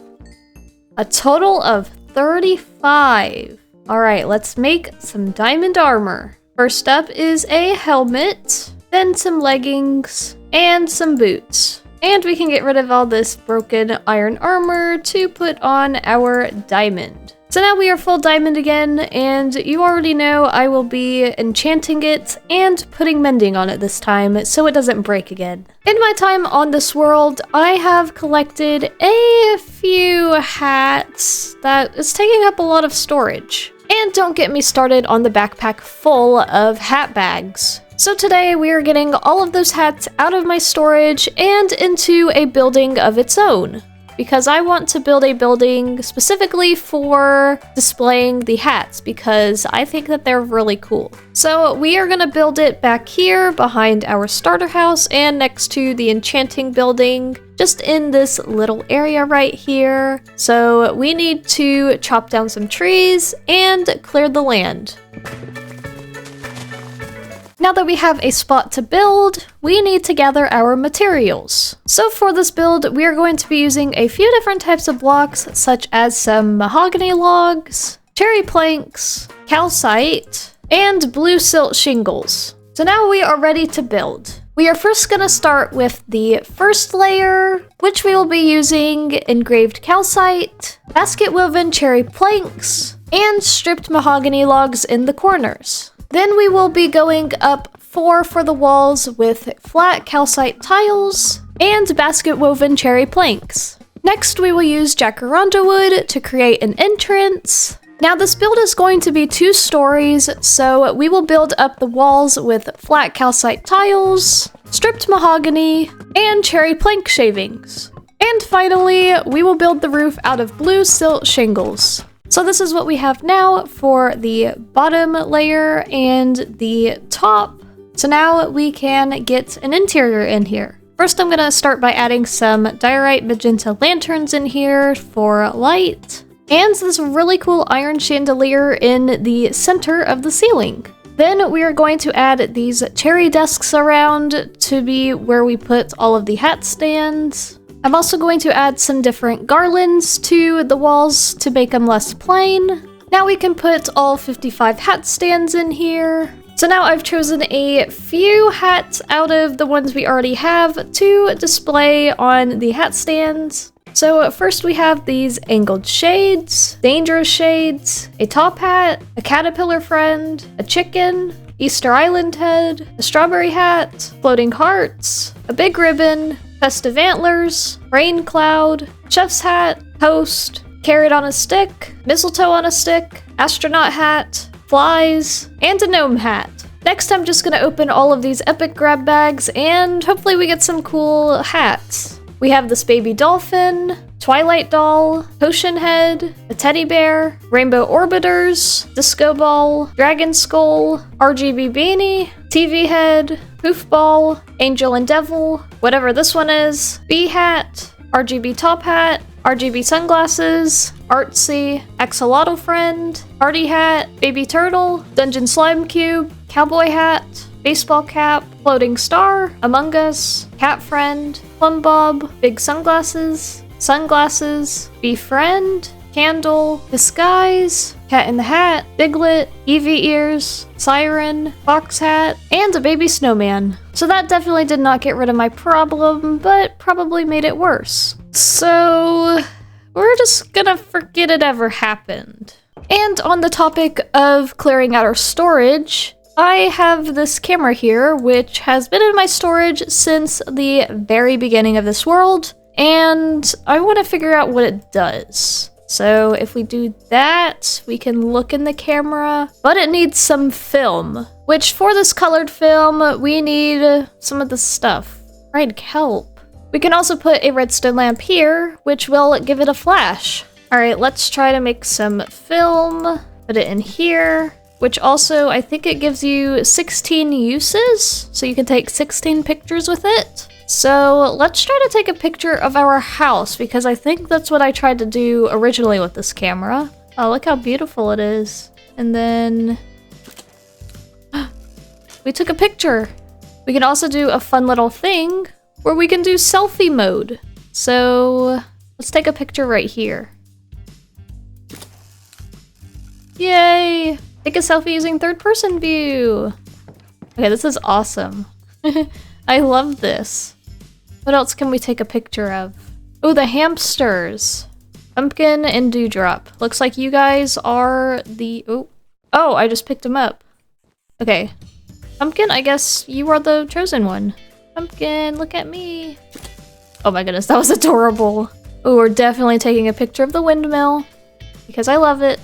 a total of 35. Alright, let's make some diamond armor. First up is a helmet, then some leggings, and some boots. And we can get rid of all this broken iron armor to put on our diamond. So now we are full diamond again, and you already know I will be enchanting it and putting mending on it this time so it doesn't break again. In my time on this world, I have collected a few hats that is taking up a lot of storage. And don't get me started on the backpack full of hat bags. So today we are getting all of those hats out of my storage and into a building of its own. Because I want to build a building specifically for displaying the hats because I think that they're really cool. So we are gonna build it back here behind our starter house and next to the enchanting building, just in this little area right here. So we need to chop down some trees and clear the land. Now that we have a spot to build, we need to gather our materials. So for this build, we are going to be using a few different types of blocks, such as some mahogany logs, cherry planks, calcite, and blue silt shingles. So now we are ready to build. We are first going to start with the first layer, which we will be using engraved calcite, basket woven cherry planks, and stripped mahogany logs in the corners. Then we will be going up 4 for the walls with flat calcite tiles and basket woven cherry planks. Next we will use jacaranda wood to create an entrance. Now this build is going to be 2 stories, so we will build up the walls with flat calcite tiles, stripped mahogany, and cherry plank shavings. And finally, we will build the roof out of blue silt shingles. So this is what we have now for the bottom layer and the top. So now we can get an interior in here. First, I'm gonna start by adding some diorite magenta lanterns in here for light, and this really cool iron chandelier in the center of the ceiling. Then we are going to add these cherry desks around to be where we put all of the hat stands. I'm also going to add some different garlands to the walls to make them less plain. Now we can put all 55 hat stands in here. So now I've chosen a few hats out of the ones we already have to display on the hat stands. So first we have these angled shades, dangerous shades, a top hat, a caterpillar friend, a chicken, Easter Island head, a strawberry hat, floating hearts, a big ribbon, festive antlers, rain cloud, chef's hat, host, carrot on a stick, mistletoe on a stick, astronaut hat, flies, and a gnome hat. Next, I'm just gonna open all of these epic grab bags and hopefully we get some cool hats. We have this baby dolphin, Twilight doll, potion head, a teddy bear, rainbow orbiters, disco ball, dragon skull, RGB beanie, TV head, poof ball, angel and devil, whatever this one is, bee hat, RGB top hat, RGB sunglasses, artsy, axolotl friend, party hat, baby turtle, dungeon slime cube, cowboy hat, baseball cap, floating star, Among Us, cat friend, plum bob, big sunglasses, befriend, candle, disguise, cat in the hat, biglet, Eevee ears, siren, fox hat, and a baby snowman. So that definitely did not get rid of my problem, but probably made it worse. So we're just gonna forget it ever happened. And on the topic of clearing out our storage, I have this camera here, which has been in my storage since the very beginning of this world, and I want to figure out what it does. So if we do that, we can look in the camera, but it needs some film, which for this colored film, we need some of the stuff. Right, kelp. We can also put a redstone lamp here, which will give it a flash. All right, let's try to make some film, put it in here, which also, I think it gives you 16 uses, so you can take 16 pictures with it. So let's try to take a picture of our house, because I think that's what I tried to do originally with this camera. Oh, look how beautiful it is. And then we took a picture. We can also do a fun little thing where we can do selfie mode. So let's take a picture right here. Yay! Take a selfie using third-person view. Okay, this is awesome. I love this. What else can we take a picture of? Oh, the hamsters. Pumpkin and Dewdrop. Looks like you guys are the... Oh, I just picked them up. Okay. Pumpkin, I guess you are the chosen one. Pumpkin, look at me. Oh my goodness, that was adorable. Oh, we're definitely taking a picture of the windmill because I love it.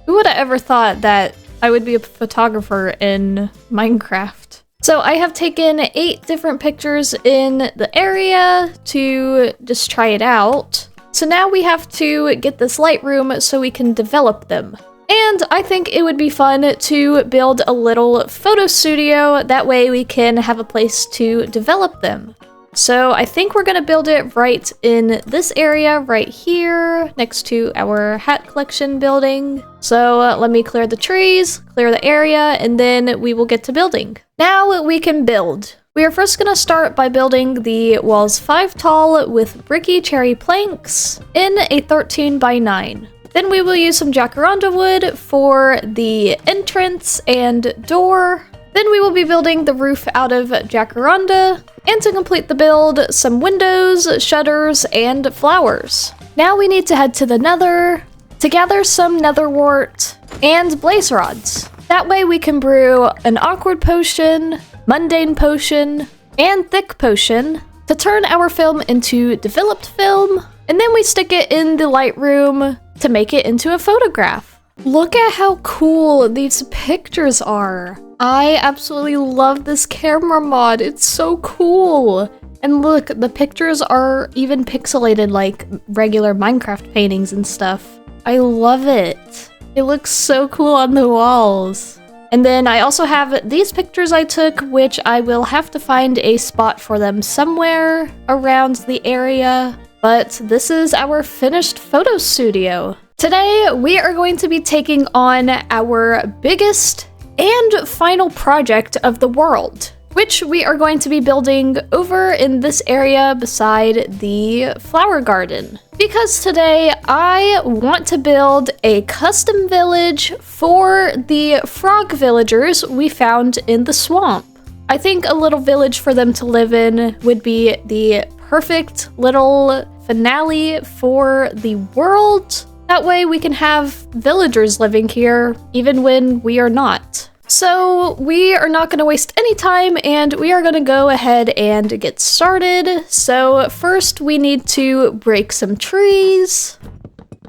Who would have ever thought that I would be a photographer in Minecraft? So I have taken 8 different pictures in the area to just try it out. So now we have to get this Lightroom so we can develop them. And I think it would be fun to build a little photo studio, that way we can have a place to develop them. So I think we're gonna build it right in this area right here next to our hat collection building. So let me clear the trees, clear the area, and then we will get to building. Now we can build. We are first gonna start by building the walls 5 tall with bricky cherry planks in a 13 by 9. Then we will use some jacaranda wood for the entrance and door. Then we will be building the roof out of jacaranda, and to complete the build, some windows, shutters, and flowers. Now we need to head to the nether to gather some nether wart and blaze rods. That way we can brew an awkward potion, mundane potion, and thick potion to turn our film into developed film, and then we stick it in the Lightroom to make it into a photograph. Look at how cool these pictures are. I absolutely love this camera mod. It's so cool. And look, the pictures are even pixelated like regular Minecraft paintings and stuff. I love it. It looks so cool on the walls. And then I also have these pictures I took, which I will have to find a spot for them somewhere around the area. But this is our finished photo studio. Today, we are going to be taking on our biggest and final project of the world, which we are going to be building over in this area beside the flower garden. Because today I want to build a custom village for the frog villagers we found in the swamp. I think a little village for them to live in would be the perfect little finale for the world. That way we can have villagers living here even when we are not. So we are not going to waste any time and we are going to go ahead and get started. So first we need to break some trees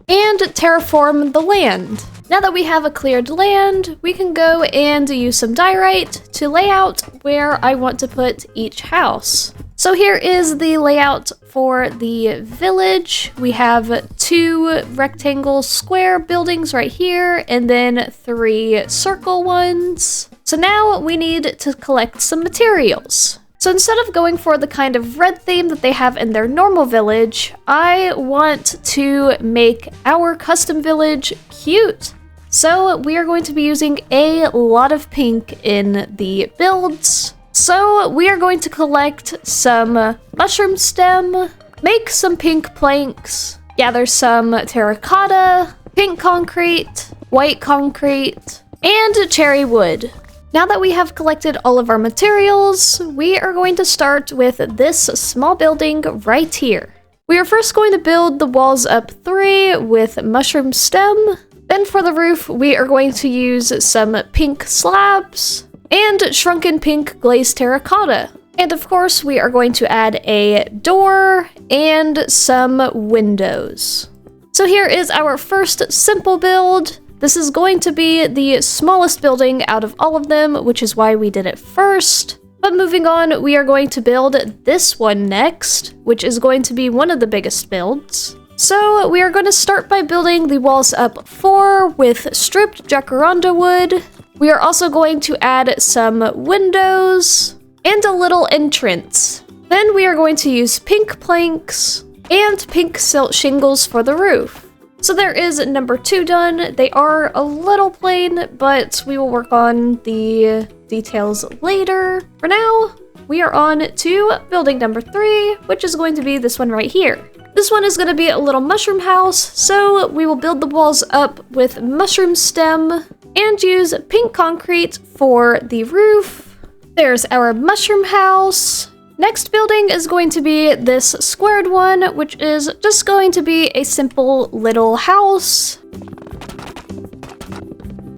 and terraform the land. Now that we have a cleared land, we can go and use some diorite to lay out where I want to put each house. So here is the layout for the village. We have 2 rectangle square buildings right here, and then 3 circle ones. So now we need to collect some materials. So instead of going for the kind of red theme that they have in their normal village, I want to make our custom village cute. So we are going to be using a lot of pink in the builds. So we are going to collect some mushroom stem, make some pink planks, gather some terracotta, pink concrete, white concrete, and cherry wood. Now that we have collected all of our materials, we are going to start with this small building right here. We are first going to build the walls up 3 with mushroom stem. Then for the roof, we are going to use some pink slabs and shrunken pink glazed terracotta. And of course, we are going to add a door and some windows. So here is our first simple build. This is going to be the smallest building out of all of them, which is why we did it first. But moving on, we are going to build this one next, which is going to be one of the biggest builds. So we are going to start by building the walls up 4 with stripped jacaranda wood. We are also going to add some windows and a little entrance. Then we are going to use pink planks and pink silt shingles for the roof. So there is number 2 done. They are a little plain, but we will work on the details later. For now, we are on to building number 3, which is going to be this one right here. This one is going to be a little mushroom house, so we will build the walls up with mushroom stem and use pink concrete for the roof. There's our mushroom house. Next building is going to be this squared one, which is just going to be a simple little house.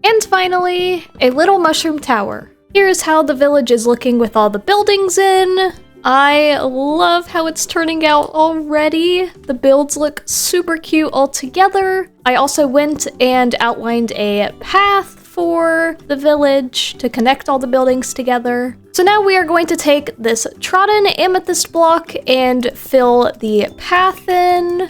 And finally, a little mushroom tower. Here's how the village is looking with all the buildings in. I love how it's turning out already. The builds look super cute all together. I also went and outlined a path for the village to connect all the buildings together. So now we are going to take this trodden amethyst block and fill the path in.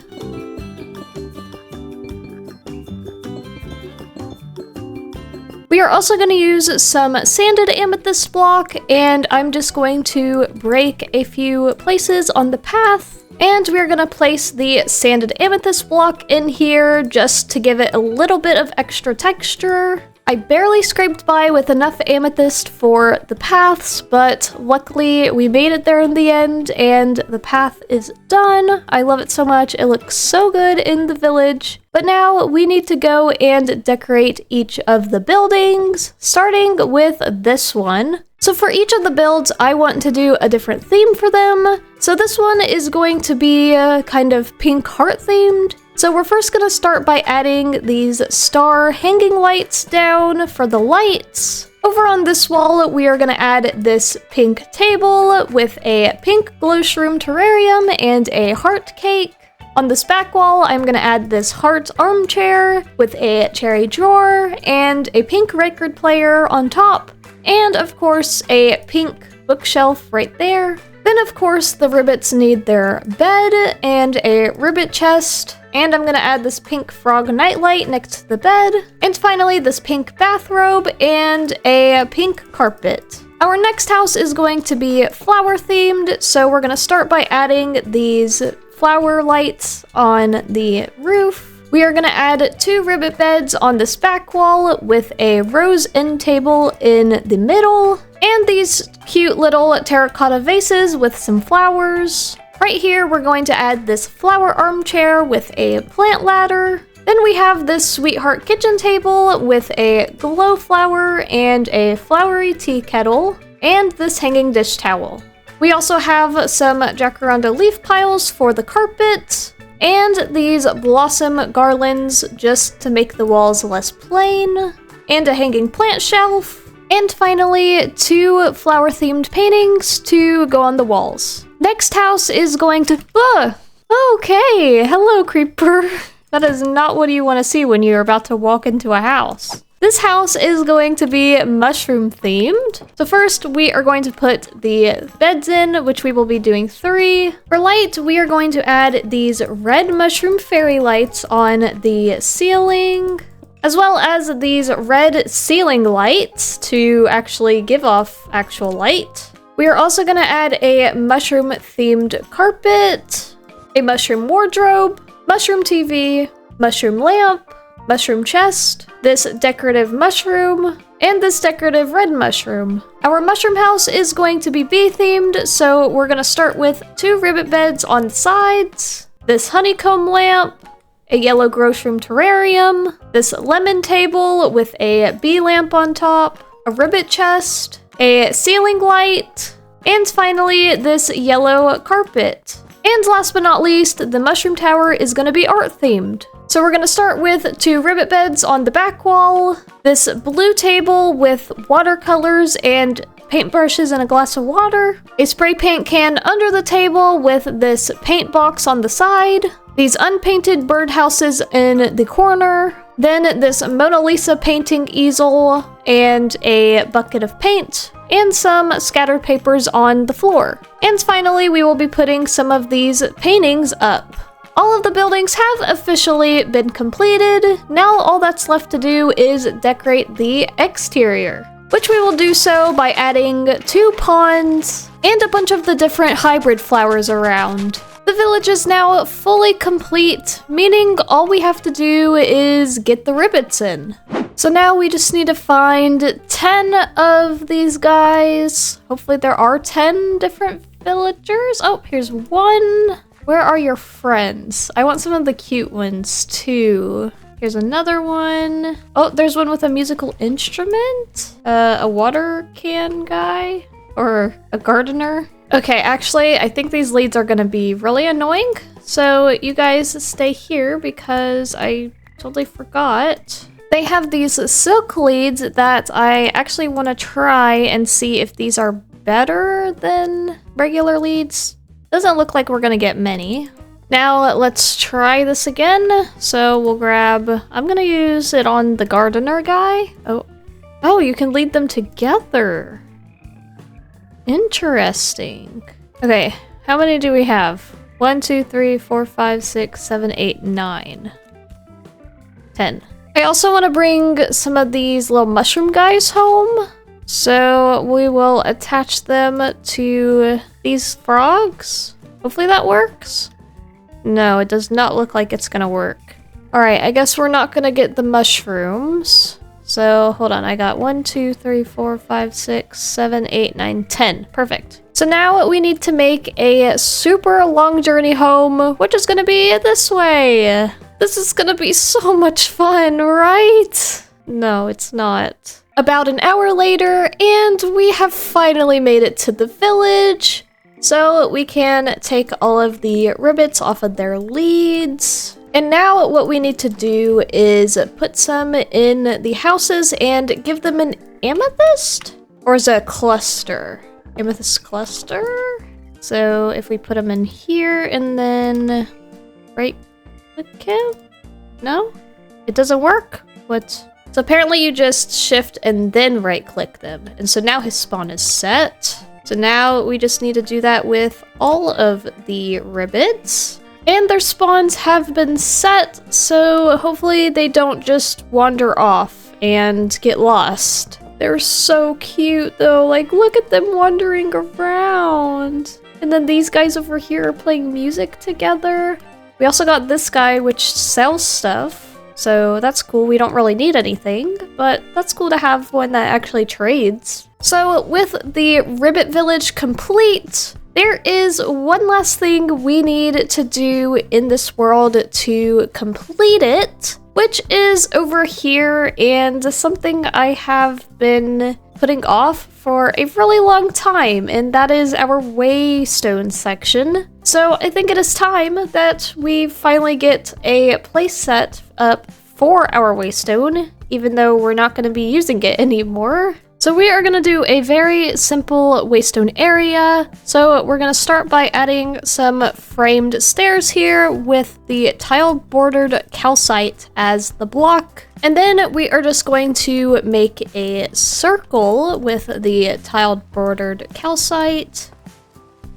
We are also going to use some sanded amethyst block, and I'm just going to break a few places on the path. And we're going to place the sanded amethyst block in here just to give it a little bit of extra texture. I barely scraped by with enough amethyst for the paths, but luckily we made it there in the end, and the path is done. I love it so much. It looks so good in the village. But now we need to go and decorate each of the buildings, starting with this one. So for each of the builds, I want to do a different theme for them. So this one is going to be kind of pink heart themed. So we're first going to start by adding these star hanging lights down for the lights. Over on this wall, we are going to add this pink table with a pink glow shroom terrarium and a heart cake. On this back wall, I'm going to add this heart armchair with a cherry drawer and a pink record player on top. And of course, a pink bookshelf right there. Then of course, the ribbits need their bed and a ribbit chest. And I'm gonna add this pink frog nightlight next to the bed. And finally, this pink bathrobe and a pink carpet. Our next house is going to be flower themed, so we're gonna start by adding these flower lights on the roof. We are gonna add 2 ribbit beds on this back wall with a rose end table in the middle, and these cute little terracotta vases with some flowers. Right here, we're going to add this flower armchair with a plant ladder. Then we have this sweetheart kitchen table with a glow flower and a flowery tea kettle, and this hanging dish towel. We also have some jacaranda leaf piles for the carpet, and these blossom garlands just to make the walls less plain, and a hanging plant shelf, and finally 2 flower-themed paintings to go on the walls. Next house is going to... Okay, hello creeper. That is not what you want to see when you're about to walk into a house. This house is going to be mushroom themed. So first we are going to put the beds in, which we will be doing 3. For light, we are going to add these red mushroom fairy lights on the ceiling, as well as these red ceiling lights to actually give off actual light. We are also going to add a mushroom themed carpet, a mushroom wardrobe, mushroom TV, mushroom lamp, mushroom chest, this decorative mushroom, and this decorative red mushroom. Our mushroom house is going to be bee themed, so we're gonna start with 2 ribbit beds on the sides, this honeycomb lamp, a yellow grocery terrarium, this lemon table with a bee lamp on top, a ribbit chest, a ceiling light, and finally this yellow carpet. And last but not least, the mushroom tower is going to be art themed. So we're going to start with 2 ribbit beds on the back wall, this blue table with watercolors and paintbrushes and a glass of water, a spray paint can under the table with this paint box on the side, these unpainted birdhouses in the corner, then this Mona Lisa painting easel and a bucket of paint, and some scattered papers on the floor. And finally, we will be putting some of these paintings up. All of the buildings have officially been completed. Now all that's left to do is decorate the exterior, which we will do so by adding 2 ponds and a bunch of the different hybrid flowers around. The village is now fully complete, meaning all we have to do is get the ribbits in. So now we just need to find 10 of these guys. Hopefully there are 10 different villagers. Oh, here's 1. Where are your friends? I want some of the cute ones too. Here's another one. Oh, there's one with a musical instrument. A water can guy or a gardener. Okay, actually, I think these leads are gonna be really annoying. So you guys stay here because I totally forgot. They have these silk leads that I actually want to try and see if these are better than regular leads. Doesn't look like we're gonna get many. Now let's try this again. So we'll grab, I'm gonna use it on the gardener guy. Oh, you can lead them together. Interesting. Okay, how many do we have? 1, 2, 3, 4, 5, 6, 7, 8, 9. 10. I also want to bring some of these little mushroom guys home. So we will attach them to these frogs. Hopefully that works. No, it does not look like it's gonna work. Alright, I guess we're not gonna get the mushrooms. So hold on, I got 1, 2, 3, 4, 5, 6, 7, 8, 9, 10. Perfect. So now we need to make a super long journey home, which is gonna be this way. This is gonna be so much fun, right? No, it's not. About an hour later, and we have finally made it to the village. So we can take all of the ribbits off of their leads. And now what we need to do is put some in the houses and give them an amethyst? Or is it a cluster? Amethyst cluster? So if we put them in here and then right click him? No? It doesn't work? What? So apparently you just shift and then right click them. And so now his spawn is set. So now we just need to do that with all of the ribbits. And their spawns have been set, so hopefully they don't just wander off and get lost. They're so cute though, like look at them wandering around. And then these guys over here are playing music together. We also got this guy which sells stuff, so that's cool. We don't really need anything, but that's cool to have one that actually trades. So with the Ribbit Village complete, there is one last thing we need to do in this world to complete it, which is over here, and something I have been putting off for a really long time, and that is our waystone section. So I think it is time that we finally get a place set up for our waystone, even though we're not going to be using it anymore. So we are going to do a very simple waystone area. So we're going to start by adding some framed stairs here with the tile bordered calcite as the block. And then we are just going to make a circle with the tiled bordered calcite.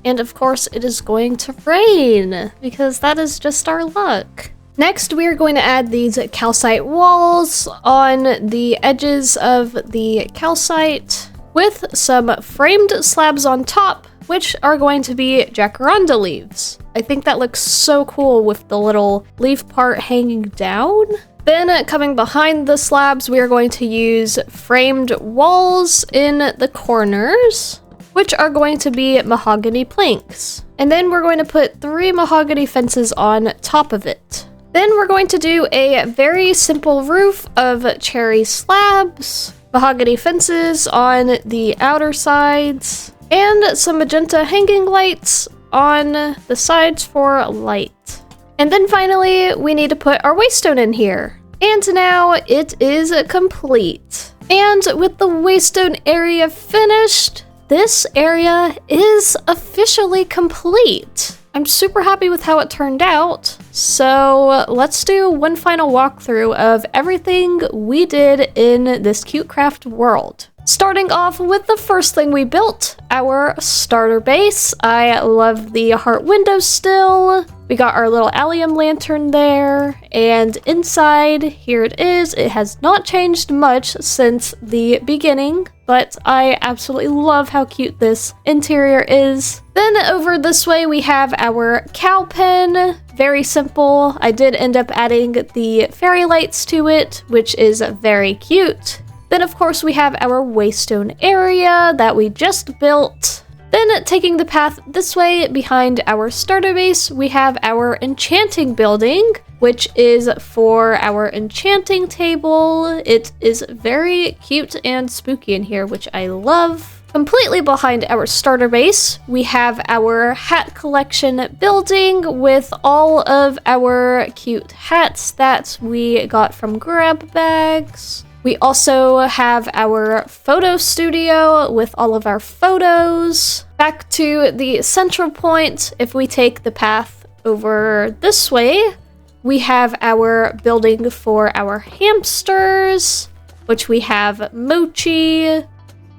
And of course it is going to rain because that is just our luck. Next, we are going to add these calcite walls on the edges of the calcite with some framed slabs on top, which are going to be jacaranda leaves. I think that looks so cool with the little leaf part hanging down. Then coming behind the slabs, we are going to use framed walls in the corners, which are going to be mahogany planks. And then we're going to put 3 mahogany fences on top of it. Then we're going to do a very simple roof of cherry slabs, mahogany fences on the outer sides, and some magenta hanging lights on the sides for light. And then finally, we need to put our waystone in here. And now it is complete. And with the waystone area finished, this area is officially complete. I'm super happy with how it turned out. So let's do one final walkthrough of everything we did in this CuteCraft world. Starting off with the first thing we built, our starter base. I love the heart window still. We got our little allium lantern there, and inside, here it is. It has not changed much since the beginning, but I absolutely love how cute this interior is. Then over this way, we have our cow pen. Very simple. I did end up adding the fairy lights to it, which is very cute. Then of course we have our waystone area that we just built. Then taking the path this way behind our starter base, we have our enchanting building, which is for our enchanting table. It is very cute and spooky in here, which I love. Completely behind our starter base, we have our hat collection building with all of our cute hats that we got from grab bags. We also have our photo studio with all of our photos. Back to the central point, if we take the path over this way, we have our building for our hamsters, which we have Mochi,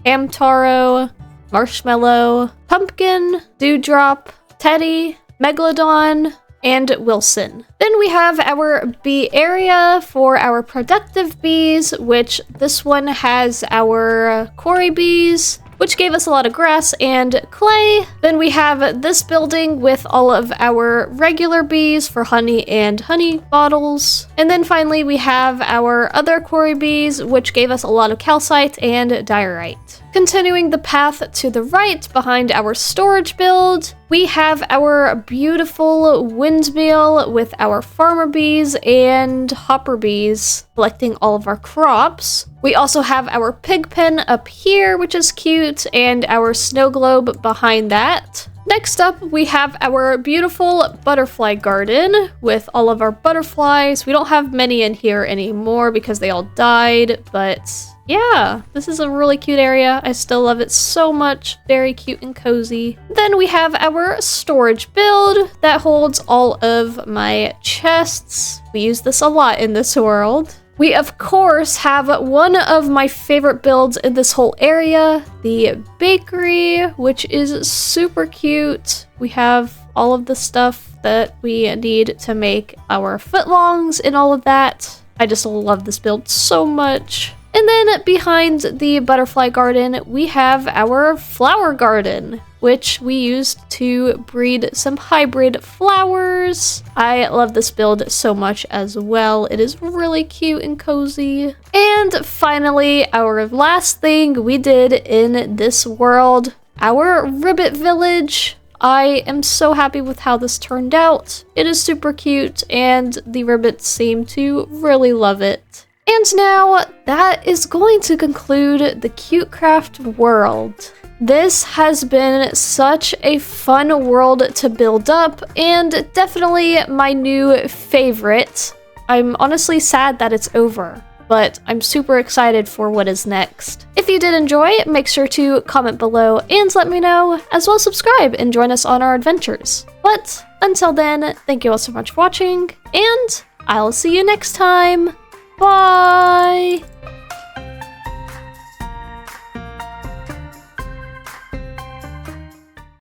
Hamtaro, Marshmallow, Pumpkin, Dewdrop, Teddy, Megalodon, and Wilson. Then we have our bee area for our productive bees, which this one has our quarry bees, which gave us a lot of grass and clay. Then we have this building with all of our regular bees for honey and honey bottles. And then finally we have our other quarry bees, which gave us a lot of calcite and diorite. Continuing the path to the right behind our storage build, we have our beautiful windmill with our farmer bees and hopper bees collecting all of our crops. We also have our pig pen up here, which is cute, and our snow globe behind that. Next up, we have our beautiful butterfly garden with all of our butterflies. We don't have many in here anymore because they all died, but yeah, this is a really cute area. I still love it so much. Very cute and cozy. Then we have our storage build that holds all of my chests. We use this a lot in this world. We, of course, have one of my favorite builds in this whole area, the bakery, which is super cute. We have all of the stuff that we need to make our footlongs and all of that. I just love this build so much. And then behind the butterfly garden, we have our flower garden, which we used to breed some hybrid flowers. I love this build so much as well. It is really cute and cozy. And finally, our last thing we did in this world, our ribbit village. I am so happy with how this turned out. It is super cute, and the ribbits seem to really love it. And now, that is going to conclude the CuteCraft world. This has been such a fun world to build up, and definitely my new favorite. I'm honestly sad that it's over, but I'm super excited for what is next. If you did enjoy, make sure to comment below and let me know, as well as subscribe and join us on our adventures. But until then, thank you all so much for watching, and I'll see you next time. Bye!